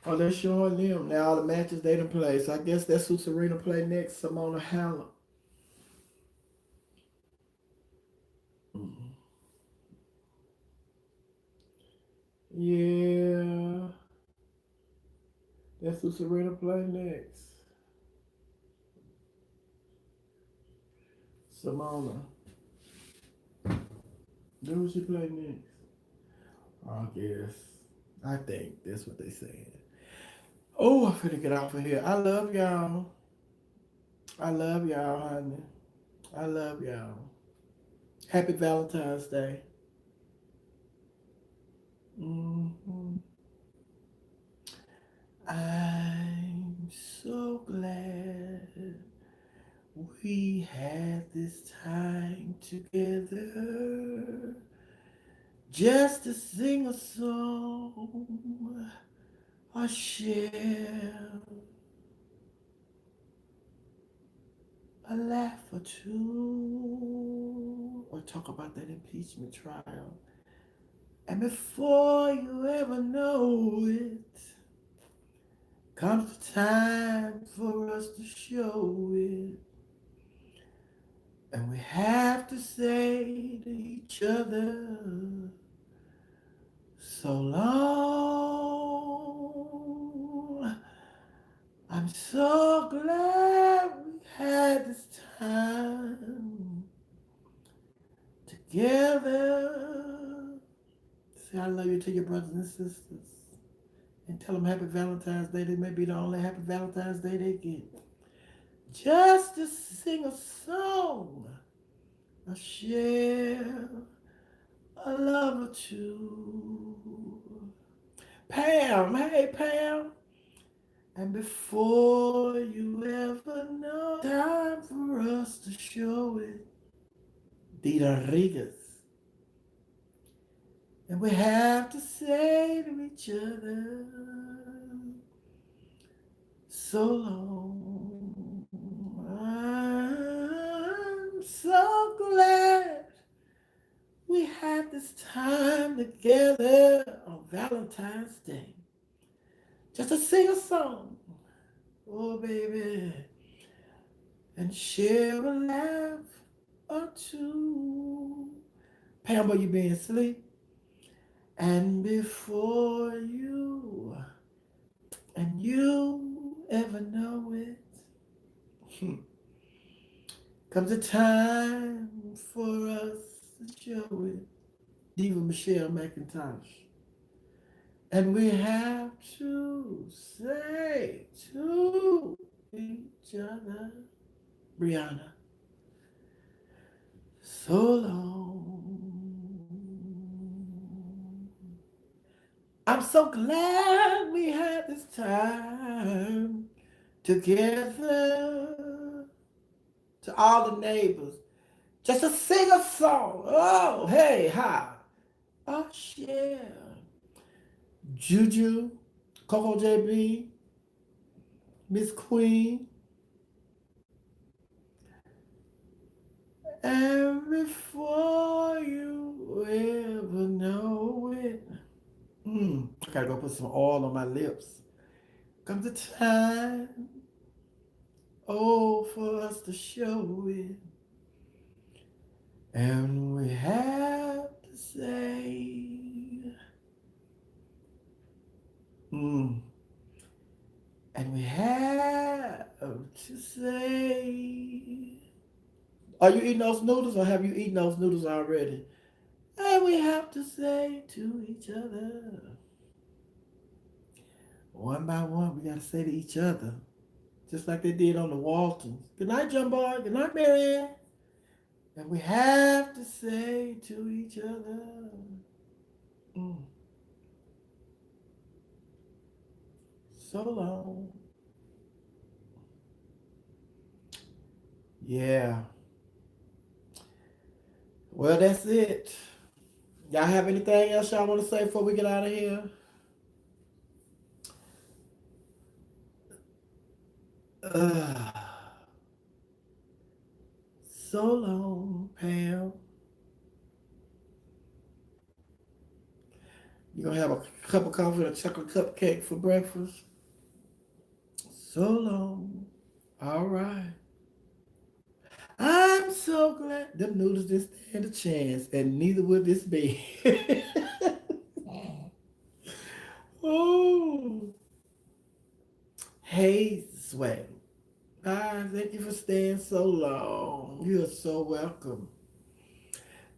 Oh, they're showing them now all the matches they done play. So I guess that's who Serena play next. Simona Halep. Mhm. Yeah, that's who Serena play next. Simona. That's who she play next. I guess. I think that's what they said. Oh, I'm finna get off of here. I love y'all. I love y'all, honey. I love y'all. Happy Valentine's Day. Hmm. I'm so glad we had this time together just to sing a song or share a laugh or two or talk about that impeachment trial. And before you ever know it, comes the time for us to show it. And we have to say to each other, so long. I'm so glad we had this time together. Say I love you to your brothers and sisters. And tell them happy Valentine's Day. They may be the only happy Valentine's Day they get. Just to sing a song, a share, a love or two. Pam, hey Pam. And before you ever know, time for us to show it. Dita Rodriguez. And we have to say to each other, so long. I'm so glad we had this time together on Valentine's Day. Just to sing a song, oh baby, and share a laugh or two. Pamela, you been asleep? And before you ever know it, comes a time for us to show it. Diva Michelle McIntosh. And we have to say to each other, Brianna, so long. I'm so glad we had this time together. To all the neighbors, just to sing a song. Oh, hey, hi. Oh, yeah. Juju, Coco JB, Miss Queen, and before you ever know it, I gotta go put some oil on my lips. Comes the time, oh, for us to show it, and we have to say, mm, and we have to say, are you eating those noodles or have you eaten those noodles already? And we have to say to each other, One by one, we gotta say to each other, just like they did on the Waltons. Good night, John Boy. Good night, Marianne. And we have to say to each other, mm, so long. Yeah. Well, that's it. Y'all have anything else y'all want to say before we get out of here? Uh, so long, Pam. You gonna have a cup of coffee and a chocolate cupcake for breakfast? So long. All right. I'm so glad them noodles didn't stand a chance, and neither will this be. Oh, hey, Sweat. Ah, thank you for staying so long. You're so welcome.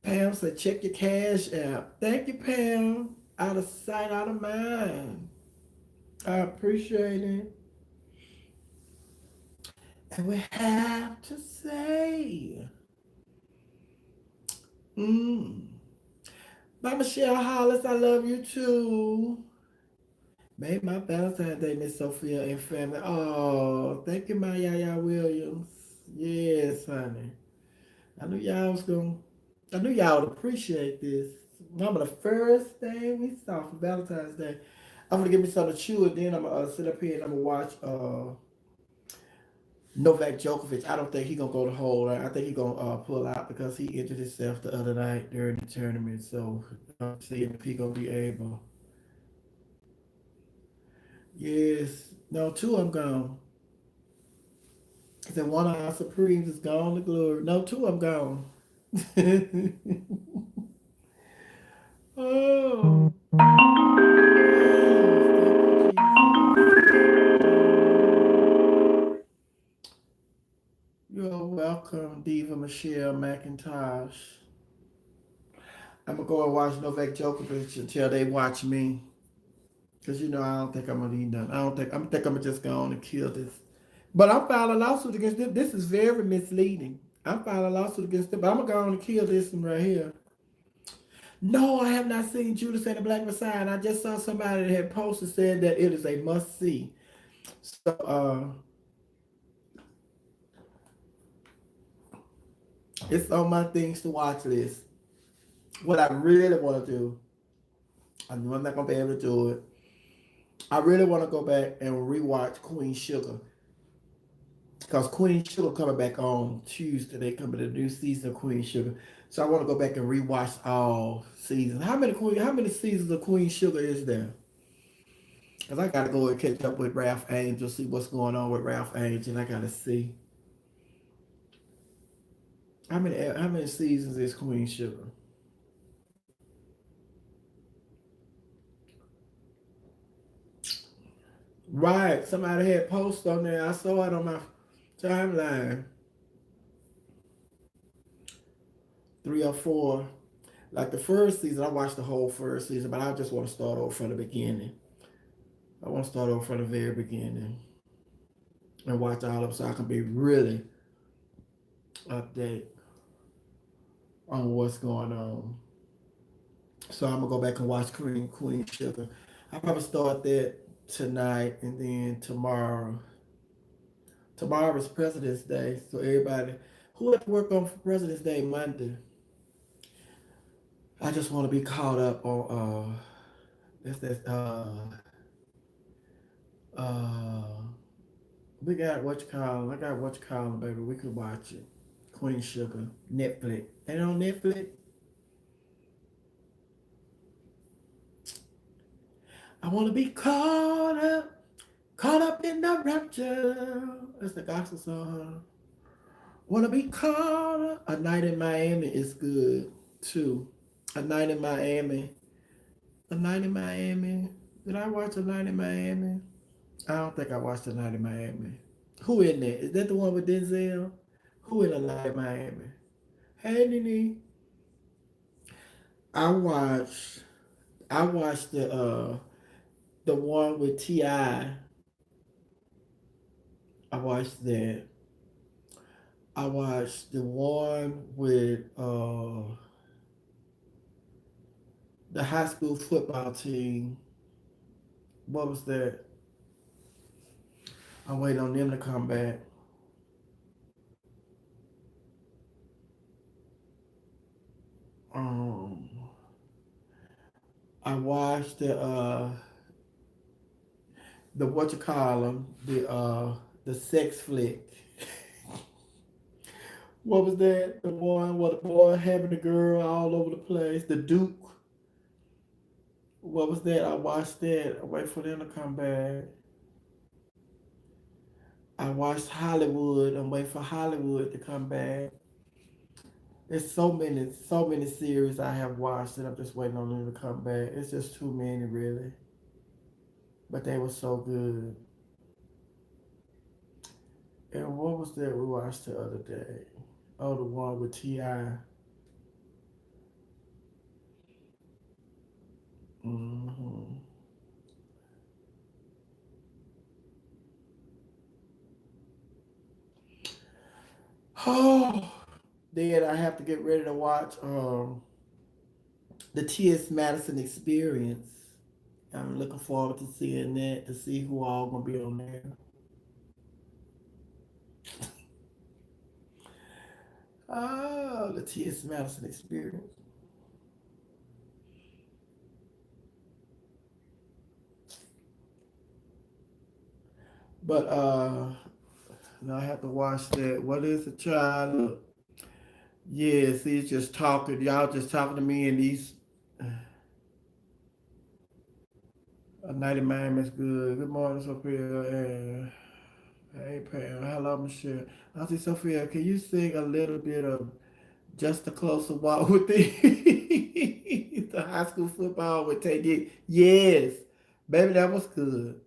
Pam said, check your cash app. Thank you, Pam. Out of sight, out of mind. I appreciate it. And we have to say, mm. Bye, Michelle Hollis. I love you too. Made my Valentine's Day, Miss Sophia and family. Oh, thank you, my Yaya Williams. Yes, honey. I knew y'all was gonna. I knew y'all would appreciate this. Remember the first thing we saw for Valentine's Day. I'm gonna give me something to chew, and then I'm gonna sit up here and I'm gonna watch Novak Djokovic. I don't think he gonna go the whole night. I think he gonna pull out because he injured himself the other night during the tournament. So I'm seeing if he gonna be able. Yes, no, two I'm gone. I said one of our Supremes is gone to glory. No, two I'm gone. Oh, oh, thank you, Jesus. You're welcome, Diva Michelle McIntosh. I'm gonna go and watch Novak Djokovic until they watch me. Cause I don't think I'm gonna need nothing. I think I'm just going to kill this. But I'm filing a lawsuit against them. This is very misleading. I'm filing a lawsuit against them, but I'm gonna go on and kill this one right here. No, I have not seen Judas and the Black Messiah. And I just saw somebody that had posted said that it is a must see. So it's on my things to watch list. What I really want to do, I know I'm not gonna be able to do it. I really want to go back and rewatch Queen Sugar because Queen Sugar coming back on Tuesday. They coming to the new season of Queen Sugar, so I want to go back and rewatch all seasons. How many seasons of Queen Sugar is there? Cause I gotta go and catch up with Ralph Angel, see what's going on with Ralph Angel. I gotta see how many seasons is Queen Sugar. Right, somebody had post on there. I saw it on my timeline. 3 or 4. Like the first season, I watched the whole first season, but I just want to start over from the beginning. I want to start over from the very beginning and watch all of them so I can be really update on what's going on. So I'm gonna go back and watch Queen Sugar. I'll probably start that tonight and then tomorrow. Tomorrow is President's Day, so everybody who had to work on President's Day Monday, I just want to be caught up on that's uh we got what you call I got what you call baby. We could watch it. Queen Sugar, Netflix. And on Netflix, I want to be caught up in the rapture. That's the gospel song. Want to be caught up. A Night in Miami is good too. A Night in Miami. A Night in Miami. Did I watch A Night in Miami? I don't think I watched A Night in Miami. Who in there? Is that the one with Denzel? Who in A Night in Miami? Hey, Nene. I watched. I watched the one with I watched that. I watched the one with the high school football team. What was that? I'm waiting on them to come back. Um, I watched the what you call them the sex flick. What was that? The one with the boy having the girl all over the place. The Duke. What was that? I watched that. I wait for them to come back. I watched Hollywood. I'm waiting for Hollywood to come back. There's so many series I have watched that I'm just waiting on them to come back. It's just too many, really. But they were so good. And what was that we watched the other day? Oh, the one with Ti. Mm-hmm. Oh, then I have to get ready to watch the T.S. Madison Experience. I'm looking forward to seeing that to see who all gonna be on there. Oh, the T.S. Madison Experience. But now I have to watch that. What is the child? Yes, he's just talking. Y'all just talking to me, and these a 90 man is good. Good morning, Sophia. And hey, Pam. Hello, Michelle. Auntie Sophia, can you sing a little bit of Just a Closer Walk with the the high school football with Teddy? Yes, baby, that was good.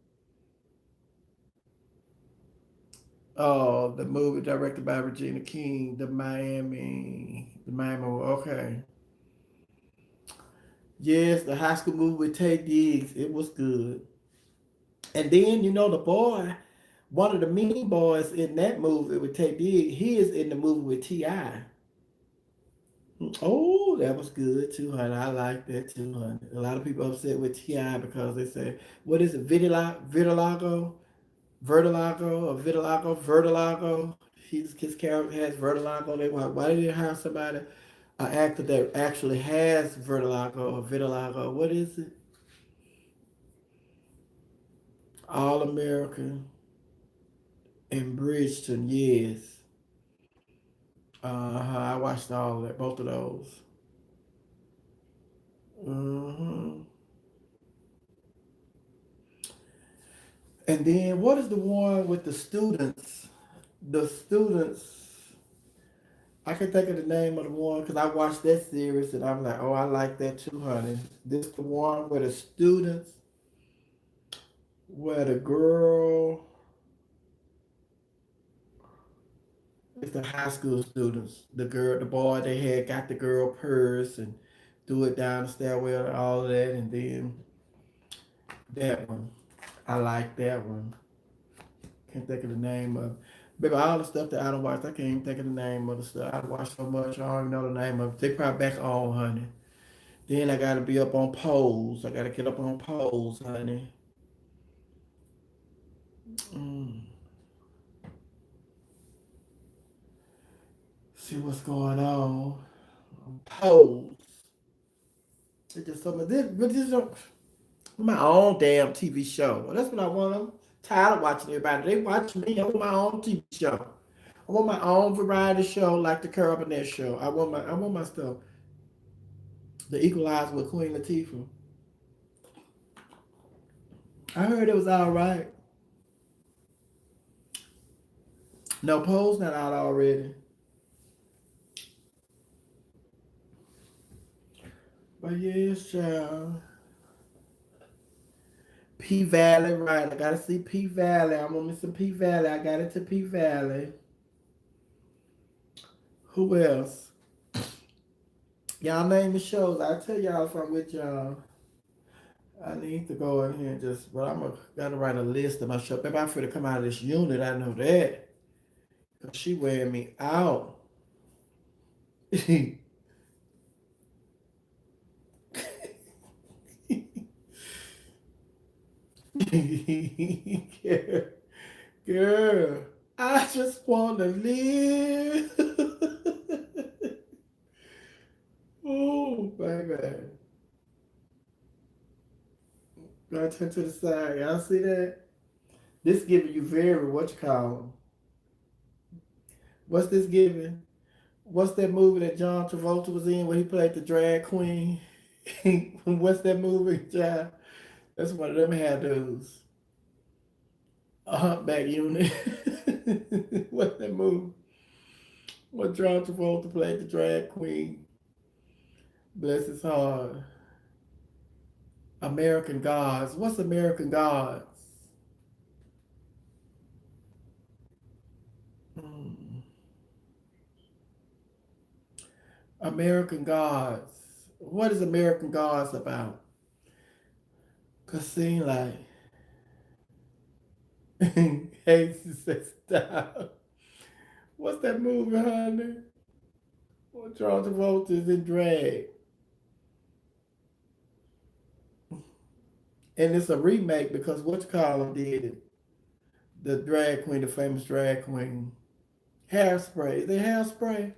Oh, the movie directed by Regina King, the Miami. Okay. Yes, the high school movie with Tay Diggs. It was good. And then the boy, one of the mean boys in that movie with Tay Diggs, he is in the movie with Ti. Oh, that was good too, honey. I like that too, honey. A lot of people upset with Ti because they say, what is it, Vertilago? His character has vertilago. Why did they hire somebody, an actor that actually has vertilago or vitiligo? What is it? All American and Bridgeton, yes. I watched all of that, both of those. hmm And then what is the one with the students? The students. I can think of the name of the one because I watched that series and I'm like, oh, I like that too, honey. This the one where the students, where the girl, it's the high school students. The girl, the boy, they had got the girl purse and threw it down the stairwell and all of that, and then that one. I like that one. Can't think of the name of. Baby, all the stuff that I don't watch, I can't even think of the name of the stuff. I watch so much, I don't even know the name of it. They probably back on, honey. Then I gotta be up on poles. I gotta get up on poles, honey. Mm. See what's going on. Poles. It's just some of this, but this is my own damn TV show. Well, that's what I want. I'm tired of watching everybody. They watch me. I want my own TV show. I want my own variety show like the Curb Net show. I want my stuff. The Equalizer with Queen Latifah. I heard it was all right. No, Pole's not out already. But yes, child. P Valley, right? I gotta see P Valley. I'm gonna miss some P Valley. I got it to P Valley. Who else? Y'all name the shows. I tell y'all if I'm with y'all. I need to go in here and just, but gotta write a list of my show. Baby, I'm finna come out of this unit. I know that. Cause she wearing me out. girl, girl, I just wanna live. Oh, baby. Gotta turn to the side. Y'all see that? This giving you very, what you call 'em? What's this giving? What's that movie that John Travolta was in where he played the drag queen? What's that movie, John? That's one of them hairdos. A humpback unit. What's that movie? What John Travolta played the drag queen? Bless his heart. American Gods. What's American Gods? Hmm. American Gods. What is American Gods about? Cause seem like hey, stop. What's that movie, honey? Well, John Travolta is in drag, and it's a remake because what you call him did it. The drag queen, the famous drag queen. Hairspray. Is it hairspray?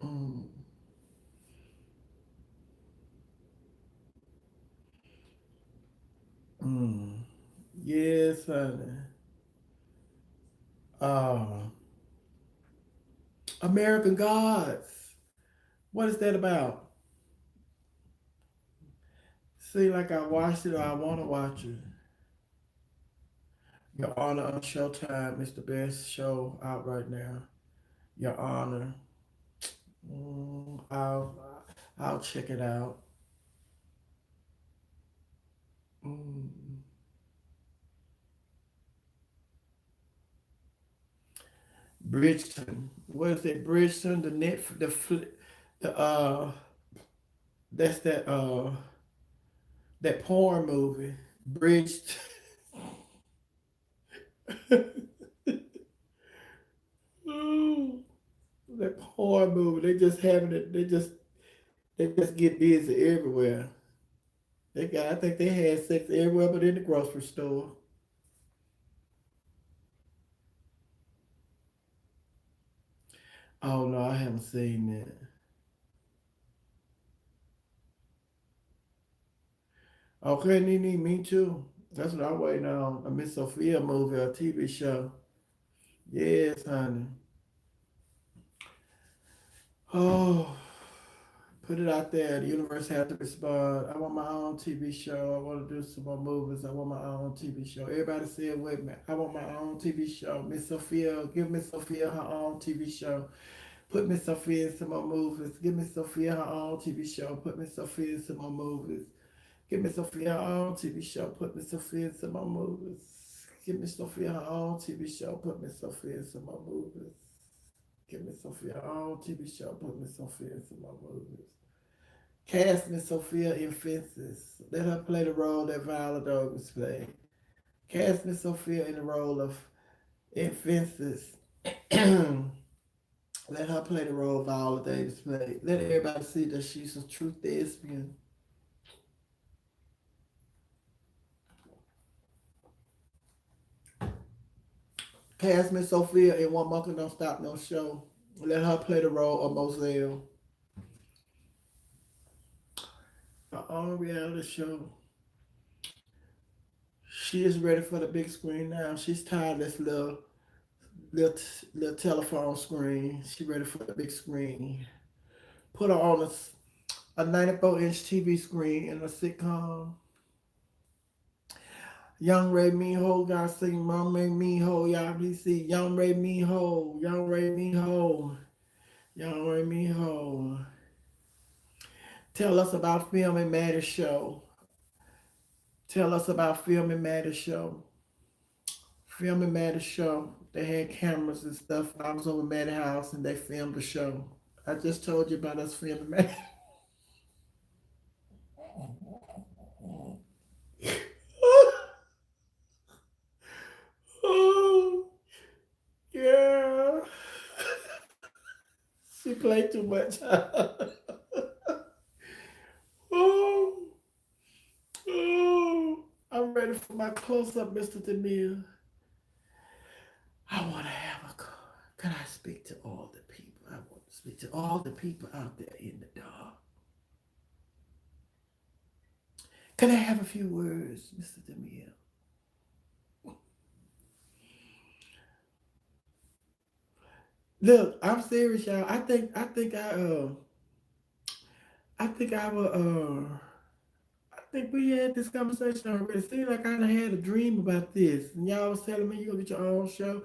Mm, mm. Yes, honey. Uh, American Gods. What is that about? Seem like I watched it or I want to watch it. Your Honor on Showtime is the best show out right now. Your Honor. I'll check it out. Mm. Bridgeton. What is it? Bridgeton. The that's that porn movie. Bridgeton. Ooh, that porn movie. They just having it. They just get busy everywhere. I think they had sex everywhere but in the grocery store. Oh no, I haven't seen that. Okay, Nene, me too. That's what I'm waiting on. A Miss Sophia movie or TV show. Yes, honey. Oh, put it out there. The universe had to respond. I want my own TV show. I want to do some more movies. I want my own TV show. Everybody say it with me. I want my own TV show. Miss Sophia, give Miss Sophia her own TV show. Put Miss Sophia in some more movies. Give Miss Sophia her own TV show. Put Miss Sophia in some more movies. Give Miss Sophia her own TV show. Put Miss Sophia in some more movies. Give Miss Sophia her own TV show. Put Miss Sophia in some more movies. Give Miss Sophia her own TV show. Put Miss Sophia in some more movies. Cast Miss Sophia in Fences. Let her play the role that Viola Davis played. Cast Miss Sophia in the role of in Fences. Let her play the role Viola Davis played. Let everybody see that she's a true thespian. Cast Miss Sophia in One Monkey Don't Stop No Show. Let her play the role of Moselle. Her own reality show. She is ready for the big screen now. She's tired of this little, little telephone screen. She ready for the big screen. Put her on a 94-inch TV screen in a sitcom. Young Ray Miho got sing Young Ray Miho. Y'all be see Young Ray Miho. Young Ray Miho. Young Ray Miho. Tell us about Film and Matter Show. Tell us about Film and Matter Show. Film and Matter Show. They had cameras and stuff. I was over at the house and they filmed the show. I just told you about us filming man. Oh, yeah. She played too much. Oh, oh. I'm ready for my close up, Mr. Demille. I want to have a car. Can I speak to all the people? I want to speak to all the people out there in the dark. Can I have a few words, Mr. Demille? Look, I'm serious, y'all. I think I will I think we had this conversation already. It seems like I done had a dream about this. And y'all was telling me you gonna get your own show.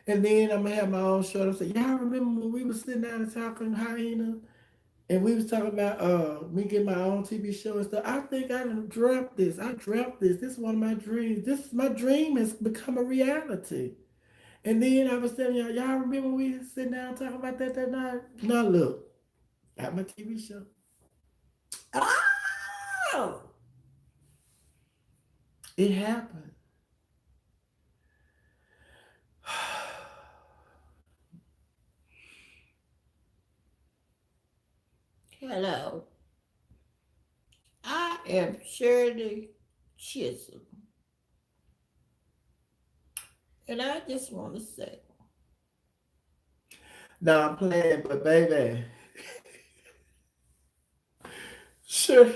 And then I'm gonna have my own show. I said, y'all remember when we was sitting down and talking hyena? And we was talking about me getting my own TV show and stuff. I think I done dreamt this. I dreamt this. This is one of my dreams. This my dream has become a reality. And then I was telling y'all remember we was sitting down talking about that night? Now look, got my TV show. Oh, it happened. Hello, I am Shirley Chisholm, and I just want to say. No, I'm playing, but baby, Shirley,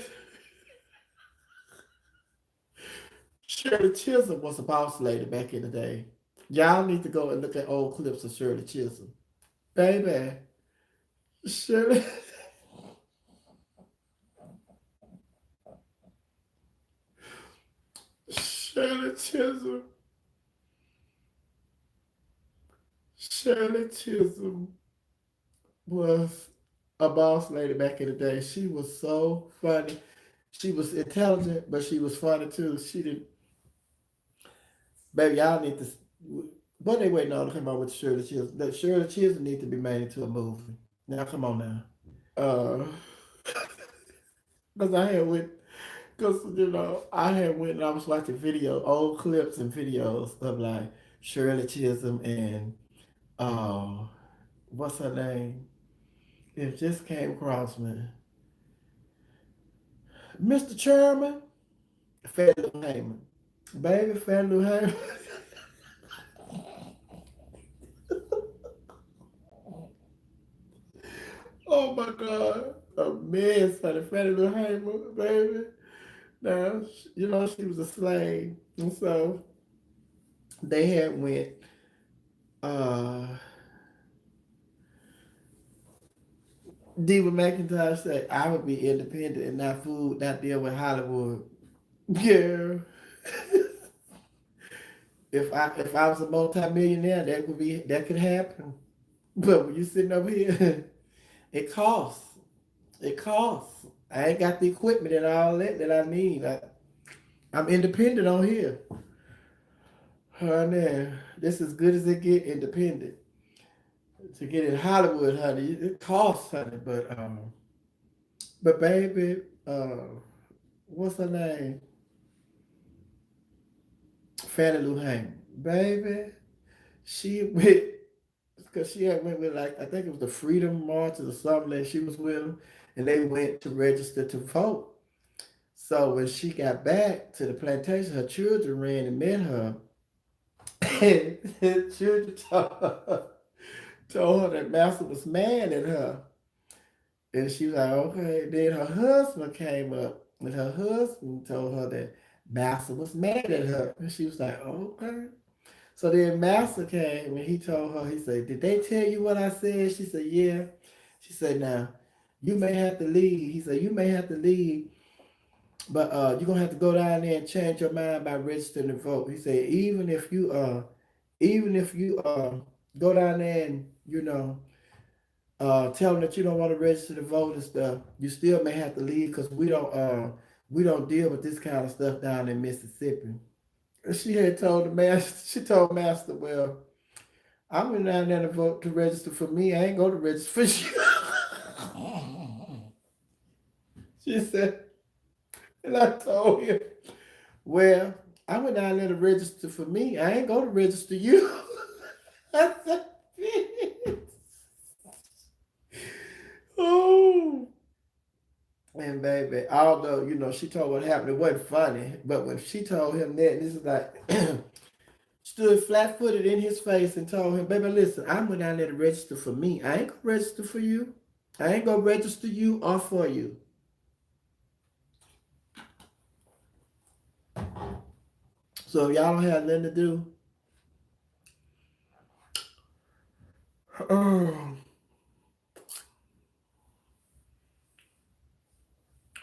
Shirley Chisholm was a boss lady back in the day. Y'all need to go and look at old clips of Shirley Chisholm. Baby, Shirley, Shirley Chisholm, Shirley Chisholm was a boss lady back in the day. She was so funny. She was intelligent, but she was funny too. She did, baby. Y'all need to. What they waiting on to come out with Shirley Chisholm? That Shirley Chisholm need to be made into a movie. Now, come on now. Uh, because I had went, because I had went and I was watching old clips and videos of like Shirley Chisholm and uh, what's her name? It just came across me. Mr. Chairman, Fannie Lou Hamer. Baby, Fannie Lou Hamer. Oh my God. A mess for the Fannie Lou Hamer, baby. Now, she was a slave. And so they had went, uh, Diva McIntyre said, I would be independent and not food, not deal with Hollywood. Yeah. If I was a multimillionaire, that could happen. But when you sitting over here, it costs. It costs. I ain't got the equipment and all that I need. I'm independent on here. Honey, this is good as it get independent. To get in Hollywood, honey, it costs, honey. But baby, what's her name? Fannie Lou Hamer. Baby, she went because she had went with like I think it was the Freedom March or something that she was with them, and they went to register to vote. So when she got back to the plantation, her children ran and met her, and the children told her that Master was mad at her, and she was like, okay. Then her husband came up, and her husband told her that Master was mad at her, and she was like, okay. So then Master came and he told her, he said, did they tell you what I said? She said, yeah. She said, now, you may have to leave. He said, you may have to leave, but you're gonna have to go down there and change your mind by registering to vote. He said, even if you go down there and, tell them that you don't want to register to vote and stuff, you still may have to leave because we don't deal with this kind of stuff down in Mississippi. She had told the master, she told Master, well, I went down there to vote to register for me. I ain't go to register for you. She said, and I told him, well, I went down there to register for me. I ain't go to register you. I said, oh. And baby, although, she told what happened, it wasn't funny. But when she told him that, this is like, stood flat footed in his face and told him, baby, listen, I went down there to register for me. I ain't gonna register for you. I ain't gonna register you or for you. So if y'all don't have nothing to do, oh,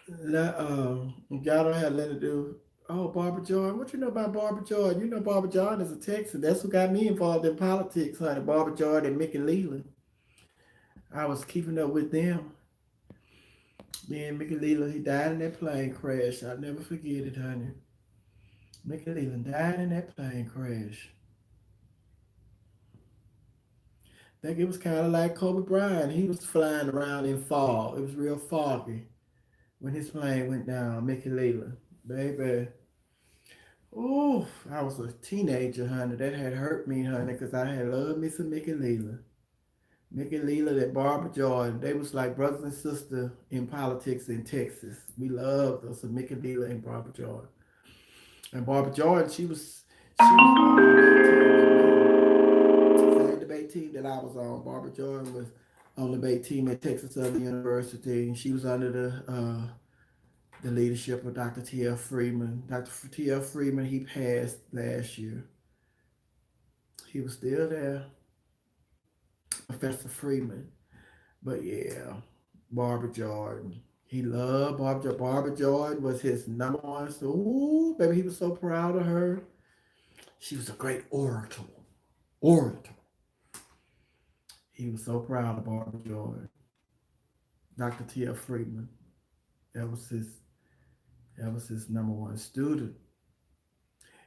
if y'all don't have nothing to do. Oh, Barbara Jordan. What you know about Barbara Jordan? You know Barbara Jordan is a Texan. That's who got me involved in politics, honey. Barbara Jordan and Mickey Leland. I was keeping up with them. Me and Mickey Leland, he died in that plane crash. I'll never forget it, honey. Mickey Leland died in that plane crash. I think it was kind of like Kobe Bryant. He was flying around in fog. It was real foggy when his plane went down. Mickey Leland, baby. Ooh, I was a teenager, honey. That had hurt me, honey, because I had loved me some Mickey Leland. Mickey Leland and Barbara Jordan, they was like brothers and sisters in politics in Texas. We loved us some Mickey Leland and Barbara Jordan. And Barbara Jordan, she was on the debate team that I was on. Barbara Jordan was on the debate team at Texas Southern University. She was under the leadership of Dr. T.F. Freeman. Dr. T.F. Freeman, he passed last year. He was still there, Professor Freeman. But yeah, Barbara Jordan. He loved Barbara Jordan. Barbara Jordan was his number one. So, ooh, baby, he was so proud of her. She was a great orator. Orator. He was so proud of Barbara Jordan. Dr. T.F. Freeman. That was his that was his number one student.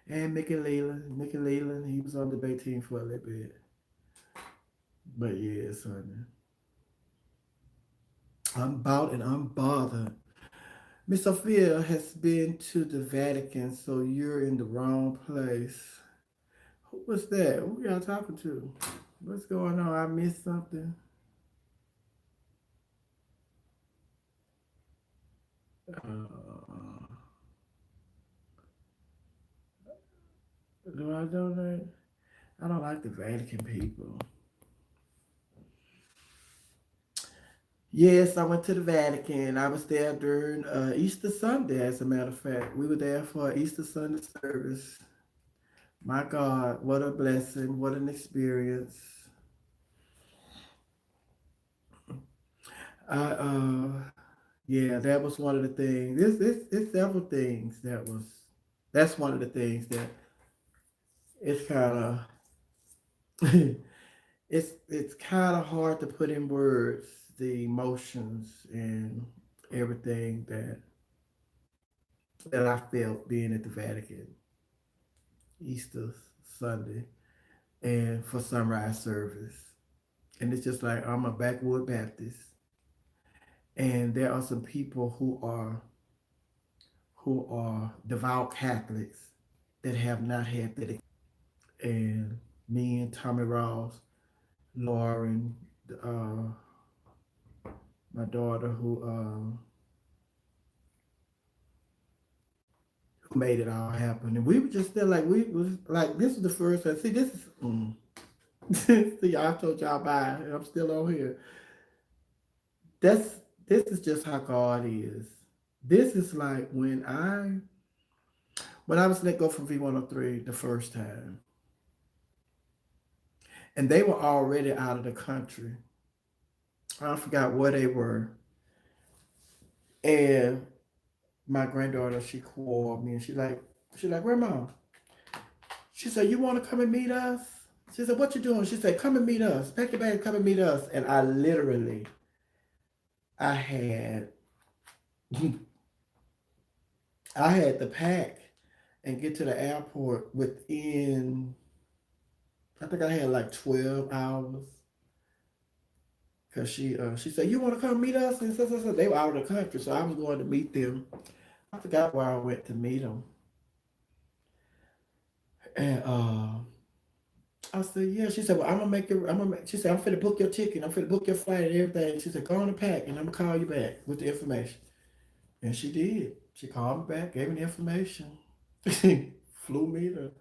And Mickey Leland. Mickey Leland, he was on the debate team for a little bit. But yeah, son. I'm about and I'm bothered. Miss Sophia has been to the Vatican, so you're in the wrong place. Who was that? Who y'all talking to? What's going on? I missed something. Uh, do I donate? I don't like the Vatican people. Yes, I went to the Vatican. I was there during Easter Sunday, as a matter of fact. We were there for Easter Sunday service. My God, what a blessing, what an experience. I yeah, that was one of the things. It's several things that's one of the things that it's kind of it's kind of hard to put in words the emotions and everything that I felt being at the Vatican Easter Sunday and for sunrise service. And it's just like I'm a backwood Baptist, and there are some people who are devout Catholics that have not had that. And me and Tommy Ross, Lauren, uh, my daughter who made it all happen, and we were just there like we was like this is the first time. See, this is see, I told y'all bye, and I'm still on here. That's this is just how God is. This is like when I was let go from V103 the first time, and they were already out of the country. I forgot where they were, and my granddaughter she called me and she's like, Grandma. She said, you want to come and meet us? She said, what you doing? She said, come and meet us. Pack your bag, come and meet us. And I had I had to pack and get to the airport within I think I had like 12 hours because she said, "You want to come meet us?" And so they were out of the country, so I was going to meet them. I forgot where I went to meet them, and I said, "Yeah." She said, "Well, I'm gonna make your." I'm gonna. She said, "I'm finna book your ticket. I'm finna book your flight and everything." She said, "Go on and pack, and I'm gonna call you back with the information." And she did. She called me back, gave me the information, flew me to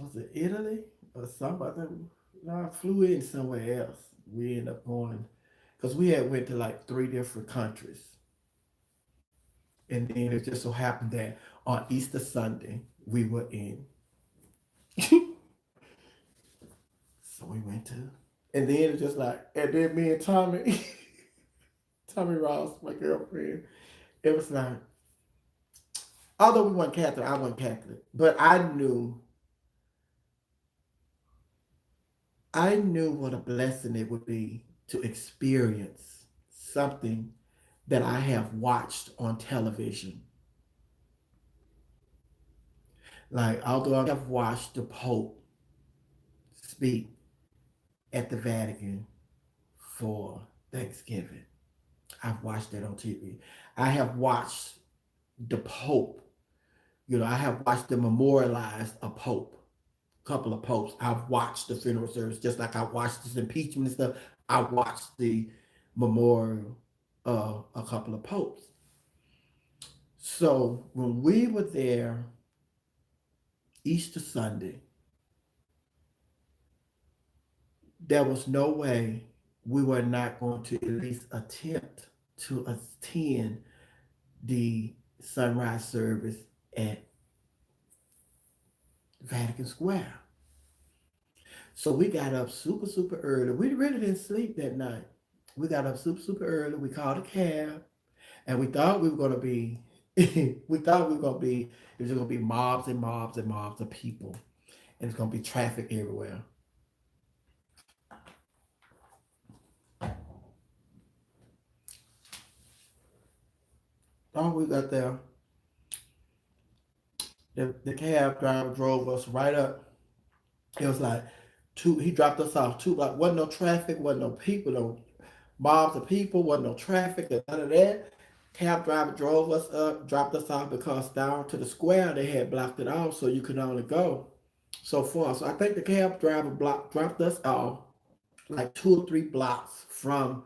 was it Italy or something? I think no, I flew in somewhere else. We ended up going because we had went to like three different countries, and then it just so happened that on Easter Sunday we were in, so we went to, and then it's just like, and then me and Tommy, Tommy Ross, my girlfriend, it was like, although we weren't Catholic, I wasn't Catholic, but I knew what a blessing it would be to experience something that I have watched on television. Like, although I have watched the Pope speak at the Vatican for Thanksgiving, I've watched that on TV. I have watched the Pope, I have watched them memorialize a Pope, a couple of popes. I've watched the funeral service, just like I watched this impeachment and stuff. I watched the memorial of a couple of popes. So when we were there Easter Sunday, there was no way we were not going to at least attempt to attend the sunrise service at Vatican Square. So we got up super, super early. We really didn't sleep that night. We got up super, super early. We called a cab, and we thought we were going to be, we thought we were going to be, it was going to be mobs and mobs and mobs of people, and it's going to be traffic everywhere. Oh, we got there. The cab driver drove us right up. It was like he dropped us off two blocks. Wasn't no traffic, wasn't no people, no mobs of people, wasn't no traffic, none of that. Cab driver drove us up, dropped us off because down to the square they had blocked it off so you could only go so far. So I think the cab driver dropped us off like 2 or 3 blocks from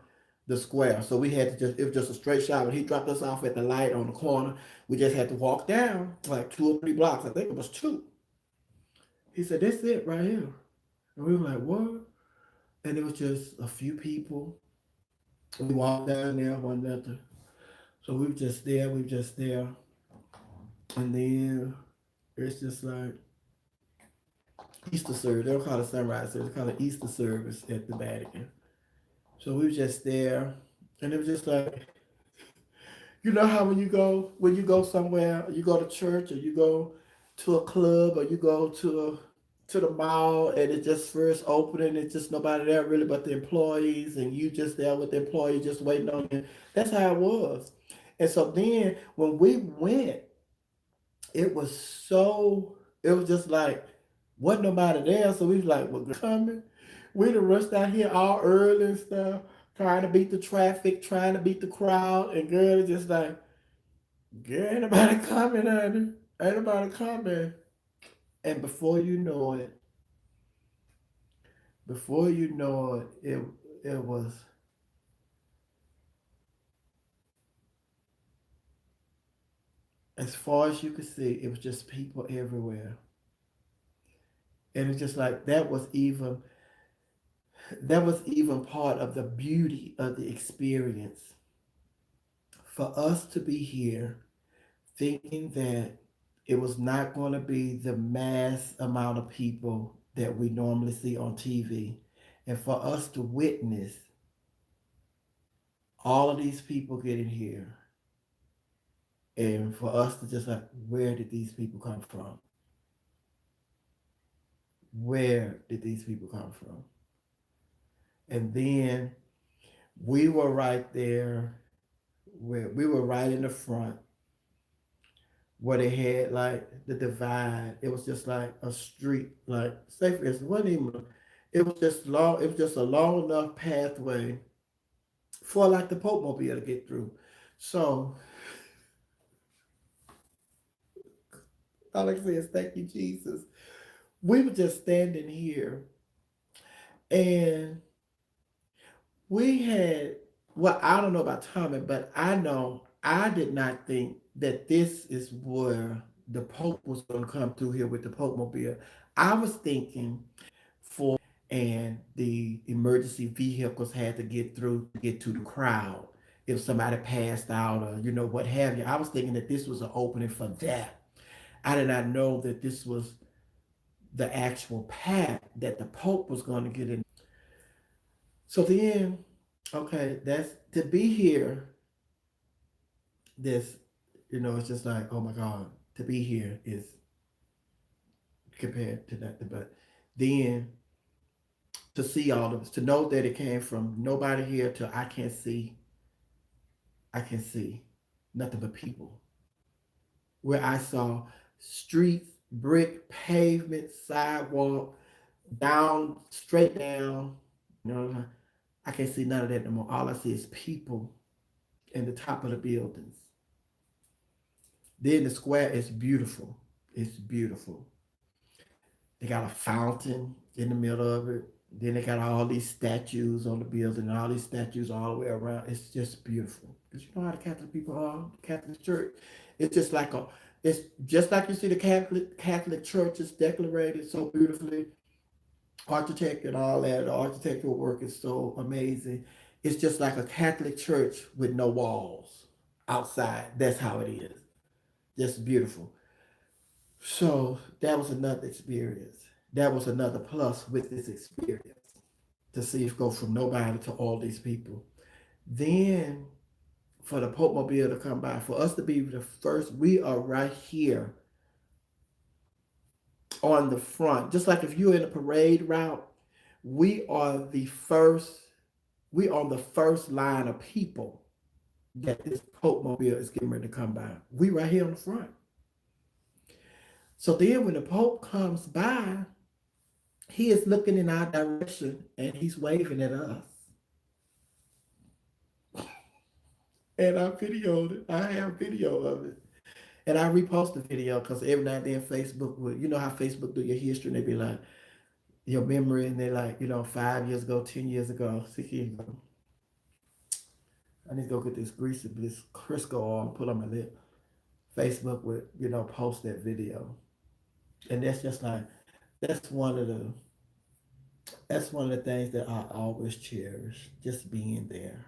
the square. So we had to it was just a straight shot. When he dropped us off at the light on the corner, we just had to walk down like 2 or 3 blocks. I think it was two. He said, "That's it right here." And we were like, "What?" And it was just a few people. We walked down there, one another. So we were just there, we were just there. And then it's just like Easter service. They don't call it sunrise service, they call it Easter service at the Vatican. So we were just there. And it was just like, you know how when you go somewhere, you go to church or you go to a club or you go to the mall and it's just first opening, it's just nobody there really but the employees and you just there with the employees just waiting on you. That's how it was. And so then when we went, it was it was just like wasn't nobody there. So we was like, we're coming. We done rushed out here all early and stuff, trying to beat the traffic, trying to beat the crowd, and girl just like, girl, ain't nobody coming, honey. Ain't nobody coming. And before you know it was as far as you could see, it was just people everywhere. And it's just like that was even part of the beauty of the experience. For us to be here thinking that it was not going to be the mass amount of people that we normally see on TV. And for us to witness all of these people getting here, and for us to just like, where did these people come from? Where did these people come from? And then we were right there, where we were right in the front, where they had like the divide. It was just like a street, like say for instance, wasn't even. It was just long. It was just a long enough pathway for like the Pope mobile to get through. So all I can say is thank you, Jesus. We were just standing here, and we had, well, I don't know about Tommy, but I know I did not think that this is where the Pope was going to come through here with the Pope mobile. I was thinking for and the emergency vehicles had to get through to get to the crowd if somebody passed out or what have you. I was thinking that this was an opening for that. I did not know that this was the actual path that the Pope was going to get in. So then, okay, that's to be here. This, it's just like, oh my God, to be here is compared to that. But then to see all of this, to know that it came from nobody here to I can see nothing but people. Where I saw streets, brick, pavement, sidewalk, down, straight down. I can't see none of that no more. All I see is people in the top of the buildings. Then the square is beautiful. It's beautiful. They got a fountain in the middle of it. Then they got all these statues on the building, and all these statues all the way around. It's just beautiful. Because you know how the Catholic people are, the Catholic Church. It's just like it's just like you see the Catholic Church is decorated so beautifully, architect and all that. The architectural work is so amazing. It's just like a Catholic church with no walls outside. That's how it is. Just beautiful. So that was another experience. That was another plus with this experience to see it go from nobody to all these people. Then for the Pope Mobile to come by, for us to be the first, we are right here on the front. Just like if you're in a parade route, we are the first, we on the first line of people that this Pope Mobile is getting ready to come by. We right here on the front. So then when the Pope comes by, he is looking in our direction and he's waving at us. And I videoed it. I have video of it. And I repost the video because every now and then Facebook would, you know how Facebook do your history and they be like, your memory, and they like, 5 years ago, 10 years ago, 6 years ago. I need to go get this greasy, this Crisco oil and put on my lip. Facebook would, post that video. And that's just like, that's one of the, that's one of the things that I always cherish, just being there.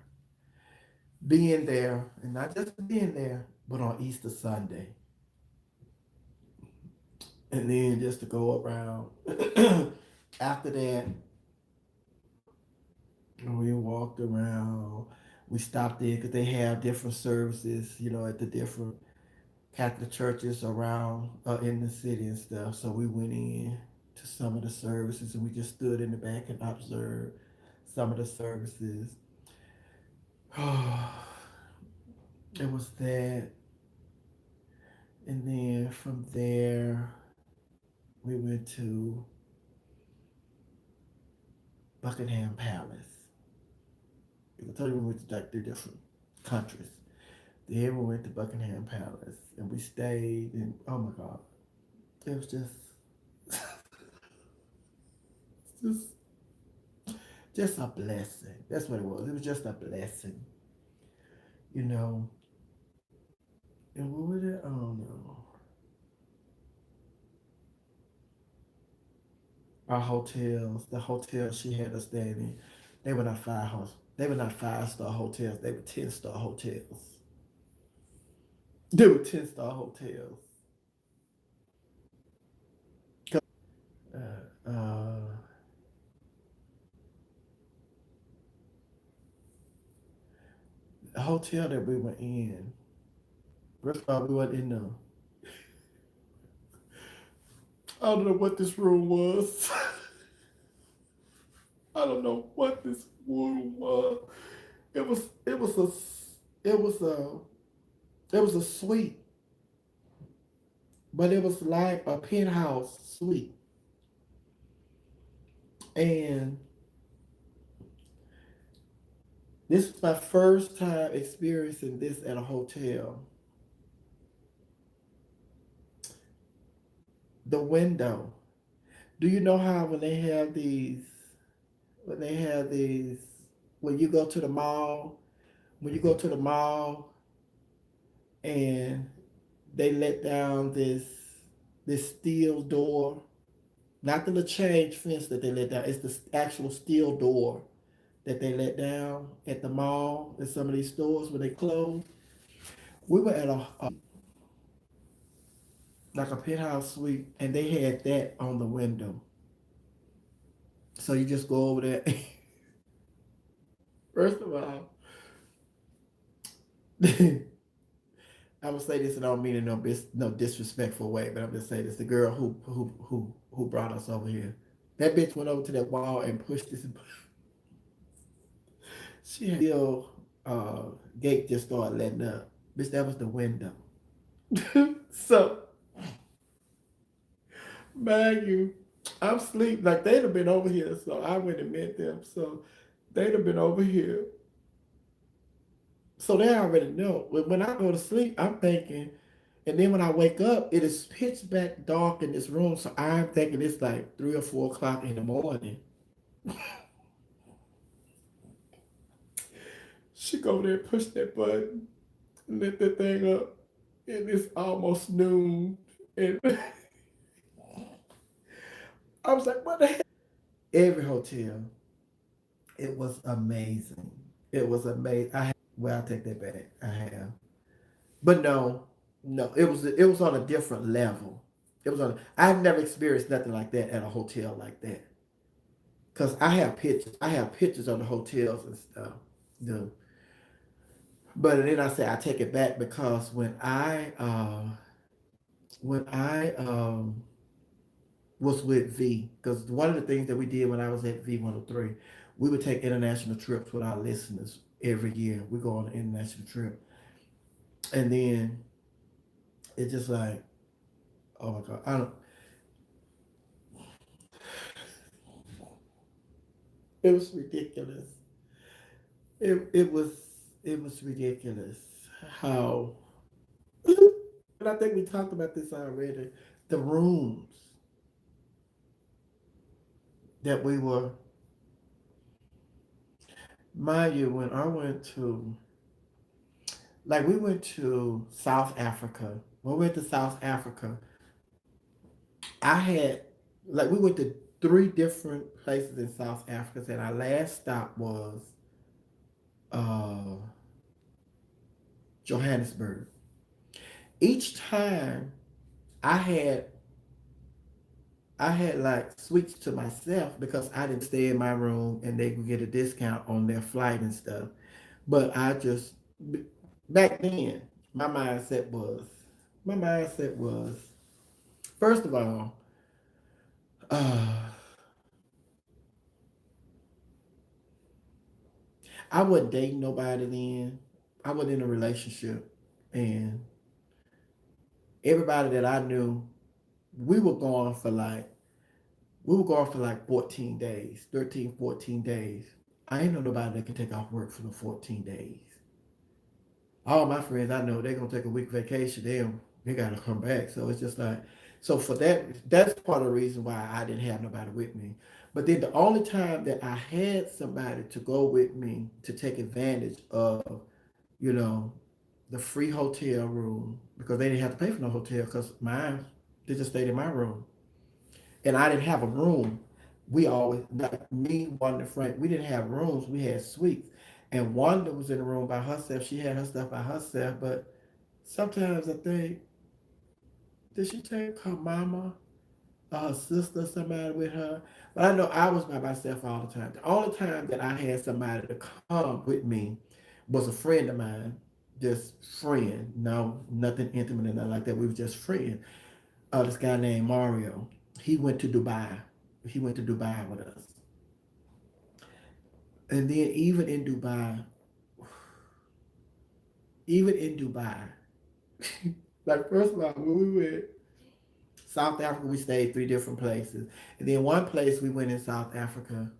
Being there, and not just being there, but on Easter Sunday. And then just to go around. After that, we walked around. We stopped there because they have different services, at the different Catholic churches around in the city and stuff. So we went in to some of the services and we just stood in the back and observed some of the services. It was that. And then from there, we went to Buckingham Palace. I told you we went to like 3 different countries. Then we went to Buckingham Palace and we stayed, and oh my God, it was just just a blessing. That's what it was. It was just a blessing, you know. And what was it? I don't know. Our hotels, the hotels she had us staying in, they were not They were not 5-star hotels. They were 10-star hotels. They were 10-star hotels. Uh, uh, the hotel that we were in, first of all, we were in the. I don't know what this room was. I don't know what this room was. It was. It was a. It was a. It was a suite. but it was like a penthouse suite. And this was my first time experiencing this at a hotel. The window. Do you know how when they have these, when you go to the mall, when you go to the mall and they let down this steel door, not the little change fence that they let down, it's the actual steel door that they let down at the mall in some of these stores when they close. We were at a like a penthouse suite, and they had that on the window. So you just go over there. First of all, I would say this, and I don't mean in no disrespectful way, but I'm just saying this. The girl who brought us over here, that bitch went over to that wall and pushed this. She had still gate just started letting up. Bitch, that was the window. So, man, I'm asleep. Like they'd have been over here, so I went and met them. So they'd have been over here. So they already know. When I go to sleep, I'm thinking, and then when I wake up, it is pitch black dark in this room. So I'm thinking it's like 3 or 4 o'clock in the morning. She go there, push that button, let that thing up, and it's almost noon. And I was like, what the hell? Every hotel, it was amazing. It was amazing. Well, I take that back. I have, but no, no, it was on a different level. It was on. I've never experienced nothing like that at a hotel like that. Cause I have pictures. I have pictures of the hotels and stuff. The But then I say I take it back because when I was with V, because one of the things that we did when I was at V103, we would take international trips with our listeners every year. We go on an international trip, and then it's just like, oh my god, I don't. It was ridiculous. It was ridiculous how. And I think we talked about this already. The rooms that we were, mind you, when I went to, like, we went to South Africa. When we went to South Africa, I had, like, we went to three different places in South Africa, and our last stop was uh, Johannesburg. Each time I had I had like switched to myself because I didn't stay in my room and they could get a discount on their flight and stuff. But back then, my mindset was, my mindset was, first of all, uh, I wasn't dating nobody then. I wasn't in a relationship. And everybody that I knew, we were going for like, we were going for like 14 days, 13, 14 days. I ain't know nobody that can take off work for the 14 days. All my friends I know they're gonna take a week vacation. They gotta come back. So it's just like, so for that's part of the reason why I didn't have nobody with me. But then the only time that I had somebody to go with me to take advantage of, you know, the free hotel room, because they didn't have to pay for no hotel because mine, they just stayed in my room. And I didn't have a room. We always, like me, Wanda, Frank, we didn't have rooms. We had suites. And Wanda was in the room by herself. She had her stuff by herself. But sometimes I think, did she take her mama or her sister, somebody with her? But I know I was by myself all the time. The only time that I had somebody to come with me was a friend of mine, just friend. No, nothing intimate and nothing like that. We were just friends. This guy named Mario. He went to Dubai. He went to Dubai with us. And then even in Dubai, like first of all, when we went, South Africa, we stayed three different places. And then one place we went in South Africa,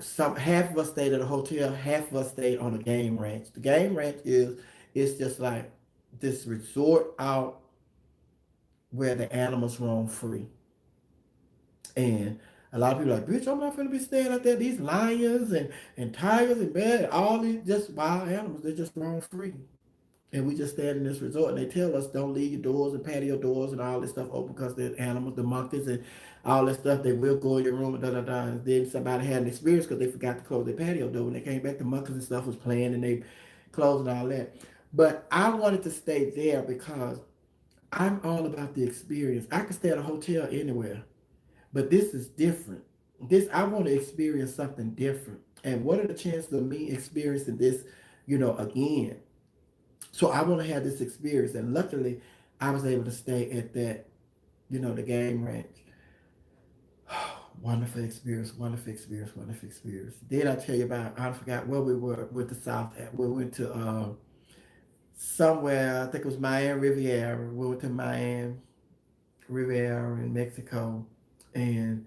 some half of us stayed at a hotel, half of us stayed on a game ranch. The game ranch is it's just like this resort out where the animals roam free. And a lot of people are like, bitch, I'm not gonna be staying out there. These lions and tigers and bears, all these just wild animals, they just roam free. And we just stand in this resort and they tell us don't leave your doors and patio doors and all this stuff open because the animals, the monkeys and all that stuff, they will go in your room and da da da. And then somebody had an experience because they forgot to close their patio door. When they came back, the monkeys and stuff was playing and they closed and all that. But I wanted to stay there because I'm all about the experience. I could stay at a hotel anywhere, but this is different. This I want to experience something different. And what are the chances of me experiencing this, again? So I want to have this experience. And luckily, I was able to stay at that, the game ranch. Wonderful experience, wonderful experience, wonderful experience. Then I tell you about, I forgot where we were with the South. We went to somewhere, I think it was Miami Riviera. We went to Miami Riviera in Mexico. And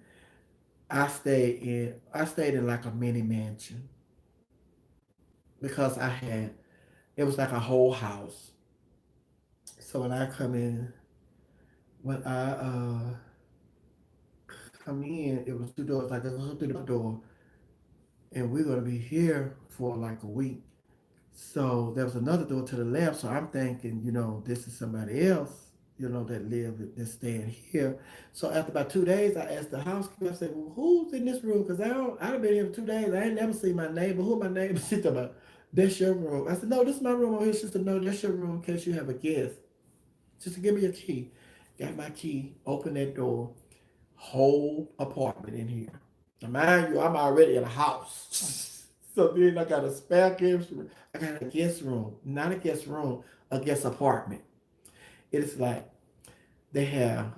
I stayed in like a mini mansion because it was like a whole house. So when I come in, it was two doors, like it was through the door, and we're gonna be here for like a week. So there was another door to the left. So I'm thinking, this is somebody else, that lived that's staying here. So after about 2 days, I asked the housekeeper. I said, "Well, who's in this room? Because I've been here for 2 days. I ain't never seen my neighbor. Who my neighbor?" She talking about, "That's your room." I said, "No, this is my room over here." She said, "No, that's your room in case you have a guest." She said, "Give me your key." Got my key. Opened that door. Whole apartment in here. Now, mind you, I'm already in a house. So then I got a spare guest room. I got a guest room, not a guest room, a guest apartment. It's like they have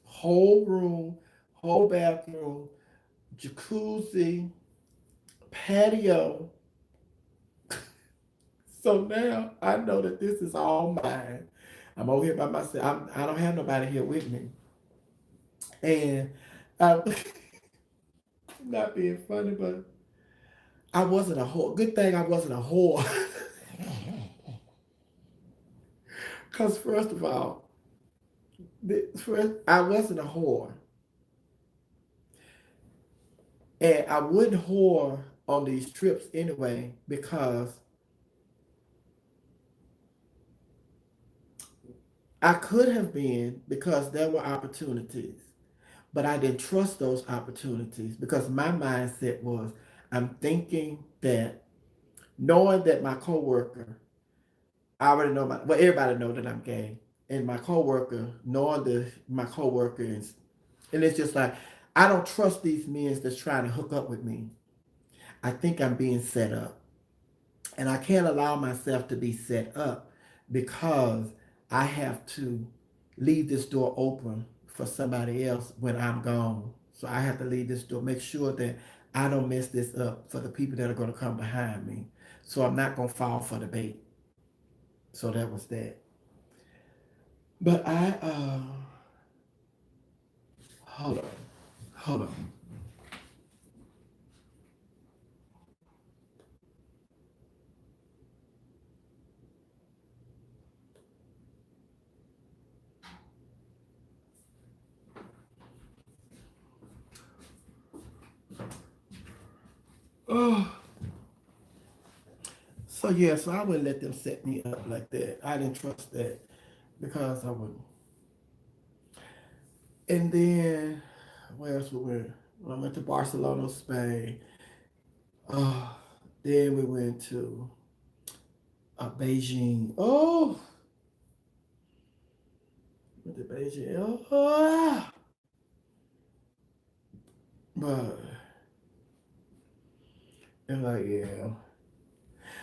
whole room, whole bathroom, jacuzzi, patio. So now I know that this is all mine. I'm over here by myself. I don't have nobody here with me. And I'm not being funny, but I wasn't a whore. Good thing I wasn't a whore. Because, first of all, first, I wasn't a whore. And I wouldn't whore on these trips anyway because I could have been because there were opportunities. But I didn't trust those opportunities because my mindset was I'm thinking that knowing that my coworker, I already know well, everybody know that I'm gay. And my coworker, knowing that my coworker is, and it's just like, I don't trust these men that's trying to hook up with me. I think I'm being set up. And I can't allow myself to be set up because I have to leave this door open for somebody else when I'm gone. So I have to leave this door, make sure that I don't mess this up for the people that are going to come behind me. So I'm not going to fall for the bait. So that was that. But hold on, hold on. Oh, so yeah, so I wouldn't let them set me up like that. I didn't trust that because I wouldn't. And then where else we went? I went to Barcelona, Spain. Oh, then we went to Beijing. Oh, went to Beijing. Oh, but and like yeah.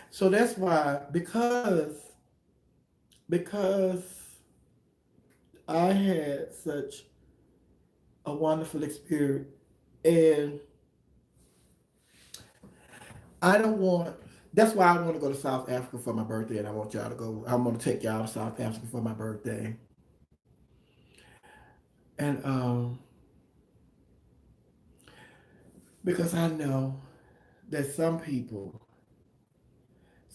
So that's why because I had such a wonderful experience, and I don't want. That's why I want to go to South Africa for my birthday, and I want y'all to go. I'm going to take y'all to South Africa for my birthday. And because I know that some people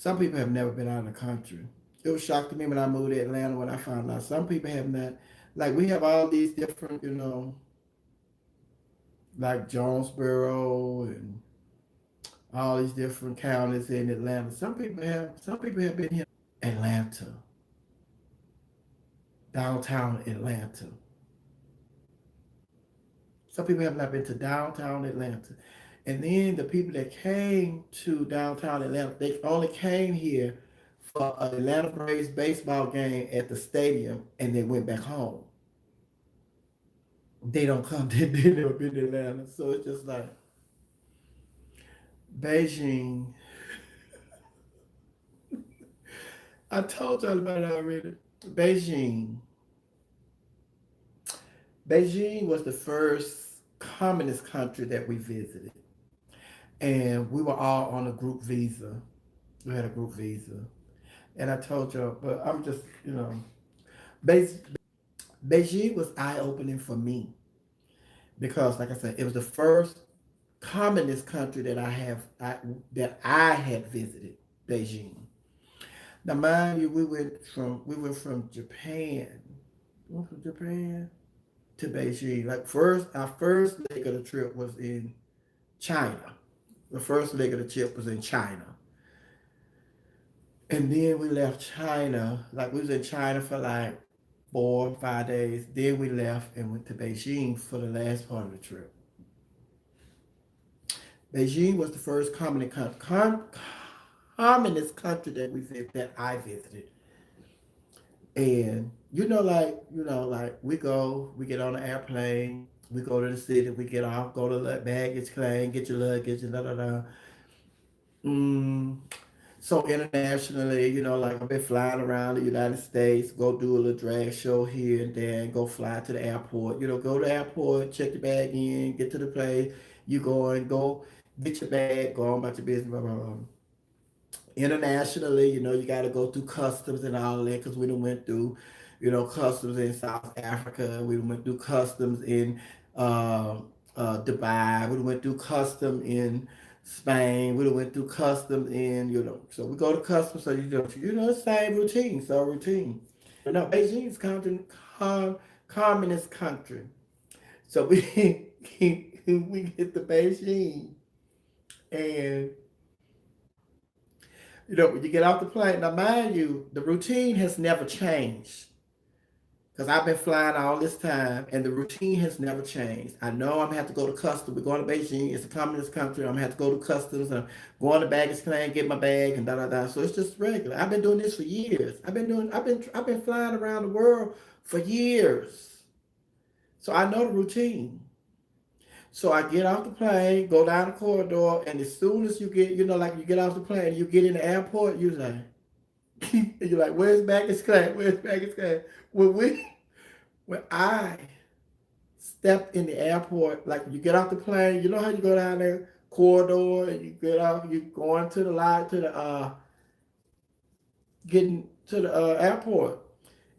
have never been out of the country. It was shocked to me when I moved to Atlanta when I found out some people have not. Like we have all these different, like Jonesboro and all these different counties in Atlanta. Some people have been here. Atlanta, downtown Atlanta. Some people have not been to downtown Atlanta. And then the people that came to downtown Atlanta, they only came here for an Atlanta Braves baseball game at the stadium and they went back home. They don't come, they never been to Atlanta. So it's just like Beijing. I told y'all about it already. Beijing. Beijing was the first communist country that we visited. And we were all on a group visa. We had a group visa. And I told y'all, but I'm just, Beijing was eye opening for me because, like I said, it was the first communist country that I had visited. Beijing. Now, mind you, we went from Japan, to Beijing. Like our first leg of the trip was in China. The first leg of the trip was in China. And then we left China. Like we was in China for like 4 or 5 days. Then we left and went to Beijing for the last part of the trip. Beijing was the first communist country that I visited. And like we get on an airplane, we go to the city, we get off, go to the baggage claim, get your luggage, and da da da. Mm, So internationally, like I've been flying around the United States, go do a little drag show here and there, and go fly to the airport. Go to the airport, check your bag in, get to the place. You go get your bag, go on about your business. Blah, blah, blah. Internationally, you got to go through customs and all that because we done went through, customs in South Africa. We went through customs in uh, Dubai. We went through custom in Spain. We went through customs in, so we go to customs. So same routine. So routine. But no, Beijing is communist country. So we we get to Beijing and when you get off the plane, now mind you, the routine has never changed. Because I've been flying all this time and the routine has never changed. I know I'm gonna have to go to customs. We're going to Beijing, it's a communist country. I'm gonna have to go to customs and go on the baggage claim, get my bag and da da da. So it's just regular. I've been doing this for years. I've been flying around the world for years. So I know the routine. So I get off the plane, go down the corridor, and as soon as you get, like you get off the plane, you get in the airport, you're like, and you're like, where's baggage claim? Where's baggage claim? When I stepped in the airport, like you get off the plane, you know how you go down there corridor and you get off, you going to the line to the getting to the airport.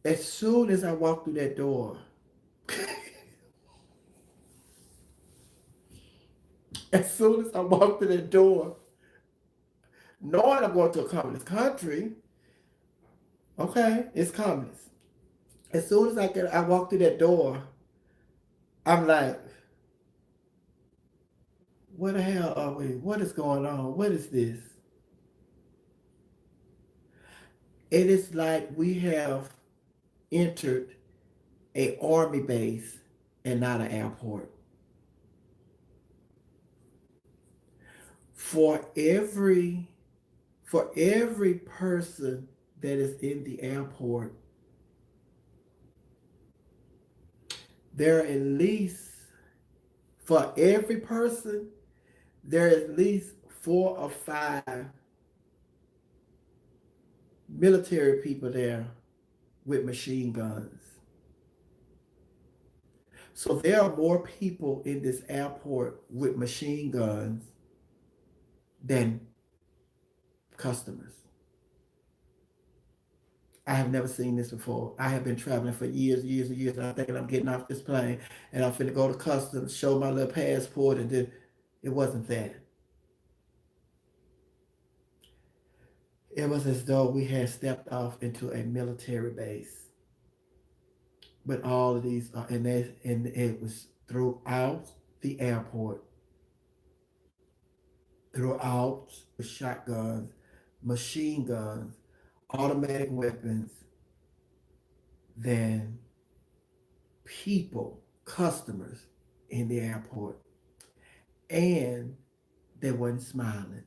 As soon as I walk through that door, as soon as I walk through that door, knowing I'm going to a communist country, okay, it's communist. As soon as I walk through that door, I'm like, where the hell are we? What is going on? What is this? It is like we have entered a army base and not an airport. For every for every person that is in the airport, there are at least for every person there are at least 4 or 5 military people there with machine guns. So there are more people in this airport with machine guns than customers. I have never seen this before. I have been traveling for years, years, and years, and I'm thinking I'm getting off this plane and I'm finna go to customs, show my little passport, and then it wasn't that. It was as though we had stepped off into a military base with all of these, and it was throughout the airport, throughout with shotguns, machine guns, automatic weapons, than people, customers in the airport, and they wasn't smiling.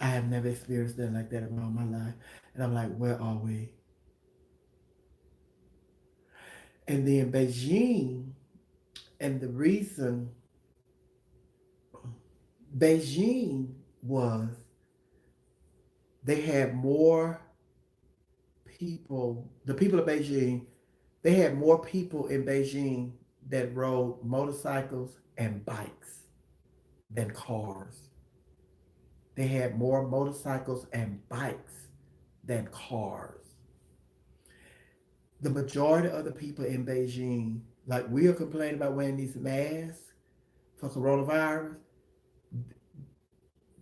I have never experienced that like that in all my life, and I'm like, where are we? And then Beijing, and the reason Beijing was they had more people, the people of Beijing, they had more people in Beijing that rode motorcycles and bikes than cars. They had more motorcycles and bikes than cars. The majority of the people in Beijing, like we are complaining about wearing these masks for coronavirus,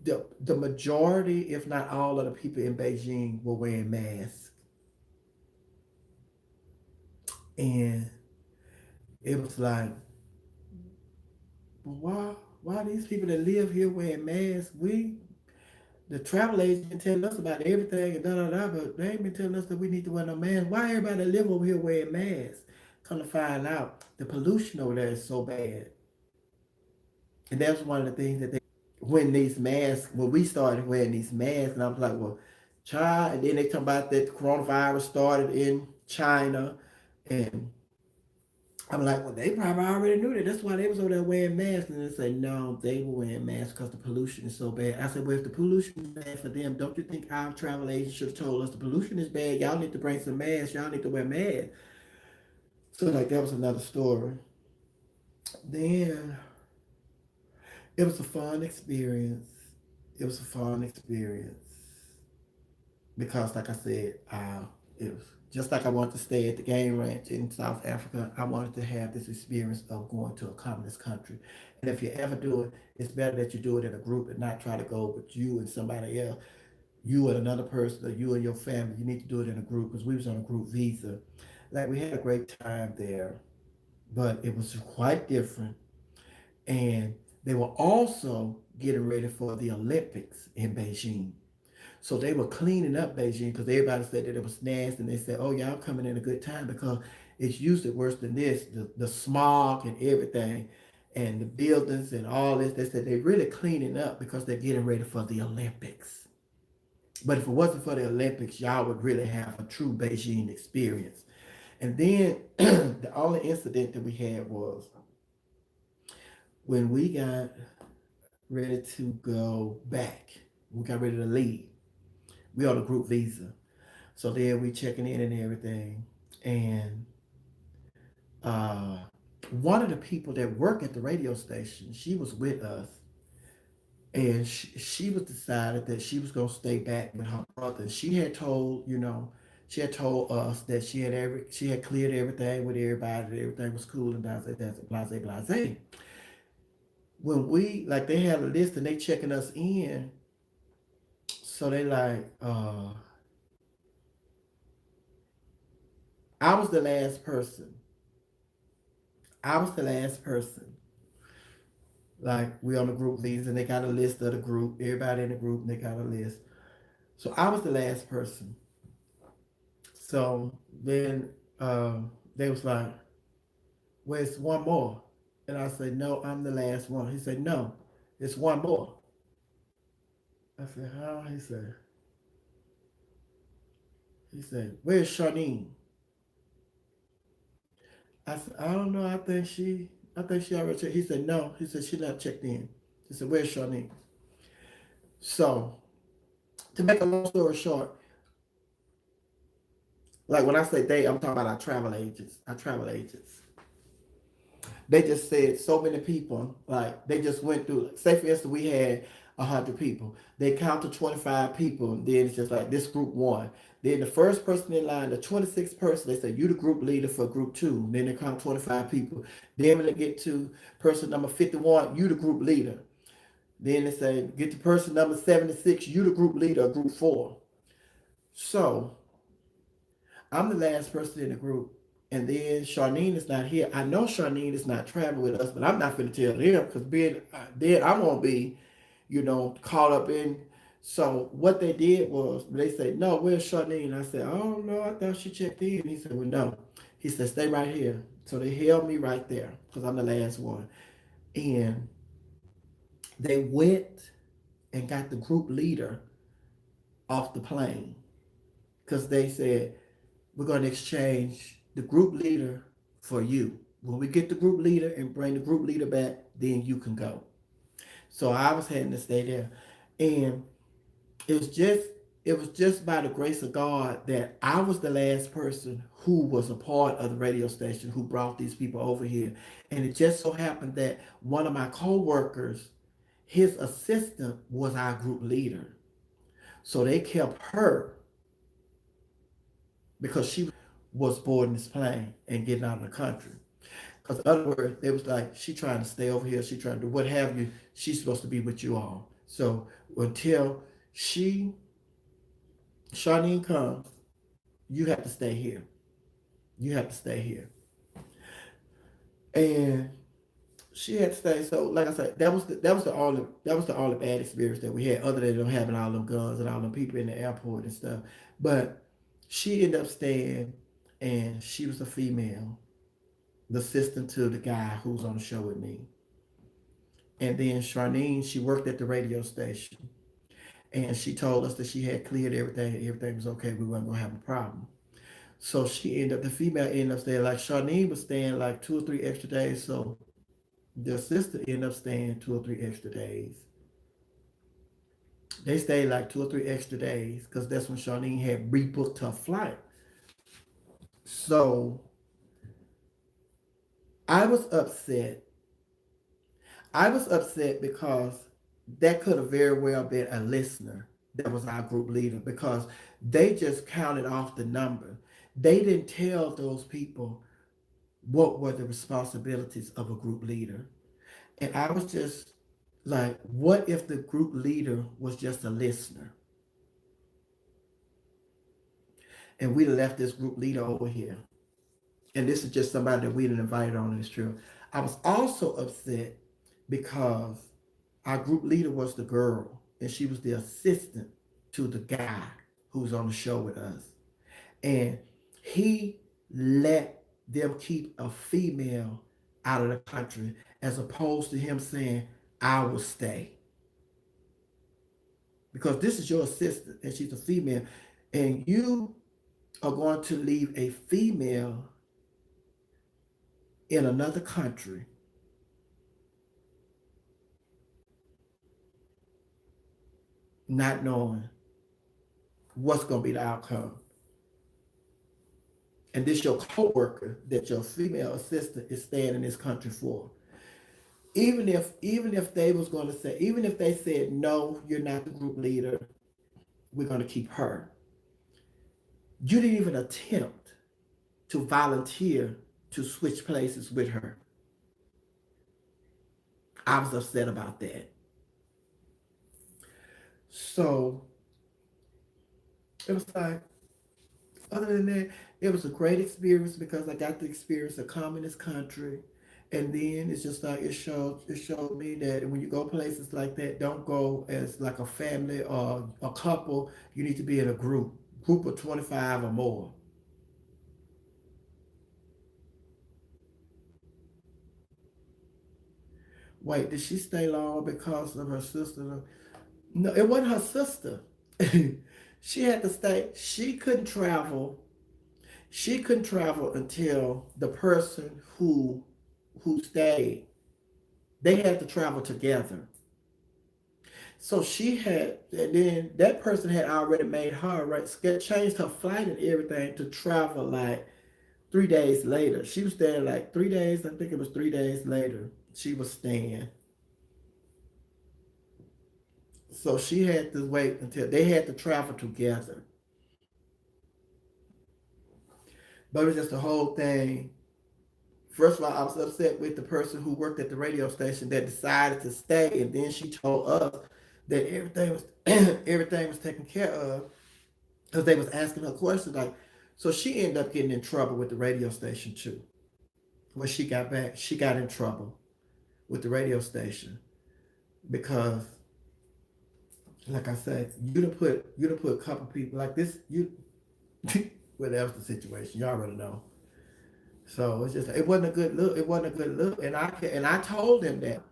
the majority, if not all of the people in Beijing were wearing masks. And it was like, why these people that live here wearing masks? The travel agent been telling us about everything and da da da, but they ain't been telling us that we need to wear no masks. Why everybody that live over here wearing masks? Come to find out, the pollution over there is so bad. And that's one of the things that when these masks, when we started wearing these masks, and I was like, well, China, and then they talk about that coronavirus started in China, and I'm like, well, they probably already knew that. That's why they was over there wearing masks. And they say, no, they were wearing masks because the pollution is so bad. I said, well, if the pollution is bad for them, don't you think our travel agent should have told us the pollution is bad? Y'all need to bring some masks. Y'all need to wear masks. So like that was another story. Then it was a fun experience. It was a fun experience because, like I said, it was just like I wanted to stay at the game ranch in South Africa. I wanted to have this experience of going to a communist country. And if you ever do it, it's better that you do it in a group and not try to go with you and somebody else, you and another person, or you and your family. You need to do it in a group because we was on a group visa. Like we had a great time there, but it was quite different. And they were also getting ready for the Olympics in Beijing. So they were cleaning up Beijing because everybody said that it was nasty, and they said, "Oh, y'all coming in a good time because it's usually worse than this, the smog and everything, and the buildings and all this." They said they're really cleaning up because they're getting ready for the Olympics. But if it wasn't for the Olympics, y'all would really have a true Beijing experience. And then the only incident that we had was when we got ready to go back. We got ready to leave. We on a group visa. So there we checking in and everything. And uh, one of the people that work at the radio station, she was with us. And she was decided that she was going to stay back with her brother. She had told, she had told us that she had cleared everything with everybody, that everything was cool and blase, blase, blase. When like they had a list and they checking us in, so they like, I was the last person. I was the last person. Like we on the group leads and they got a list of the group, everybody in the group, and they got a list. So I was the last person. So then they was like, "Where's one more?" And I said, "No, I'm the last one." He said, "No, it's one more." I said, "How?" He said, "Where's Charlene?" I said, "I don't know. I think she already checked." He said, "No." He said, "She not checked in." He said, "Where's Charlene?" So to make a long story short, like when I say they, I'm talking about our travel agents. Our travel agents. They just said so many people, like they just went through. Say for instance, we had 100 people. They counted 25 people, and then it's just like this group one. Then the first person in line, the 26th person, they say you the group leader for group two. Then they count 25 people. Then when they get to person number 51, you the group leader. Then they say get to person number 76, you the group leader of group four. So I'm the last person in the group. And then Charlene is not here. I know Charlene is not traveling with us, but I'm not going to tell them because being then I'm going to be, caught up in. So what they did was they said, no, where's Charlene? I said, oh, no, I thought she checked in. He said, well, no. He said, stay right here. So they held me right there because I'm the last one. And they went and got the group leader off the plane because they said, we're going to exchange the group leader for you. When we get the group leader and bring the group leader back, then you can go. So I was having to stay there. And it was just by the grace of God that I was the last person who was a part of the radio station who brought these people over here. And it just so happened that one of my co-workers, his assistant was our group leader. So they kept her because she was boarding this plane and getting out of the country. Because in other words, they was like, she trying to stay over here, she trying to do what have you, she's supposed to be with you all. So until Charlene comes, you have to stay here. You have to stay here. And she had to stay. So like I said, that was the only bad experience that we had, other than them having all them guns and all them people in the airport and stuff. But she ended up staying, and she was a female, the assistant to the guy who's on the show with me. And then Charlene, she worked at the radio station, and she told us that she had cleared everything was okay, we weren't gonna have a problem. So the female ended up staying, like Charlene was staying like 2 or 3 extra days, so the assistant ended up staying 2 or 3 extra days. They stayed like 2 or 3 extra days because that's when Charlene had rebooked her flight. So I was upset. I was upset because that could have very well been a listener that was our group leader, because they just counted off the number. They didn't tell those people what were the responsibilities of a group leader. And I was just like, what if the group leader was just a listener? And we'd have left this group leader over here. And this is just somebody that we didn't invite on this trip. I was also upset because our group leader was the girl, and she was the assistant to the guy who was on the show with us. And he let them keep a female out of the country as opposed to him saying, I will stay. Because this is your assistant and she's a female, and you are going to leave a female in another country not knowing what's going to be the outcome. And this your co-worker that your female assistant is staying in this country for. Even if they was going to say, even if they said, no, you're not the group leader, we're going to keep her. You didn't even attempt to volunteer to switch places with her. I was upset about that. So it was like, other than that, it was a great experience because I got the experience of coming this country. And then it's just like it showed me that when you go places like that, don't go as like a family or a couple. You need to be in a group of 25 or more. Wait, did she stay long because of her sister? No, it wasn't her sister. She had to stay. She couldn't travel until the person who stayed. They had to travel together. So she had, and then that person had already made her right, changed her flight and everything to travel like 3 days later, she was staying like 3 days. I think it was 3 days later. She was staying, so she had to wait until they had to travel together. But it was just the whole thing. First of all, I was upset with the person who worked at the radio station that decided to stay, and then she told us that everything was everything was taken care of because they was asking her questions. Like, so she ended up getting in trouble with the radio station too. When she got back, she got in trouble with the radio station because, like I said, you done put a couple people like this. You well, that was the situation. Y'all already know. So it's just it wasn't a good look. It wasn't a good look, and I told him that.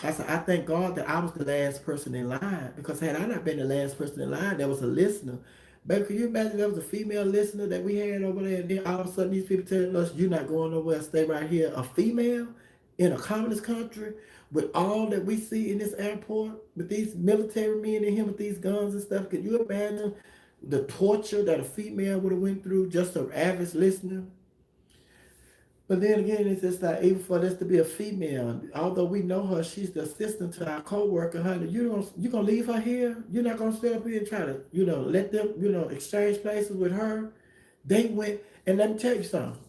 I said, I thank God that I was the last person in line because had I not been the last person in line, there was a listener. Baby, can you imagine there was a female listener that we had over there, and then all of a sudden these people telling us, you're not going nowhere, stay right here. A female in a communist country with all that we see in this airport, with these military men in here with these guns and stuff. Could you imagine the torture that a female would have went through just an average listener? But then again, it's just like even for this to be a female, although we know her, she's the assistant to our co-worker. Honey, you gonna leave her here? You're not gonna stay up here and try to let them exchange places with her. They went, and let me tell you something.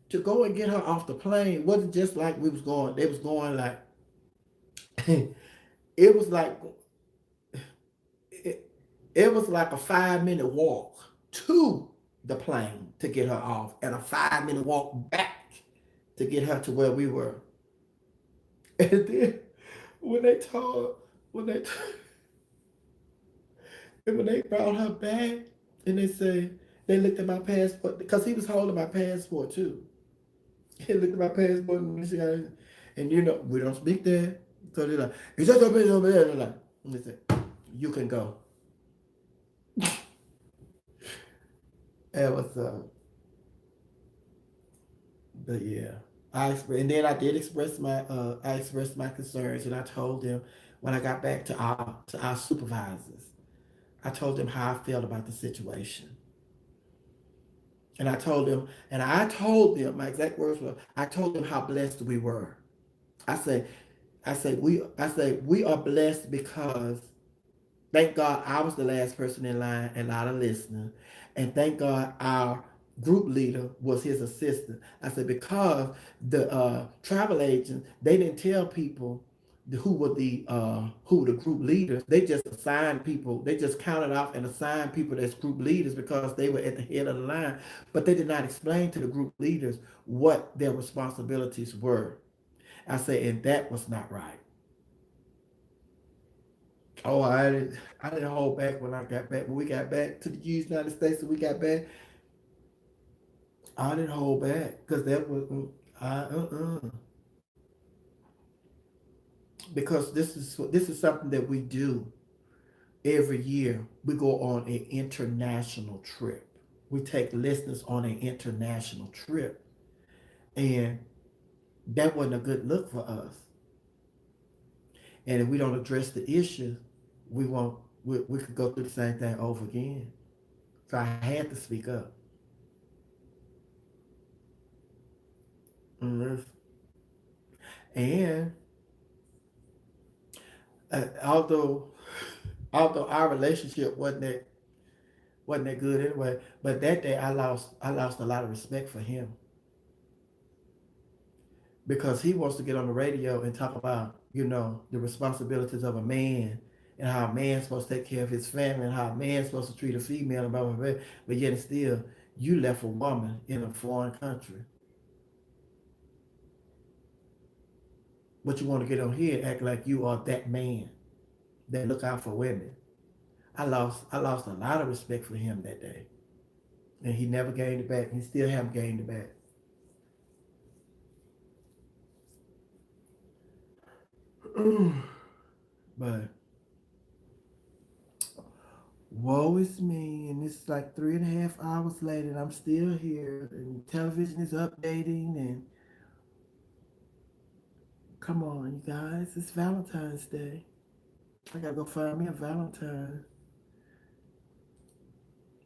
To go and get her off the plane wasn't just like we was going. They was going like it was like it, it was like a 5 minute walk to the plane to get her off, and a 5 minute walk back to get her to where we were. And then when they told when they and when they brought her back, and they said they looked at my passport because he was holding my passport too. He looked at my passport and we don't speak there. So they're like, is that over there? They're like, and they said, you can go. It was but yeah. And then I did express my concerns, and I told them when I got back to our supervisors, I told them how I felt about the situation. And I told them my exact words were, I told them how blessed we were. I said, we are blessed because thank God I was the last person in line and not a listener. And thank God our group leader was his assistant. I said, because the travel agents, they didn't tell people who were the group leaders. They just assigned people. They just counted off and assigned people as group leaders because they were at the head of the line. But they did not explain to the group leaders what their responsibilities were. I said, and that was not right. Oh, I didn't hold back when I got back. When we got back to the United States and we got back, I didn't hold back because that was because this is something that we do every year. We go on an international trip. We take listeners on an international trip, and that wasn't a good look for us. And if we don't address the issue, we won't. We could go through the same thing over again. So I had to speak up. Mhm. And although our relationship wasn't that good anyway, but that day I lost a lot of respect for him because he wants to get on the radio and talk about the responsibilities of a man and how a man's supposed to take care of his family and how a man's supposed to treat a female and blah blah blah. But yet and still, you left a woman in a foreign country, but you want to get on here and act like you are that man that look out for women. I lost a lot of respect for him that day, and he never gained it back. He still haven't gained it back. But woe is me, and it's like 3.5 hours later, and I'm still here, and television is updating, and come on, you guys, it's Valentine's Day. I gotta go find me a Valentine.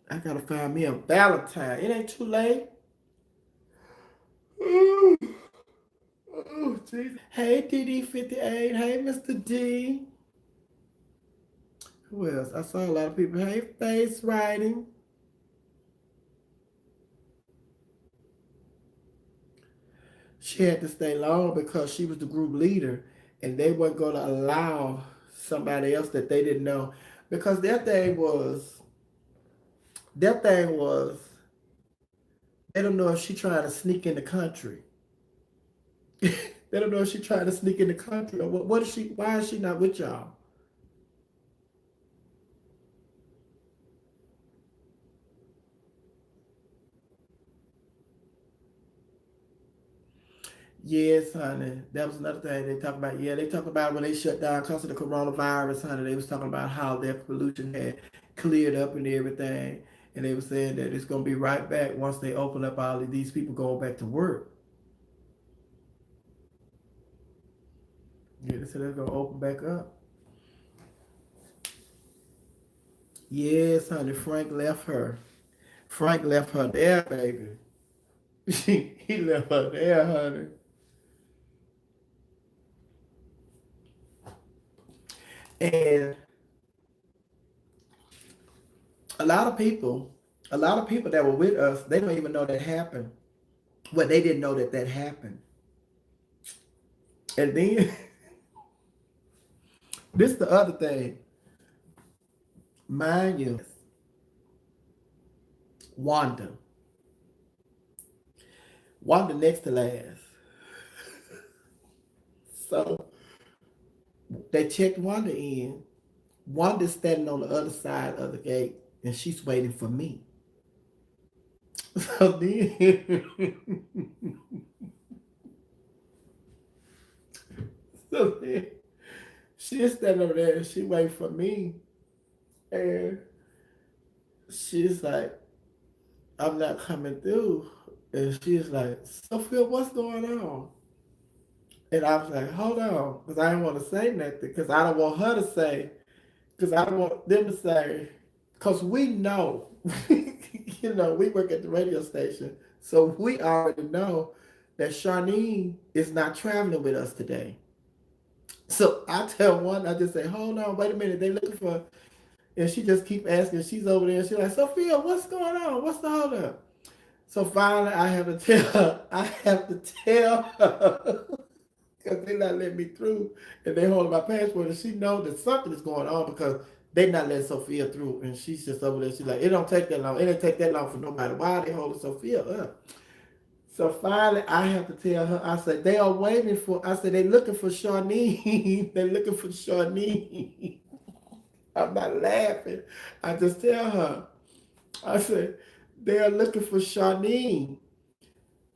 I gotta find me a Valentine. It ain't too late. Ooh, ooh, Jesus. Hey, DD58. Hey, Mr. D. Who else? I saw a lot of people. Hey, Face Writing. She had to stay long because she was the group leader, and they weren't going to allow somebody else that they didn't know, because their thing was they don't know if she trying to sneak in the country. They don't know if she trying to sneak in the country, or what is she? Why is she not with y'all? Yes, honey. That was another thing they talked about. Yeah, they talked about when they shut down because of the coronavirus, honey. They was talking about how their pollution had cleared up and everything. And they were saying that it's going to be right back once they open up all of these people going back to work. Yeah, they said they're going to open back up. Yes, honey. Frank left her. Frank left her there, baby. He left her there, honey. And a lot of people, a lot of people that were with us, they don't even know that happened. Well, they didn't know that that happened. And then this is the other thing. Mind you, Wanda. Wanda next to last. So they checked Wanda in. Wanda's standing on the other side of the gate, and she's waiting for me. So then, so then she's standing over there, and she waiting for me. And she's like, I'm not coming through. And she's like, Sophia, what's going on? And I was like, hold on, because I didn't want to say nothing, because I don't want her to say, because I don't want them to say, because we know, we work at the radio station, so we already know that Charlene is not traveling with us today. So I tell one, I just say, hold on, wait a minute, they looking for, and she just keep asking, she's over there, she's like, Sophia, what's going on? What's the hold up? So finally, I have to tell her, because they not letting me through, and they holding my passport, and she know that something is going on because they not letting Sophia through, and she's just over there. She's like, it don't take that long. It didn't take that long for nobody. Why are they holding Sophia up? So finally, I have to tell her. I said they are waiting for. I said they looking for Shawnee. They looking for Shawnee. I'm not laughing. I just tell her. I said they are looking for Shawnee.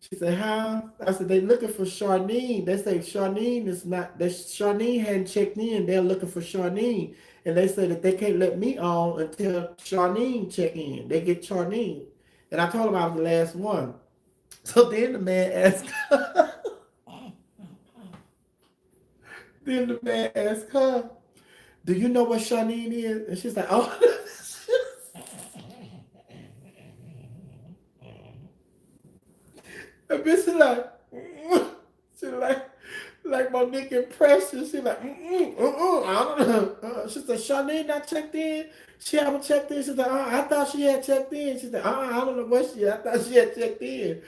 She said, "How?" I said, "They looking for Charlene." They say Charlene is not. That Charlene hadn't checked in. They're looking for Charlene, and they say that they can't let me on until Charlene check in. They get Charlene, and I told them I was the last one. So then the man asked. Then the man asked her, "Do you know what Charlene is?" And she's like, "Oh." And bitch, she like Monique and Precious. She like, I don't know. She said, Charlene not checked in. She haven't checked in. She said, I thought she had checked in. She said, I don't know what I thought she had checked in.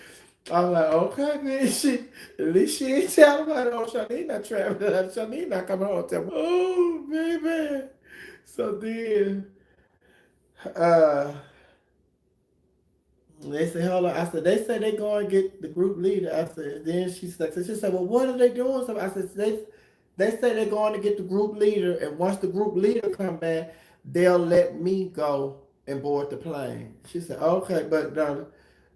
I'm like, okay, man. At least she ain't telling me, oh, Charlene not traveling. Charlene not coming home. Tell me, oh, baby. So then, uh, they said, hold on. I said, they say they go and get the group leader. I said, then she said, well, what are they doing? So I said, they say they're going to get the group leader, and once the group leader come back, they'll let me go and board the plane. She said, okay, but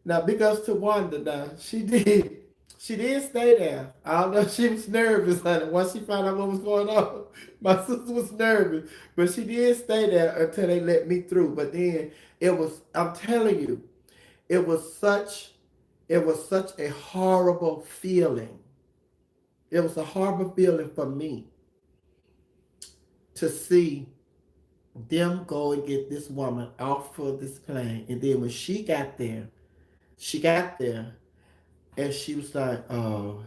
now big ups to Wanda. Now she did stay there. I don't know, she was nervous, honey. Once she found out what was going on, my sister was nervous, but she did stay there until they let me through. But then it was, I'm telling you, it was such it was such a horrible feeling. It was a horrible feeling for me to see them go and get this woman off of this plane. And then when she got there and she was like, oh,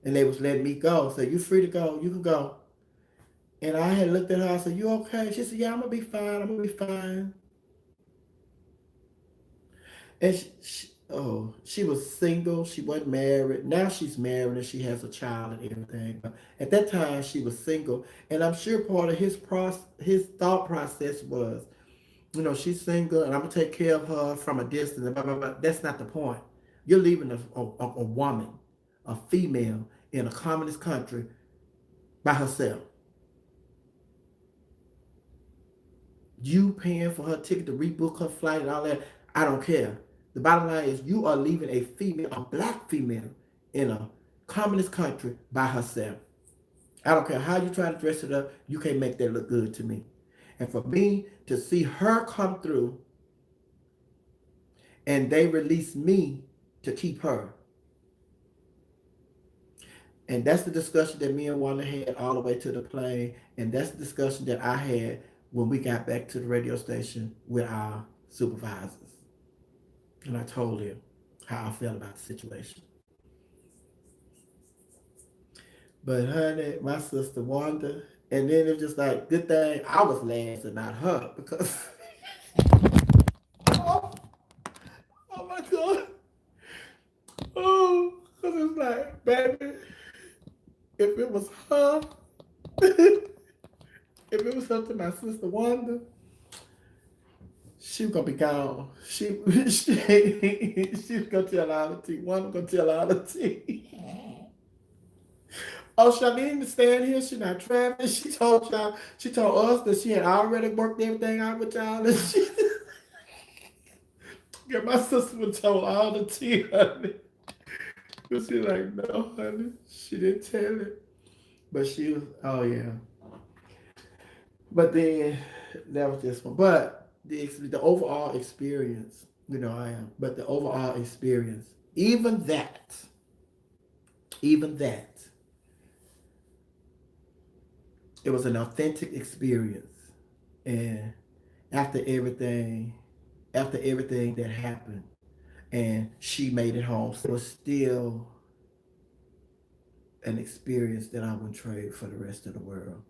and they was letting me go. So you free to go, you can go. And I had looked at her, I said, you okay? She said, yeah, I'm gonna be fine, I'm gonna be fine. And she was single, she wasn't married. Now she's married and she has a child and everything. But at that time she was single. And I'm sure part of his thought process was, she's single and I'm gonna take care of her from a distance. Blah, blah, blah. That's not the point. You're leaving a woman, a female in a communist country by herself. You paying for her ticket to rebook her flight and all that. I don't care. The bottom line is you are leaving a female, a black female, in a communist country by herself. I don't care how you try to dress it up, you can't make that look good to me. And for me to see her come through and they release me to keep her. And that's the discussion that me and Wanda had all the way to the plane. And that's the discussion that I had when we got back to the radio station with our supervisors. And I told him how I felt about the situation. But honey, my sister Wanda, and then it was just like, good thing I was last and not her because, oh, oh my God. Oh, because it's like, baby, if it was her, if it was up to my sister Wanda, she was gonna be gone. She was gonna tell all the tea. Wanda gonna tell all the tea. Oh, Charlene is staying here. She not traveling. She told us that she had already worked everything out with y'all. And she, yeah, my sister would tell all the tea, honey. But she like, no, honey. She didn't tell it. But she was, oh yeah. But then that was this one. But the overall experience, I am. But the overall experience, even that, it was an authentic experience. And after everything, after everything that happened, and she made it home, so it was still an experience that I wouldn't trade for the rest of the world.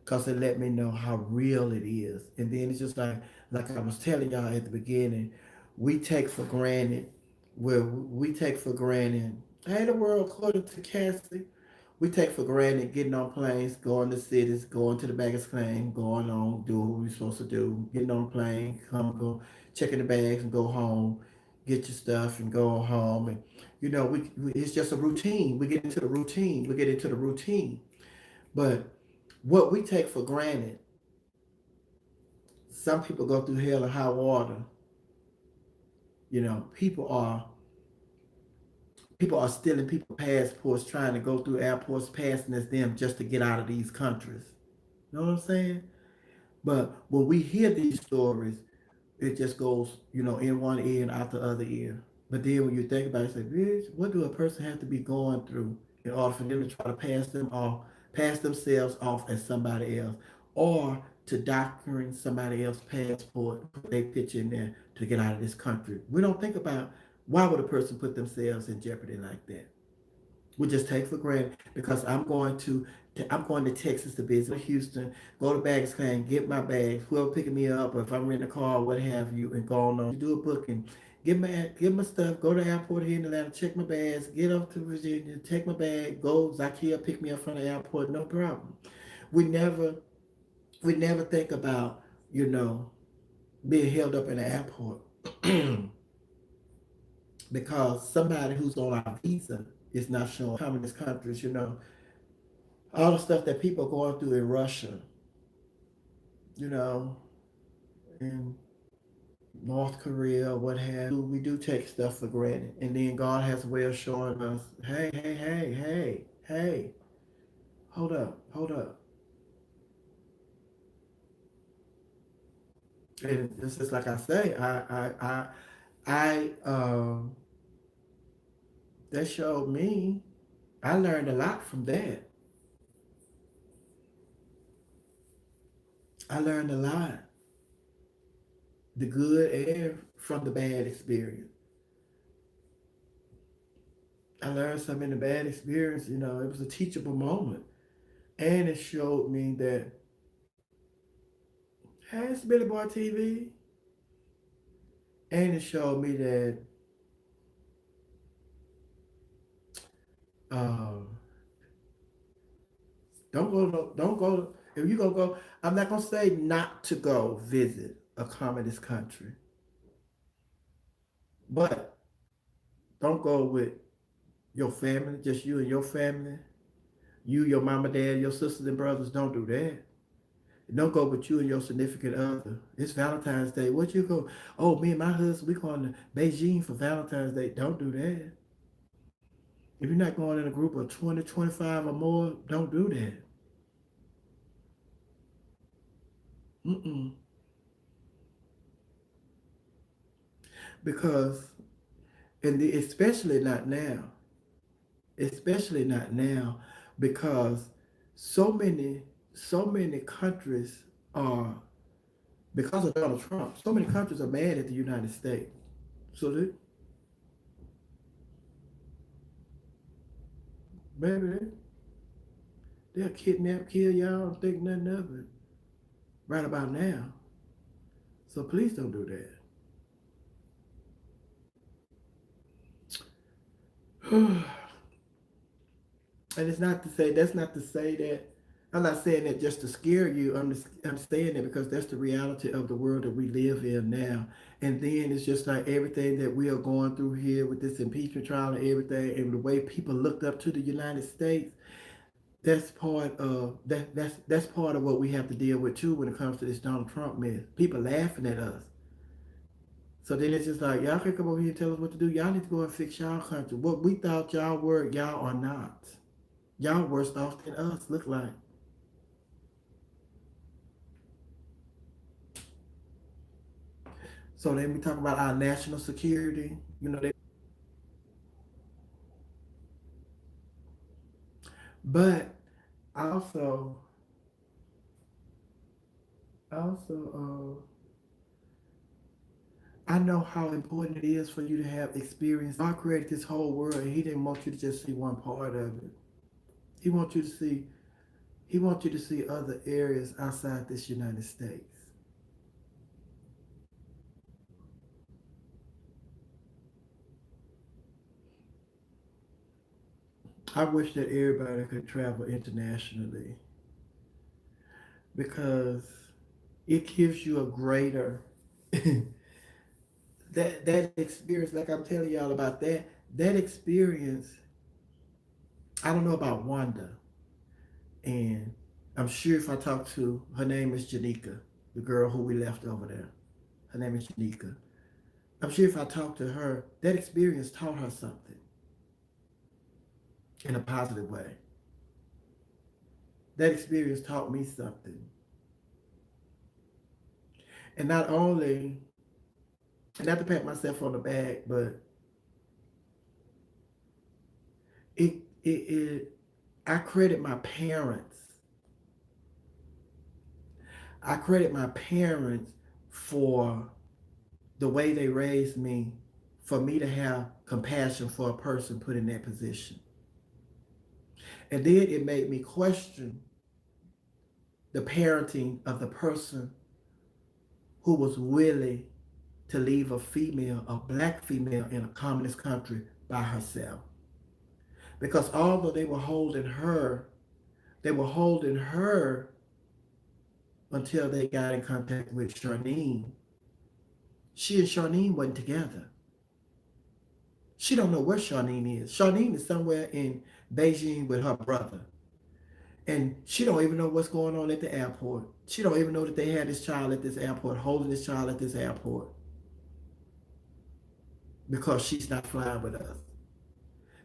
Because it let me know how real it is. And then it's just like I was telling y'all at the beginning, we take for granted, we take for granted, hey, the world, according to Cassie, we take for granted getting on planes, going to cities, going to the baggage claim, going on, doing what we're supposed to do, getting on a plane, come, go, checking the bags and go home, get your stuff and go home. And, it's just a routine. We get into the routine. We get into the routine. But what we take for granted, some people go through hell and high water. People are stealing people's passports, trying to go through airports, passing as them just to get out of these countries. You know what I'm saying? But when we hear these stories, it just goes, in one ear and out the other ear. But then when you think about it, you say, bitch, what do a person have to be going through in order for them to try to pass themselves off as somebody else, or to doctoring somebody else's passport, put their picture in there to get out of this country? We don't think about why would a person put themselves in jeopardy like that. We just take for granted because I'm going to Texas to visit Houston, go to baggage claim, get my bags, whoever picking me up, or if I'm renting a car, what have you, and go on. Do a booking, get my stuff, go to the airport here in Atlanta, check my bags, get up to Virginia, take my bag, go Zakia, pick me up from the airport, no problem. We never we never think about, you know, being held up in the airport because somebody who's on our visa is not showing communist countries, all the stuff that people are going through in Russia, you know, in North Korea, what have you. We do take stuff for granted. And then God has a way of showing us, hey, hey, hey, hey, hey, hold up. And it's just like I say, I that showed me, I learned a lot from that. I learned a lot, the good and from the bad experience. I learned something in the bad experience. It was a teachable moment, and it showed me that, hey, it's Billy Boy TV, and it showed me that um, don't go. If you gonna go, I'm not gonna say not to go visit a communist country, but don't go with your family, just you and your family. You, your mama, dad, your sisters and brothers. Don't do that. Don't go with you and your significant other. It's Valentine's Day. What you go? Oh, me and my husband, we going to Beijing for Valentine's Day. Don't do that. If you're not going in a group of 20, 25 or more, don't do that. Mm-mm. Because, especially not now, especially not now, because so many, so many countries are, because of Donald Trump, so many countries are mad at the United States. So, baby, they'll kidnap, kill y'all, and think nothing of it right about now. So please don't do that. And it's not to say, that's not to say that, I'm not saying that just to scare you. I'm saying that because that's the reality of the world that we live in now. And then it's just like everything that we are going through here with this impeachment trial and everything, and the way people looked up to the United States. That's part of that's part of what we have to deal with too when it comes to this Donald Trump mess. People laughing at us. So then it's just like, y'all can come over here and tell us what to do. Y'all need to go and fix y'all country. What we thought y'all were, y'all are not. Y'all worse off than us, look like. So then we talk about our national security. But also, also, I know how important it is for you to have experience. God created this whole world, and He didn't want you to just see one part of it. He wants you to see. He wants you to see other areas outside this United States. I wish that everybody could travel internationally because it gives you a greater that experience. Like I'm telling y'all about that experience. I don't know about Wanda, and I'm sure if I talk to her name is Janika, the girl who we left over there. Her name is Janika. I'm sure if I talk to her, that experience taught her something in a positive way. That experience taught me something, and not only, and not to pat myself on the back, but it I credit my parents. I credit my parents for the way they raised me, for me to have compassion for a person put in that position. And then it made me question the parenting of the person who was willing to leave a black female in a communist country by herself. Because although they were holding her until they got in contact with Charlene. She and Charlene wasn't together. She don't know where Charlene is. Charlene is somewhere in Beijing with her brother. And she don't even know what's going on at the airport. She don't even know that they had this child at this airport, holding this child at this airport, because she's not flying with us.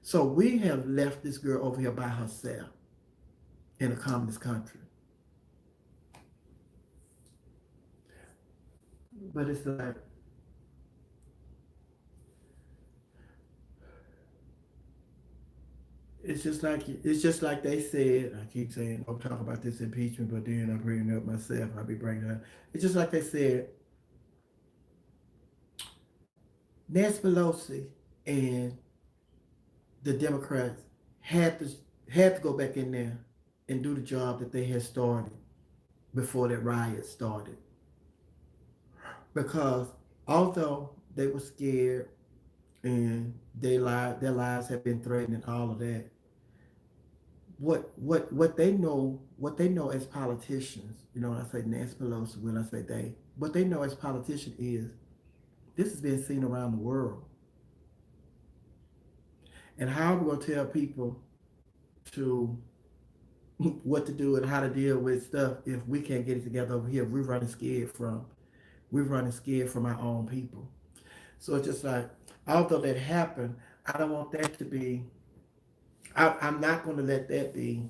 So we have left this girl over here by herself in a communist country. But it's like, it's just like they said. I keep saying don't talk about this impeachment, but then I bring it up myself. I be bringing it up. It's just like they said. Nancy Pelosi and the Democrats had to had to go back in there and do the job that they had started before that riot started. Because although they were scared and their lives have been threatened and all of that, what they know as politicians, when I say Nancy Pelosi, when I say they, what they know as politicians is this has been seen around the world. And how are we gonna tell people to what to do and how to deal with stuff if we can't get it together over here? We're running scared from our own people. So it's just like, although that happened, I don't want that to be. I'm not going to let that be.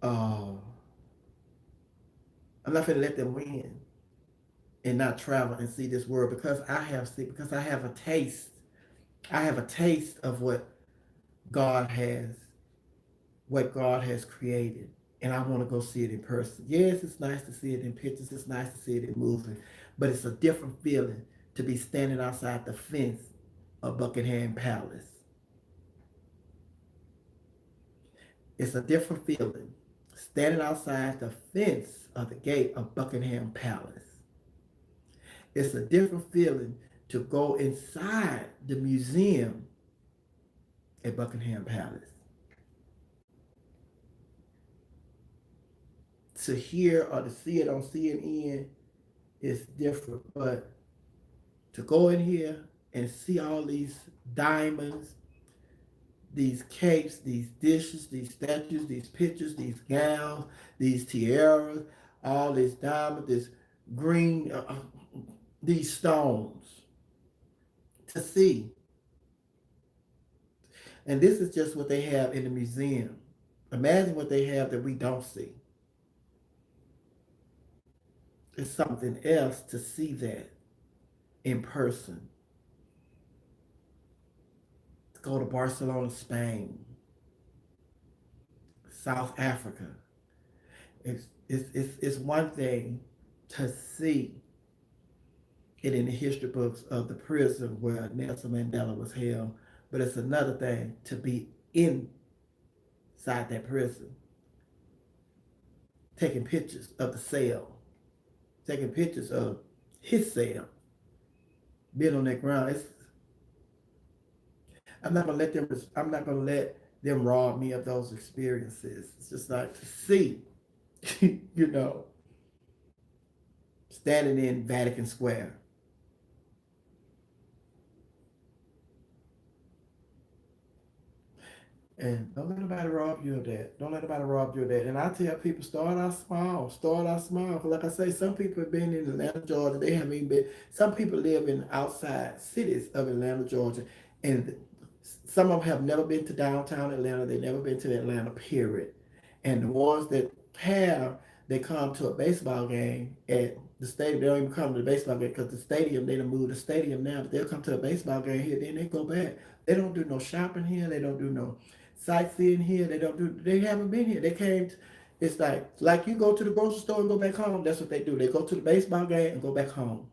uh, I'm not going to let them win and not travel and see this world because I have a taste. I have a taste of God has what God has created. And I want to go see it in person. Yes, it's nice to see it in pictures. It's nice to see it in movies. But it's a different feeling to be standing outside the fence of Buckingham Palace. It's a different feeling standing outside the fence of the gate of Buckingham Palace. It's a different feeling to go inside the museum at Buckingham Palace. To hear or to see it on CNN is different, but to go in here and see all these diamonds, these capes, these dishes, these statues, these pictures, these gowns, these tiaras, all this diamond, this green, these stones to see. And this is just what they have in the museum. Imagine what they have that we don't see. It's something else to see that in person. To go to Barcelona, Spain, South Africa. It's one thing to see it in the history books of the prison where Nelson Mandela was held, but it's another thing to be inside that prison, taking pictures of the cell, taking pictures of his cell, being on that ground. I'm not gonna let them. I'm not gonna let them rob me of those experiences. It's just like to see, you know, standing in Vatican Square. And don't let nobody rob you of that. Don't let nobody rob you of that. And I tell people, start out small. Start out small. 'Cause like I say, some people have been in Atlanta, Georgia. They haven't even been. Some people live in outside cities of Atlanta, Georgia. And some of them have never been to downtown Atlanta. They've never been to Atlanta, period. And the ones that have, they come to a baseball game at the stadium. They don't even come to the baseball game because the stadium, they done moved the stadium now. But they'll come to a baseball game here, then they go back. They don't do no shopping here. They don't do no sightseeing here. They haven't been here. They came. It's like you go to the grocery store and go back home. That's what they do. They go to the baseball game and go back home.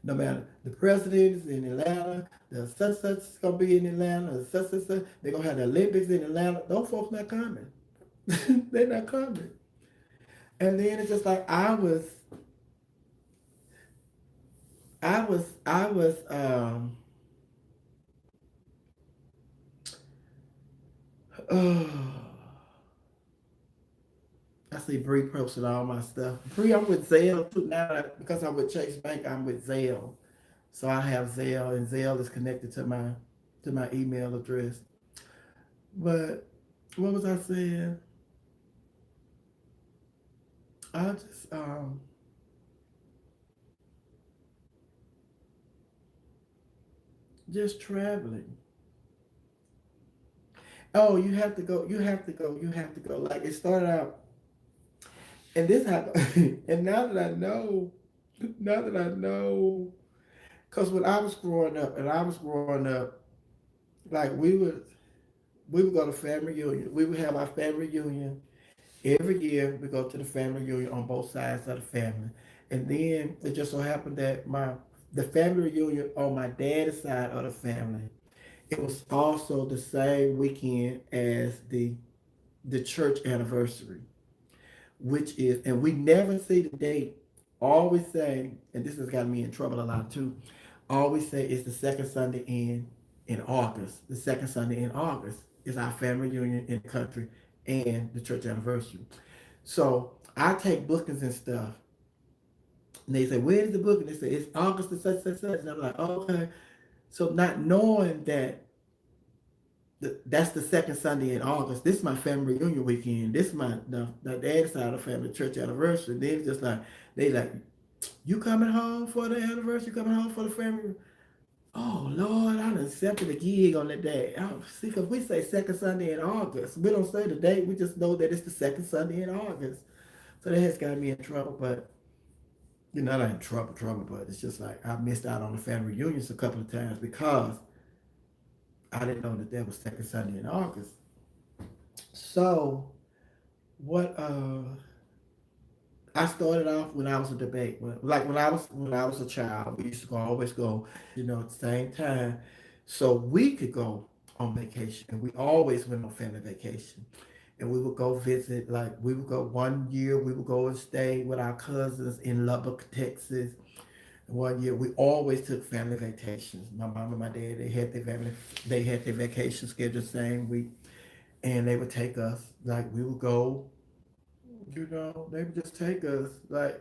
No matter the president is in Atlanta, the such is gonna be in Atlanta, the such, they're gonna have the Olympics in Atlanta. Those folks not coming. They're not coming. And then it's just like I was oh, I see Bree posted all my stuff. Bree, I'm with Zelle too now because I'm with Chase Bank. I'm with Zelle, so I have Zelle, and Zelle is connected to my email address. But what was I saying? I just traveling. Oh, you have to go. You have to go. You have to go. Like it started out, and this happened. And now that I know, because when I was growing up, Like we would go to family reunion. We would have our family reunion every year. We go to the family reunion on both sides of the family, and then it just so happened that my the family reunion on my dad's side of the family, it was also the same weekend as the church anniversary, which is, and we never see the date. Always say, and this has got me in trouble a lot too. Always say it's the second Sunday in August. The second Sunday in August is our family reunion in the country and the church anniversary. So I take bookings and stuff, and they say, "Where's the booking?" They say it's August the such such such, and I'm like, oh, "Okay." So not knowing that that's the second Sunday in August. This is my family reunion weekend. This is the dad's side of the family church anniversary. And then just like they like, you coming home for the anniversary? You coming home for the family? Oh Lord, I done accepted a gig on that day. Oh, see, cause we say second Sunday in August. We don't say the date. We just know that it's the second Sunday in August. So that has got me in trouble. But not in trouble. But it's just like I missed out on the family reunions a couple of times because I didn't know that was second Sunday in August. So what I started off when I was a debate. Like when I was a child, we used to always go, at the same time, so we could go on vacation. And we always went on family vacation. And we would go visit. Like we would go one year, we would go and stay with our cousins in Lubbock, Texas. One year, we always took family vacations. My mom and my dad, they had their vacation scheduled the same week, and they would take us. Like we would go, they would just take us. Like,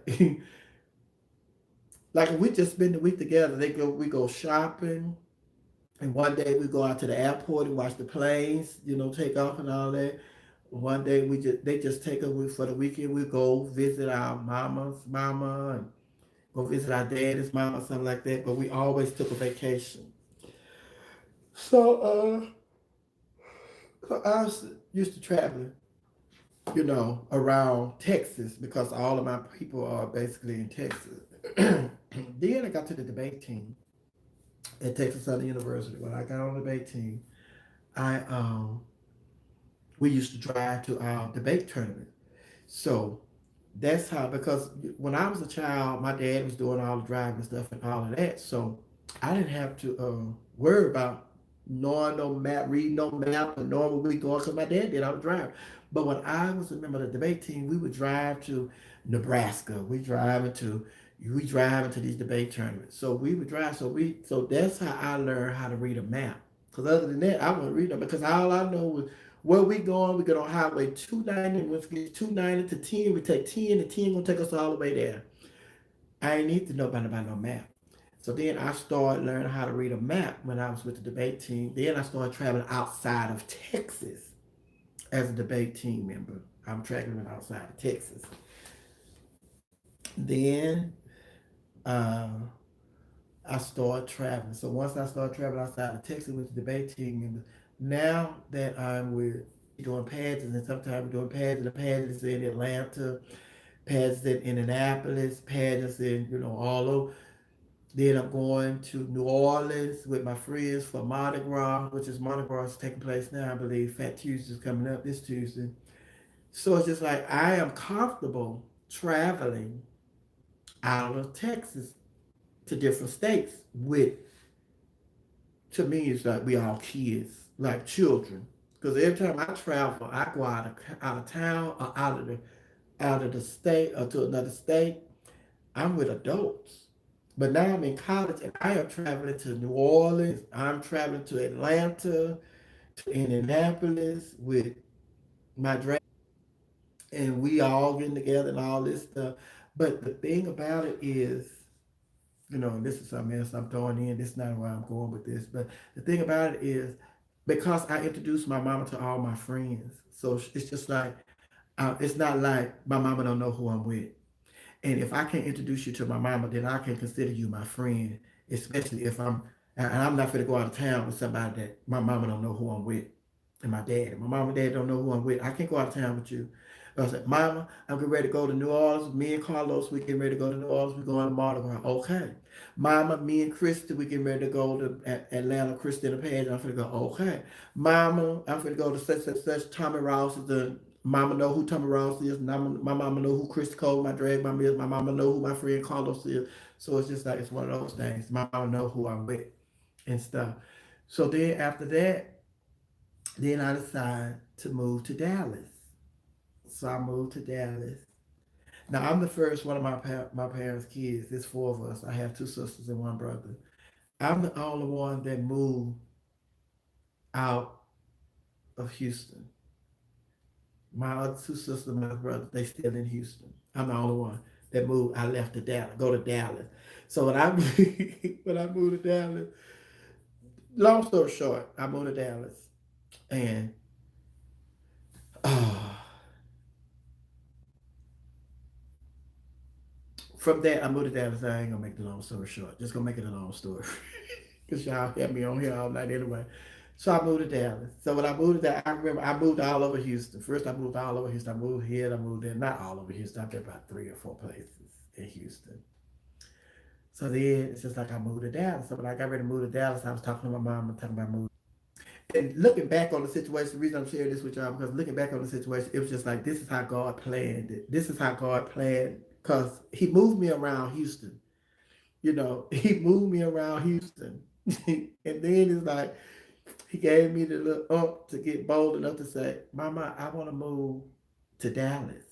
like if we just spend the week together, we go shopping, and one day we go out to the airport and watch the planes, take off and all that. One day they just take us for the weekend. We go visit our mama's mama and go visit our dad's mama, something like that. But we always took a vacation. So I was used to traveling, around Texas because all of my people are basically in Texas. Then I got to the debate team at Texas Southern University. When I got on the debate team, I we used to drive to our debate tournament. So that's how, because when I was a child, my dad was doing all the driving stuff and all of that. So I didn't have to worry about knowing no map, reading no map, or knowing where we going because my dad did all the driving. But when I was a member of the debate team, we would drive to Nebraska. We driving to these debate tournaments. So we would drive. So that's how I learned how to read a map. Because other than that, I wouldn't read them because all I know was where we going. We get on Highway 290. Once we get 290 to 10, we take 10, and 10 gonna take us all the way there. I ain't need to know about no map. So then I started learning how to read a map when I was with the debate team. Then I started traveling outside of Texas as a debate team member. I'm traveling outside of Texas. Then uh, I started traveling. So once I started traveling outside of Texas with the debate team members, now that I'm with doing pageants, and sometimes we're doing pageants in Atlanta, pageants in Indianapolis, pageants in all over. Then I'm going to New Orleans with my friends for Mardi Gras, which is Mardi Gras is taking place now, I believe. Fat Tuesday is coming up this Tuesday. So it's just like I am comfortable traveling out of Texas to different states with, to me, it's like we all kids, like children. Because every time I travel, I go out of town or out of the state or to another state. I'm with adults. But now I'm in college and I am traveling to New Orleans. I'm traveling to Atlanta, to Indianapolis with my drag, and we all getting together and all this stuff. But the thing about it is, and this is something else I'm throwing in. This is not where I'm going with this. But the thing about it is, because I introduced my mama to all my friends, so it's just like, it's not like my mama don't know who I'm with. And if I can't introduce you to my mama, then I can consider you my friend, especially if and I'm not going to go out of town with somebody that my mama don't know who I'm with, and my dad. My mama and dad don't know who I'm with. I can't go out of town with you. I said, Mama, I'm getting ready to go to New Orleans. Me and Carlos, we getting ready to go to New Orleans. We're going to Mardi Gras. Okay. Mama, me and Christy, we getting ready to go to Atlanta. Christy and the Page. I'm finna go. Okay. Mama, I'm finna go to such. Tommy Ross is the mama know who Tommy Ross is. My mama know who Chris Cole, my drag mama is. My mama know who my friend Carlos is. So it's just like it's one of those things. My mama know who I'm with and stuff. So then after that, then I decided to move to Dallas. So I moved to Dallas. Now I'm the first one of my parents' kids. There's four of us. I have two sisters and one brother. I'm the only one that moved out of Houston. My other two sisters and my brother, they still in Houston. I'm the only one that moved. I left to Dallas, go to Dallas. So when I when I moved to Dallas, long story short, I moved to Dallas, and uh, from there I moved to Dallas. I ain't gonna make the long story short. Just gonna make it a long story, because y'all had me on here all night anyway. So I moved to Dallas. So when I moved to Dallas, I remember I moved all over Houston. First I moved all over Houston. I moved here, I moved there. Not all over Houston. I've been about three or four places in Houston. So then it's just like I moved to Dallas. So when I got ready to move to Dallas, I was talking to my mom and talking about moving. And looking back on the situation, the reason I'm sharing this with y'all, because looking back on the situation, it was just like, this is how God planned it. This is how God planned, because He moved me around Houston. He moved me around Houston. And then it's like, He gave me the little up to get bold enough to say, Mama, I want to move to Dallas.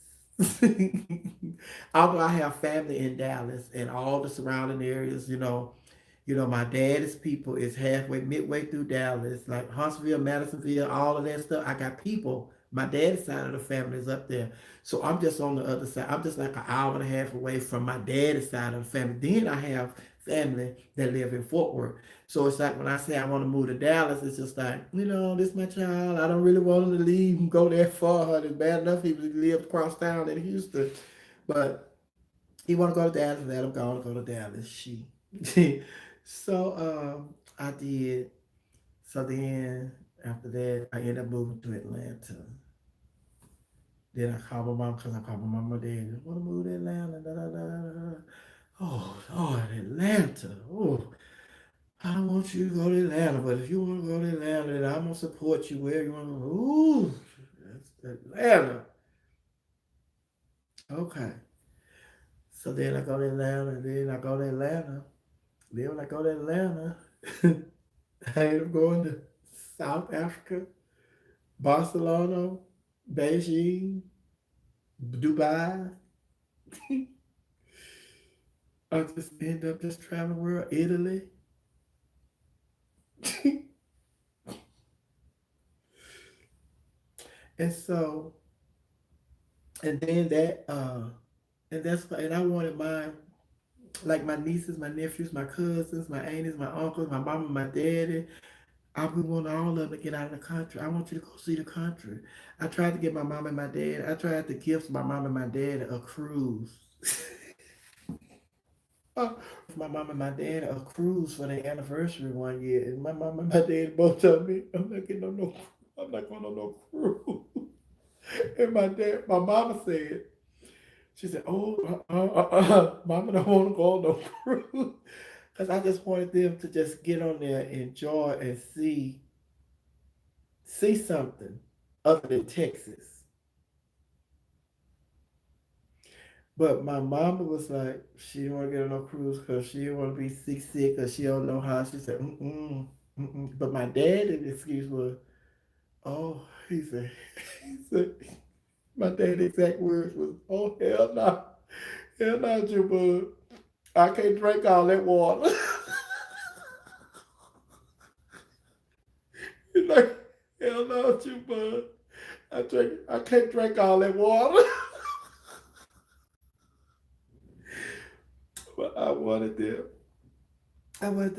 Although I have family in Dallas and all the surrounding areas, my dad's people is halfway, midway through Dallas, like Huntsville, Madisonville, all of that stuff. I got people. My dad's side of the family is up there. So I'm just on the other side. I'm just like an hour and a half away from my dad's side of the family. Then I have family that live in Fort Worth. So it's like when I say I want to move to Dallas, it's just like, this is my child. I don't really want him to leave and go that far. It's bad enough he lived across town in Houston. But he want to go to Dallas, let him go to Dallas. She. So I did. So then after that, I ended up moving to Atlanta. Then I called my mom because I called my mom and dad. I want to move to Atlanta. Da, da, da, da, da. Oh, Lord, Atlanta. Oh, I don't want you to go to Atlanta, but if you want to go to Atlanta, then I'm gonna support you where you want to go. Ooh, that's Atlanta. Okay. So then I go to Atlanta, and then I go to Atlanta. Then when I go to Atlanta, I end up going to South Africa, Barcelona, Beijing, Dubai. I just end up just traveling the world, Italy. And so, and then and I wanted like my nieces, my nephews, my cousins, my aunties, my uncles, my mama, my daddy. We want all of them to get out of the country. I want you to go see the country. I tried to get my mom and my dad. I tried to gift my mom and my dad a cruise. My mom and my dad a cruise for their anniversary one year, and my mom and my dad both told me, "I'm not getting on no, I'm not going on no cruise." And my mama said, she said, "Oh, mama don't want to go on no cruise," because I just wanted them to just get on there, enjoy, and see something other than Texas. But my mama was like, she didn't want to get on no cruise because she didn't want to be sick because she don't know how. She said, mm-mm, mm-mm. But my dad's excuse was, oh, he said, my dad's exact words was, oh, hell no, Jabba. I can't drink all that water. He's like, hell no, Jabba. I can't drink all that water. But I wanted to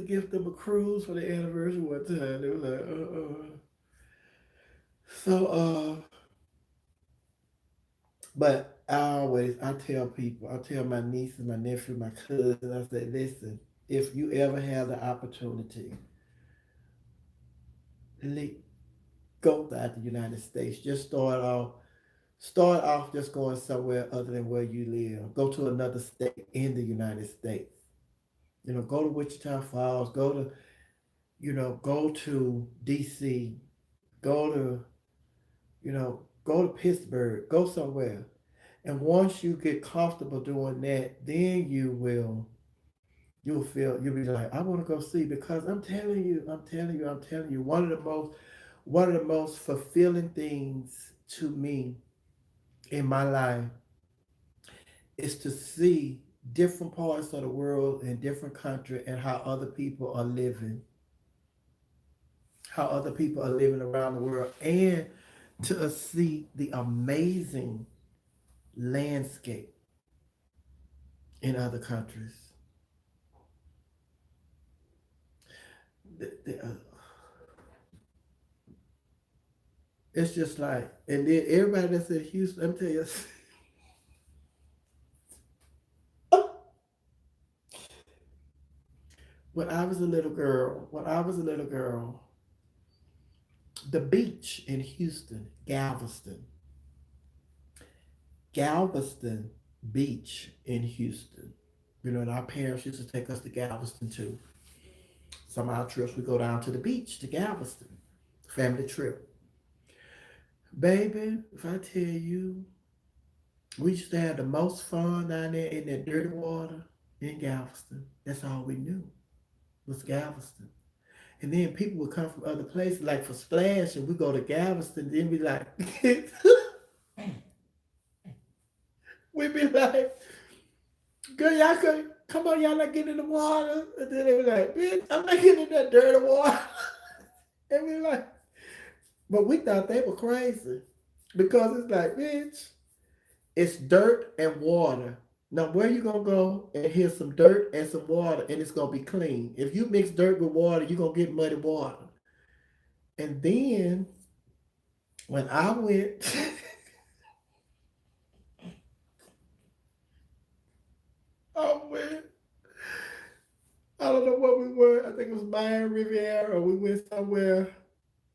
give them a cruise for the anniversary one time. They were like, So, but I tell my nieces, my nephew, my cousins, I say, listen, if you ever have the opportunity, le- go out the United States. Just start off Start off just going somewhere other than where you live. Go to another state in the United States. Go to Wichita Falls. Go to DC. Go to, go to Pittsburgh. Go somewhere. And once you get comfortable doing that, then you'll be like, I want to go see, because I'm telling you, one of the most fulfilling things to me in my life is to see different parts of the world in different countries and how other people are living around the world, and to see the amazing landscape in other countries. It's just like, and then everybody that's in Houston, let me tell you, when I was a little girl, the beach in Houston, Galveston Beach in Houston. And our parents used to take us to Galveston too. Some of our trips we go down to the beach to Galveston, family trip. Baby, if I tell you, we used to have the most fun down there in that dirty water in Galveston. That's all we knew was Galveston. And then people would come from other places, like for Splash, and we go to Galveston. Then we like, we'd be like, girl, y'all could come on, y'all not getting in the water. And then they were like, bitch, I'm not getting in that dirty water. And we like, but we thought they were crazy because it's like, bitch, it's dirt and water. Now, where you gonna go and here's some dirt and some water, and it's gonna be clean? If you mix dirt with water, you're gonna get muddy water. And then when I went, I went, I don't know what we were. I think it was Miami Riviera, or we went somewhere,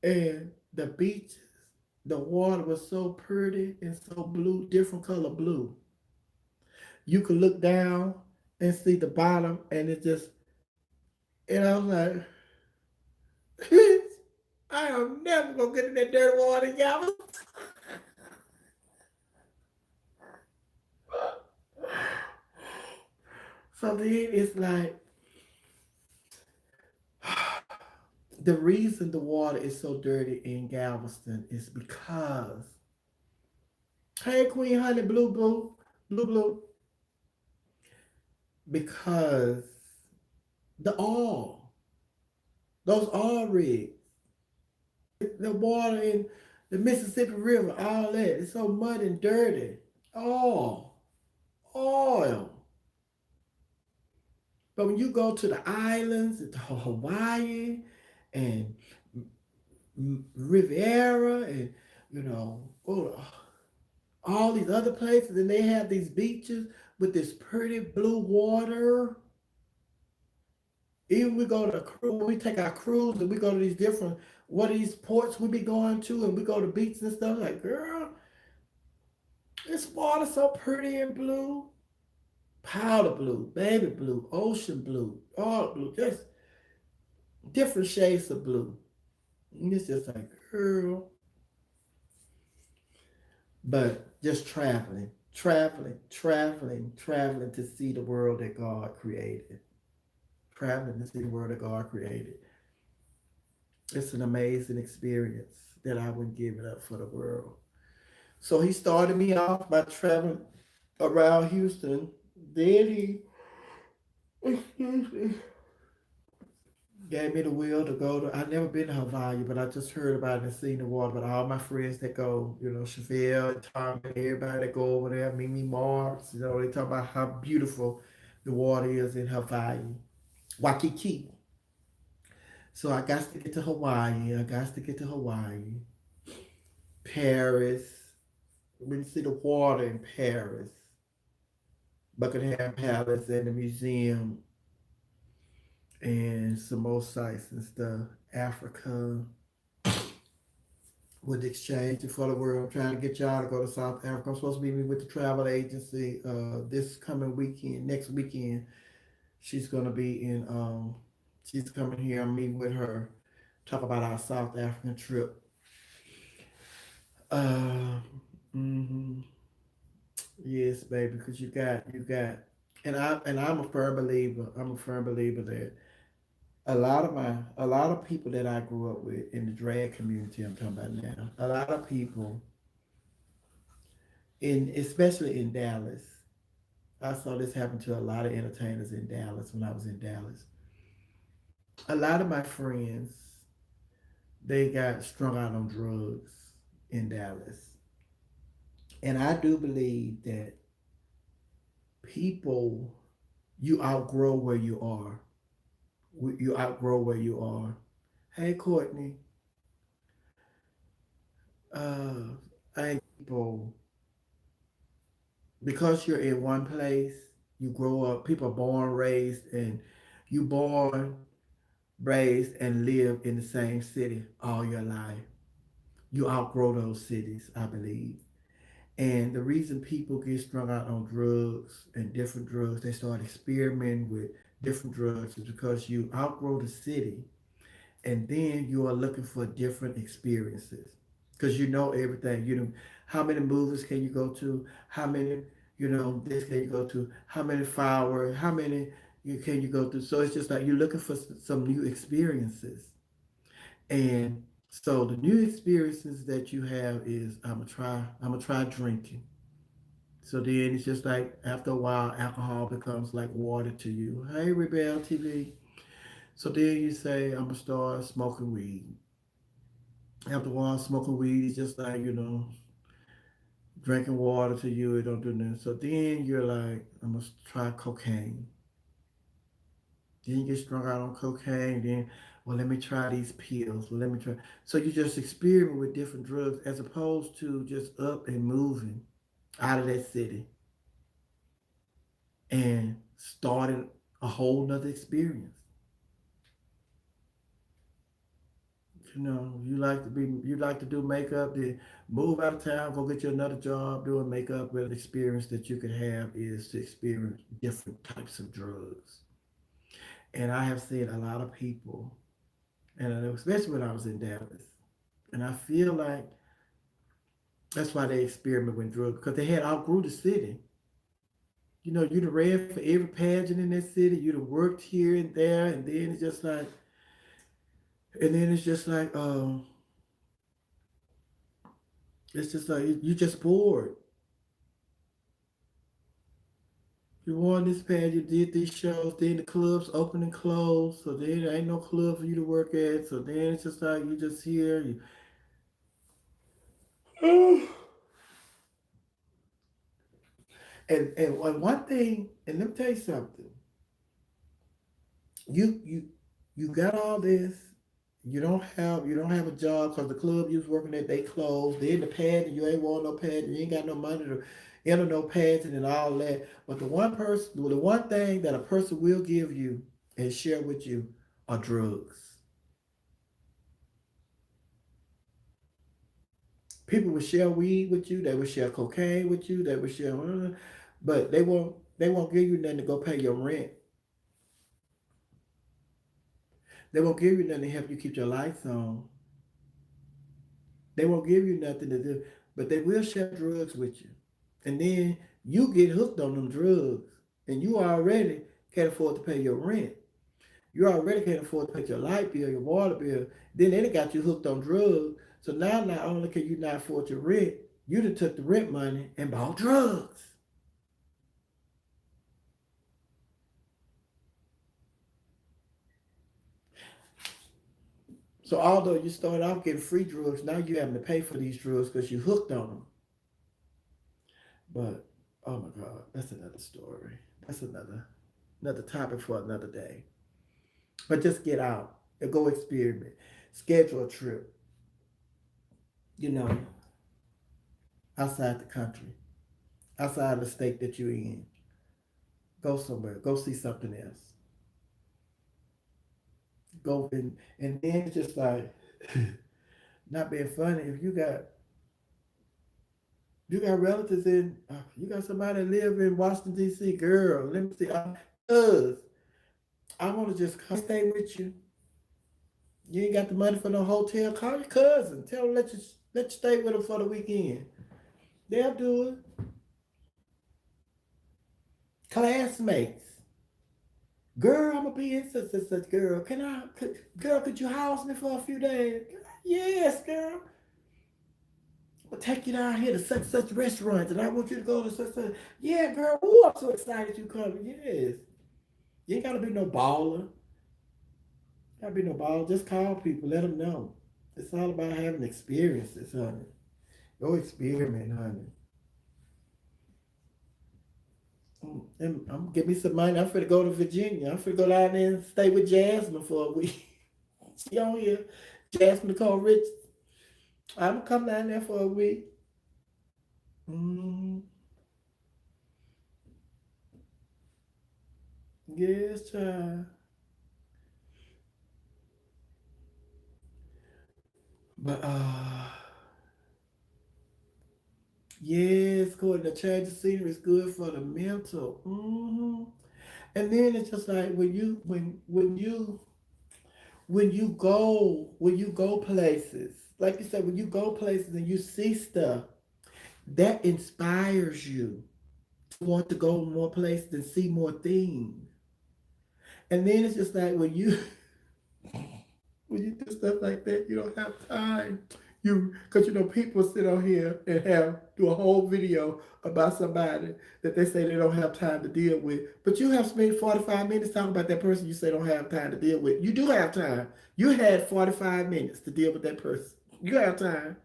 and the beaches, the water was so pretty and so blue, different color blue. You could look down and see the bottom, and it just, and I was like, I am never gonna get in that dirty water, y'all. So then it's like, the reason the water is so dirty in Galveston is because, hey Queen Honey, blue, because the oil, those oil rigs, the water in the Mississippi River, all that, it's so muddy and dirty. Oh, oil. But when you go to the islands, to Hawaii and Riviera, and go to all these other places, and they have these beaches with this pretty blue water. Even we go to a cruise, we take our cruise and we go to these different, what are these ports we be going to, and we go to beaches and stuff. Like, girl, this water so pretty and blue. Powder blue, baby blue, ocean blue, all blue, just different shades of blue. And it's just like, girl. But just traveling to see the world that God created. Traveling to see the world that God created. It's an amazing experience that I wouldn't give it up for the world. So he started me off by traveling around Houston. Then he, excuse me, gave me the will to go to. I've never been to Hawaii, but I just heard about it and seen the water. But all my friends that go, Chevelle and Tom and everybody that go over there, Mimi Mars, they talk about how beautiful the water is in Hawaii, Waikiki. So I got to get to Hawaii. Paris. We can see the water in Paris, Buckingham Palace and the museum, and some more sites and stuff. Africa, with exchange for the world. I'm trying to get y'all to go to South Africa. I'm supposed to be with the travel agency this coming weekend, next weekend. She's gonna be in she's coming here. I'm meeting with her, talk about our South African trip. Uh hmm yes, baby, because you got and I'm a firm believer. I'm a firm believer that a lot of people that I grew up with in the drag community I'm talking about now, a lot of people in especially in Dallas. I saw this happen to a lot of entertainers in Dallas when I was in Dallas. A lot of my friends, they got strung out on drugs in Dallas. And I do believe that people, you outgrow where you are. You outgrow where you are. Hey, Courtney, uh, I people, because you're in one place, you grow up, people are born, raised, and you born, raised, and live in the same city all your life. You outgrow those cities, I believe. And the reason people get strung out on drugs and different drugs, they start experimenting with different drugs, is because you outgrow the city and then you are looking for different experiences. Because you know everything. You know, how many movies can you go to? How many, this can you go to? How many fireworks? How many can you go to? So it's just like you're looking for some new experiences. And so the new experiences that you have is I'm gonna try drinking. So then it's just like after a while, alcohol becomes like water to you. Hey, Rebel TV. So then you say, I'm gonna start smoking weed. After a while, smoking weed is just like, drinking water to you, it don't do nothing. So then you're like, I'm gonna try cocaine. Then you get strung out on cocaine, then, well, let me try these pills. Well, let me try. So you just experiment with different drugs as opposed to just up and moving out of that city and starting a whole nother experience. You like to do makeup, then move out of town, go get you another job doing makeup. Where the experience that you could have is to experience different types of drugs. And I have seen a lot of people, and especially when I was in Dallas, and I feel like that's why they experiment with drugs because they had outgrew the city. You'd have ran for every pageant in that city. You'd have worked here and there, and then it's just like you just bored. You won this pad, you did these shows, then the clubs open and close, so then there ain't no club for you to work at, so then it's just like you just here. And one thing, and let me tell you something. You you you got all this. You don't have a job because the club you was working at they closed. Then the pad and you ain't want no pad. You ain't got no money to enter no pads and all that. But the one thing that a person will give you and share with you are drugs. People will share weed with you. They will share cocaine with you. They will share, but they won't give you nothing to go pay your rent. They won't give you nothing to help you keep your lights on. They won't give you nothing to do, but they will share drugs with you. And then you get hooked on them drugs, and you already can't afford to pay your rent. You already can't afford to pay your light bill, your water bill. Then they got you hooked on drugs. So now not only can you not afford your rent, you done took the rent money and bought drugs. So although you started off getting free drugs, now you having to pay for these drugs because you hooked on them. But oh my God, that's another story. That's another topic for another day. But just get out and go experiment. Schedule a trip, you know, outside the country, outside the state that you're in. Go somewhere. Go see something else. Go and then it's just like Not being funny. If you got relatives in, you got somebody that live in Washington D.C. Girl, let me see. Cuz I want to just come stay with you. You ain't got the money for no hotel. Call your cousin. Tell them let you stay with them for the weekend. They'll do it. Classmates. Girl, I'm gonna be in such and such. Girl, girl, could you house me for a few days? Yes, girl. I'll take you down here to such such restaurants, and I want you to go to such such. Yeah, girl. Ooh, I'm so excited you coming. Yes. You ain't gotta be no baller. Gotta be no baller. Just call people. Let them know. It's all about having experiences, honey. Go experiment, honey. And I'm gonna give me some money. I'm finna go to Virginia. I'm finna go down there and stay with Jasmine for a week. She on here. Jasmine Nicole Rich. I'm gonna come down there for a week. Mm, yes, child. But yes, going to change the scenery is good for the mental. And then it's just like when you go places, like you said, when you go places and you see stuff that inspires you to want to go more places and see more things. And then it's just like when you do stuff like that, you don't have time. Because people sit on here and do a whole video about somebody that they say they don't have time to deal with. But you have spent 45 minutes talking about that person you say don't have time to deal with. You do have time. You had 45 minutes to deal with that person. You have time.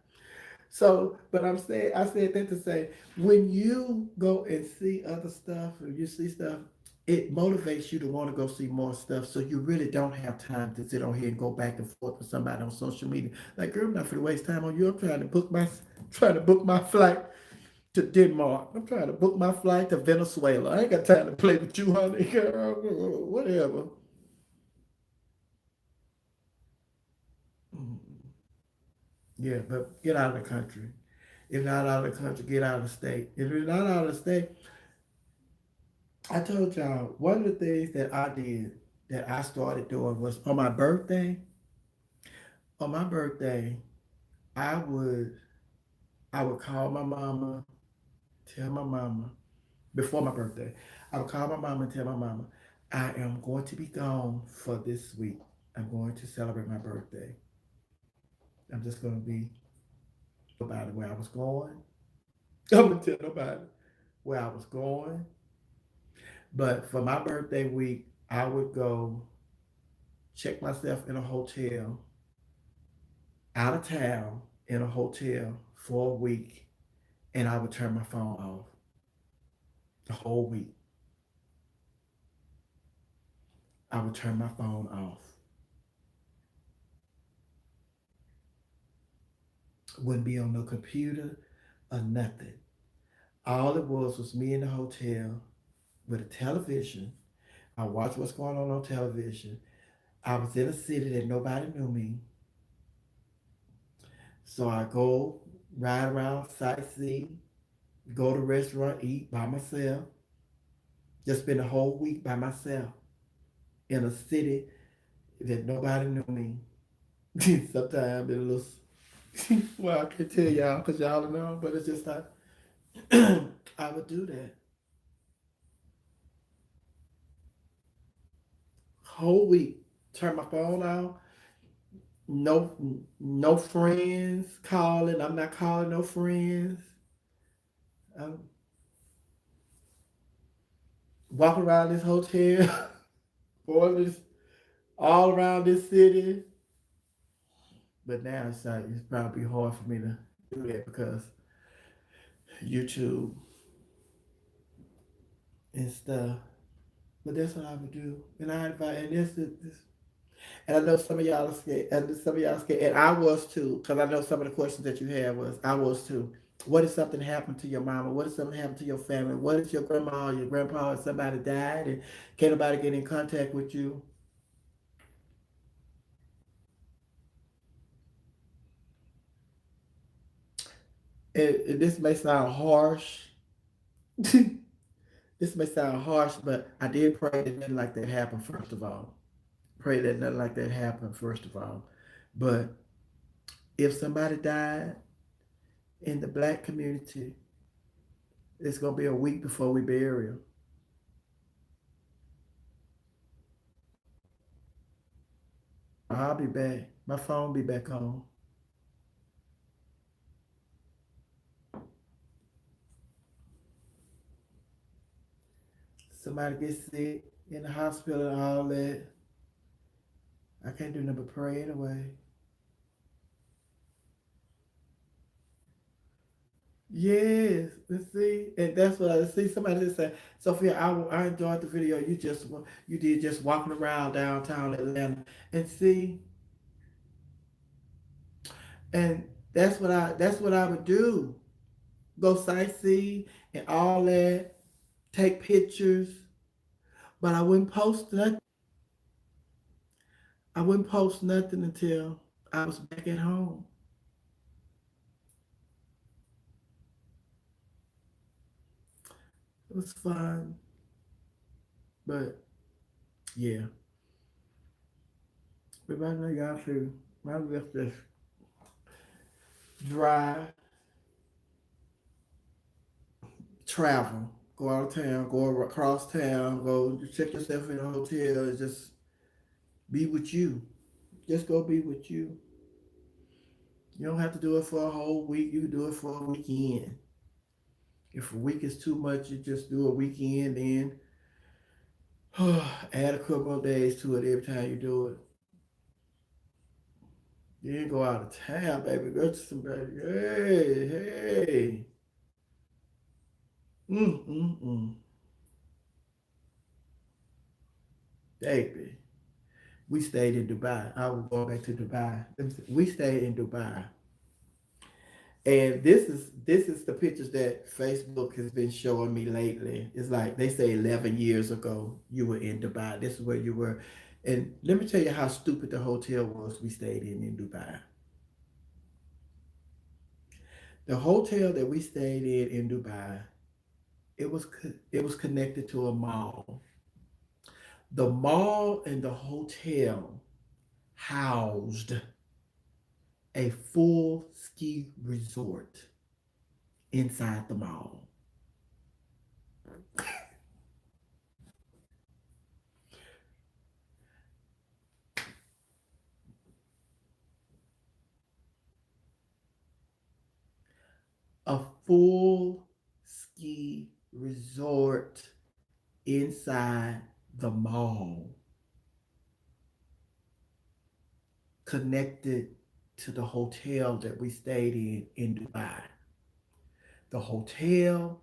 So, but I said that to say, when you go and see other stuff, or you see stuff, it motivates you to want to go see more stuff. So you really don't have time to sit on here and go back and forth with somebody on social media. Like, girl, I'm not for to waste time on you. I'm trying to book my flight to Denmark. I'm trying to book my flight to Venezuela. I ain't got time to play with you, honey. Girl, whatever. Mm, yeah, but get out of the country. If not out of the country, get out of the state. If you're not out of the state, I told y'all one of the things that I did that I started doing was on my birthday. On my birthday, I would I would call my mama, tell my mama before my birthday. I would call my mama and tell my mama, I am going to be gone for this week. I'm going to celebrate my birthday. I'm just going to be nobody where I was going. I'm gonna tell nobody where I was going. But for my birthday week, I would go check myself in a hotel out of town in a hotel for a week, and I would turn my phone off the whole week. I would turn my phone off. Wouldn't be on no computer or nothing. All it was me in the hotel with a television. I watched what's going on television. I was in a city that nobody knew me. So I go ride around, sightsee, go to a restaurant, eat by myself. Just spend a whole week by myself in a city that nobody knew me. Sometimes it looks well, I can't tell y'all because y'all don't know, but it's just like I would do that whole week. Turn my phone off. No, no friends calling. I'm not calling no friends. I'm walking around this hotel, or this all around this city. But now it's probably hard for me to do that because YouTube and stuff. But that's what I would do. And I invite, and this, and I know some of y'all are scared, and some of y'all are scared, and I was too, because I know some of the questions that you had was, I was too. What if something happened to your mama? What if something happened to your family? What if your grandma or your grandpa or somebody died and can't nobody get in contact with you? And this may sound harsh. This may sound harsh, but I did pray that nothing like that happened, first of all. Pray that nothing like that happened, first of all. But if somebody died in the black community, it's going to be a week before we bury them. I'll be back. My phone be back on. Somebody gets sick in the hospital and all that. I can't do nothing but pray anyway. Yes, and see, and that's what I see. Somebody just said, Sophia, I enjoyed the video you did just walking around downtown Atlanta, and see, and that's what I would do. Go sightsee and all that, take pictures, but I wouldn't post nothing. I wouldn't post nothing until I was back at home. It was fun, but yeah, but right now y'all too. My lips just dry. Travel, go out of town, go across town, go check yourself in a hotel, and just be with you. Just go be with you. You don't have to do it for a whole week. You can do it for a weekend. If a week is too much, you just do a weekend, then add a couple of days to it every time you do it. You didn't go out of town, baby. Go to somebody. Hey, hey. Mm, mm, mm. Baby. We stayed in Dubai. I was going back to Dubai. We stayed in Dubai. And this is the pictures that Facebook has been showing me lately. It's like they say 11 years ago you were in Dubai. This is where you were. And let me tell you how stupid the hotel was we stayed in Dubai. The hotel that we stayed in Dubai, it was connected to a mall. The mall and the hotel housed a full ski resort inside the mall. A full ski resort inside the mall, connected to the hotel that we stayed in Dubai. The hotel,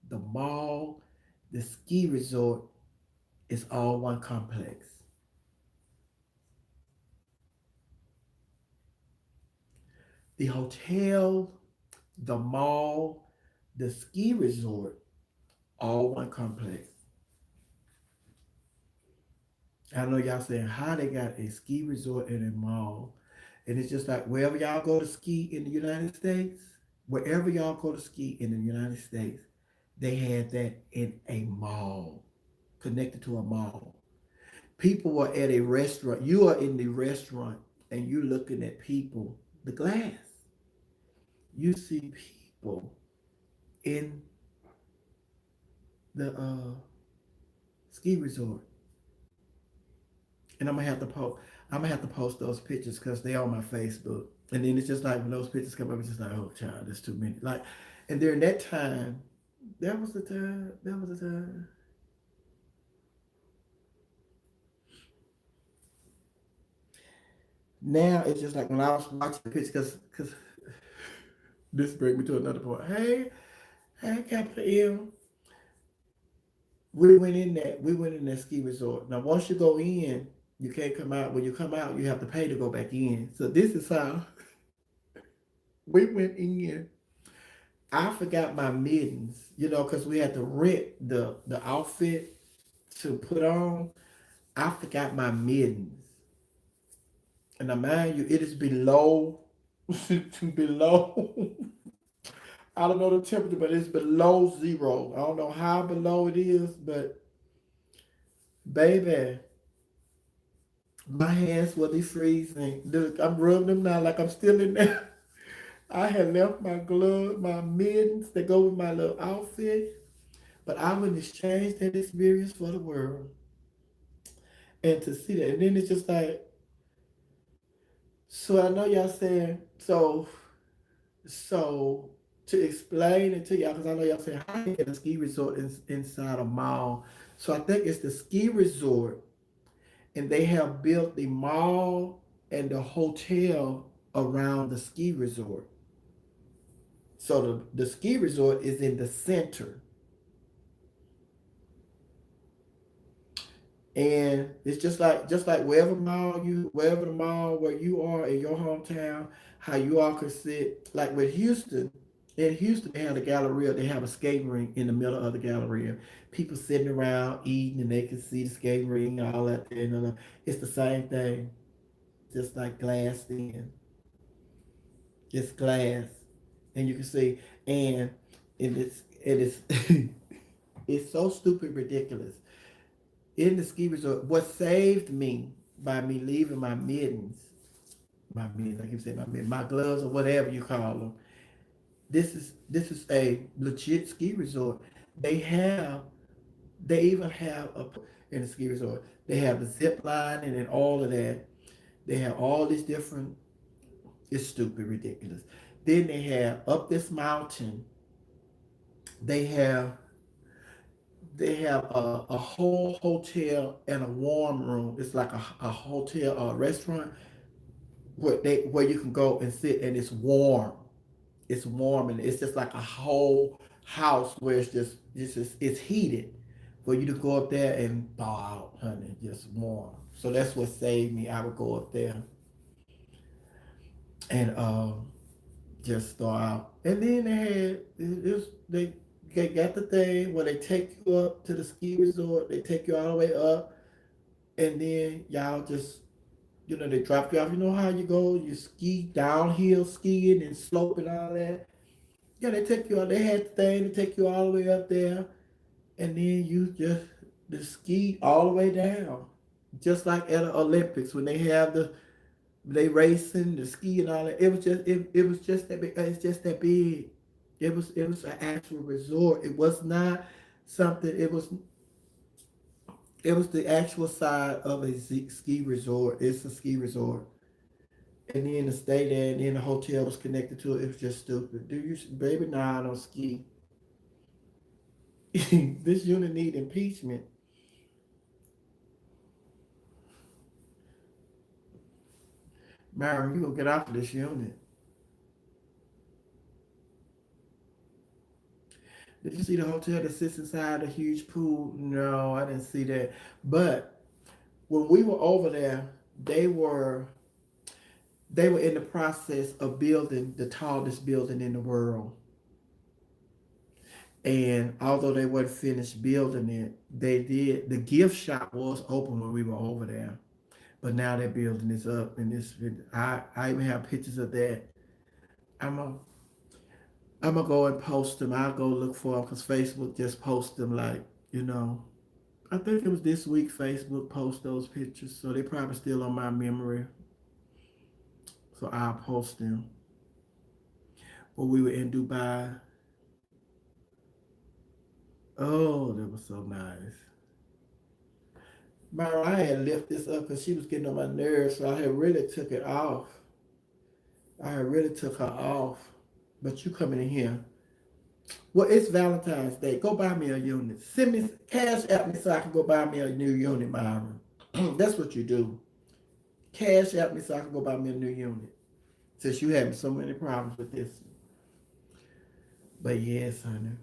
the mall, the ski resort is all one complex. The hotel, the mall, the ski resort, all one complex. I know y'all saying how they got a ski resort in a mall. And it's just like wherever y'all go to ski in the United States, wherever y'all go to ski in the United States, they had that in a mall, connected to a mall. People were at a restaurant. You are in the restaurant and you're looking at people, the glass. You see people in the ski resort. And I'm gonna have to post. I'm gonna have to post those pictures because they on my Facebook. And then it's just like when those pictures come up, it's just like, oh, child, there's too many. Like, and during that time, that was the time. That was the time. Now it's just like when I was watching the pictures, because this brings me to another point. Hey, hey, Capital M. We went in that ski resort. Now, once you go in, you can't come out. When you come out, you have to pay to go back in. So this is how we went in. I forgot my mittens, because we had to rent the outfit to put on. I forgot my mittens, and now mind you, it is below below I don't know the temperature, but it's below zero. I don't know how below it is, but baby, my hands will be freezing. Look, I'm rubbing them now like I'm still in there. I had left my gloves, my mittens that go with my little outfit, but I wouldn't exchange that experience for the world. And to see that, and then it's just like, so I know y'all saying, so to explain it to y'all, because I know y'all saying, how you get a ski resort inside a mall? So I think it's the ski resort, and they have built the mall and the hotel around the ski resort. So the ski resort is in the center. And it's just like wherever the mall where you are in your hometown, how you all could sit like with Houston. In Houston, they have a Galleria. They have a skating rink in the middle of the Galleria. People sitting around eating, and they can see the skating rink and all that. And it's the same thing, just like glassed in. It's glass, and you can see, and it is it's so stupid ridiculous. In the ski resort, what saved me by me leaving my mittens, I keep saying my mittens, my gloves or whatever you call them. This is a legit ski resort. They have they even have a in the ski resort. They have the zip line and then all of that. They have all these different. It's stupid, ridiculous. Then they have up this mountain. They have they have a whole hotel and a warm room. It's like a hotel or a restaurant where you can go and sit and it's warm. It's warm and it's just like a whole house where it's heated for you to go up there and thaw out, honey, just warm. So that's what saved me. I would go up there and just thaw out. And then they got the thing where they take you up to the ski resort. They take you all the way up, and then y'all just they drop you off. You know how you go, you ski downhill skiing and slope and all that. Yeah, they take you out. They had the thing to take you all the way up there, and then you just the ski all the way down, just like at the Olympics when they racing the ski and all that. It was just that big. It's just that big. It was an actual resort. It was not something. It was the actual side of a ski resort. It's a ski resort. And then to stay there, and then the hotel was connected to it. It was just stupid. Do you, baby? Nah, I don't ski. This unit need impeachment. Myron, you gonna get off of this unit. Did you see the hotel that sits inside a huge pool? No, I didn't see that. But when we were over there, they were they were in the process of building the tallest building in the world. And although they weren't finished building it, the gift shop was open when we were over there. But now that building is up, and I even have pictures of that. I'm a I'm gonna go and post them. I'll go look for them because Facebook just posts them like you know. I think it was this week Facebook post those pictures, so they probably still on my memory. So I'll post them. When we were in Dubai, oh, that was so nice. Myra, I had left this up because she was getting on my nerves, so I had really took it off. I had really took her off. But you coming in here. Well, it's Valentine's Day. Go buy me a unit. Send me cash at me so I can go buy me a new unit, Myra. That's what you do. Cash at me so I can go buy me a new unit. Since you having so many problems with this. But yes, honey.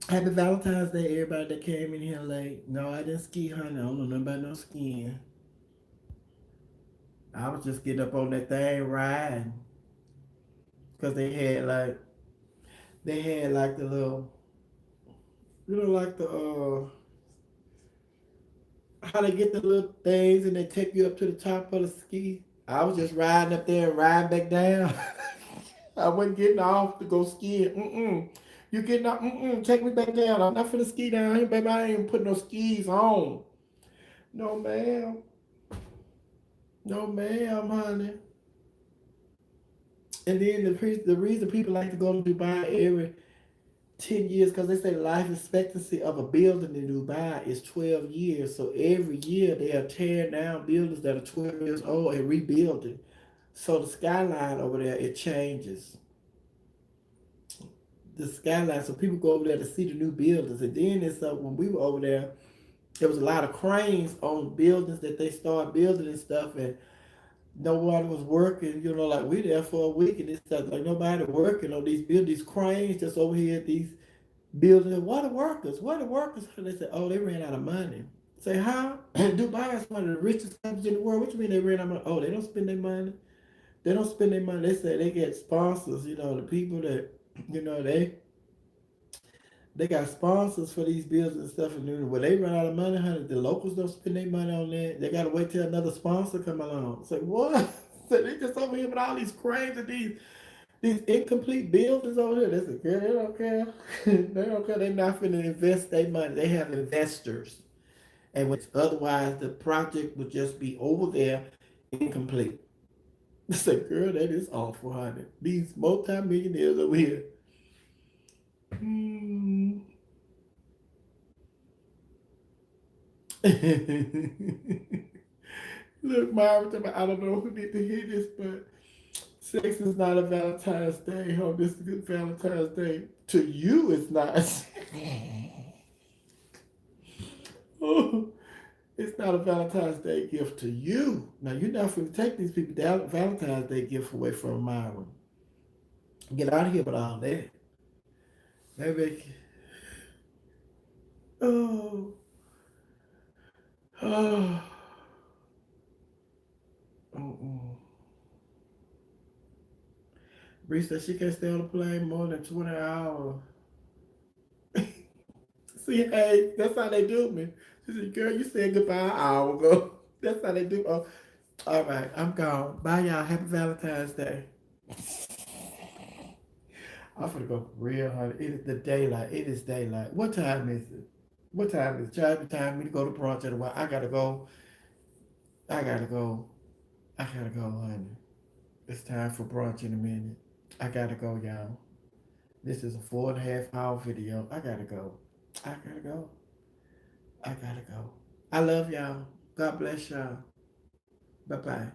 Happy Valentine's Day, everybody that came in here late. No, I didn't ski, honey. I don't know nothing about no skiing. I was just getting up on that thing riding. Because they had like the little, like the, how they get the little things and they take you up to the top of the ski. I was just riding up there and riding back down. I wasn't getting off to go skiing. You getting off? Take me back down. I'm not finna ski down here, baby. I ain't putting no skis on. No, ma'am. No, ma'am, honey. And then the reason people like to go to Dubai every 10 years, because they say life expectancy of a building in Dubai is 12 years. So every year they are tearing down buildings that are 12 years old and rebuilding. So the skyline over there, it changes. The skyline, so people go over there to see the new buildings. And then it's when we were over there was a lot of cranes on buildings that they started building and stuff, and nobody was working. Like we there for a week and this stuff. Like nobody working on these buildings, these cranes just over here at these buildings. What are workers? What are workers? And they said, oh, they ran out of money. Say how? Dubai is one of the richest countries in the world. What you mean they ran out of money? Oh, they don't spend their money. They don't spend their money. They say they get sponsors. The people that they got sponsors for these bills and stuff. And when they run out of money, honey, the locals don't spend their money on that. They got to wait till another sponsor come along. It's like, what? So they just over here with all these cranes and these incomplete buildings over here. They said, girl, they don't care. They don't care. They're not finna invest their money. They have investors. And otherwise, the project would just be over there incomplete. It's like, girl, that is awful, honey. These multi-millionaires over here. Hmm. Look, Mom, I don't know who need to hear this, but sex is not a Valentine's Day. Oh, this is a good Valentine's Day. To you, it's not. Oh, it's not a Valentine's Day gift to you. Now, you're not going to take these people down Valentine's Day gift away from Myron. Get out of here with all that. Maybe. Oh, oh, mm-mm. Bree said she can't stay on the plane more than 20 hours. See, hey, that's how they do me. She said, girl, you said goodbye an hour ago. That's how they do. Oh, all right, I'm gone. Bye, y'all. Happy Valentine's Day. I'm gonna go for real, honey. It is the daylight. It is daylight. What time is it? What time is it? Child, time me to go to brunch at a while. I gotta go. I gotta go. I gotta go, honey. It's time for brunch in a minute. I gotta go, y'all. This is a 4.5 hour video. I gotta go. I gotta go. I gotta go. I love y'all. God bless y'all. Bye bye.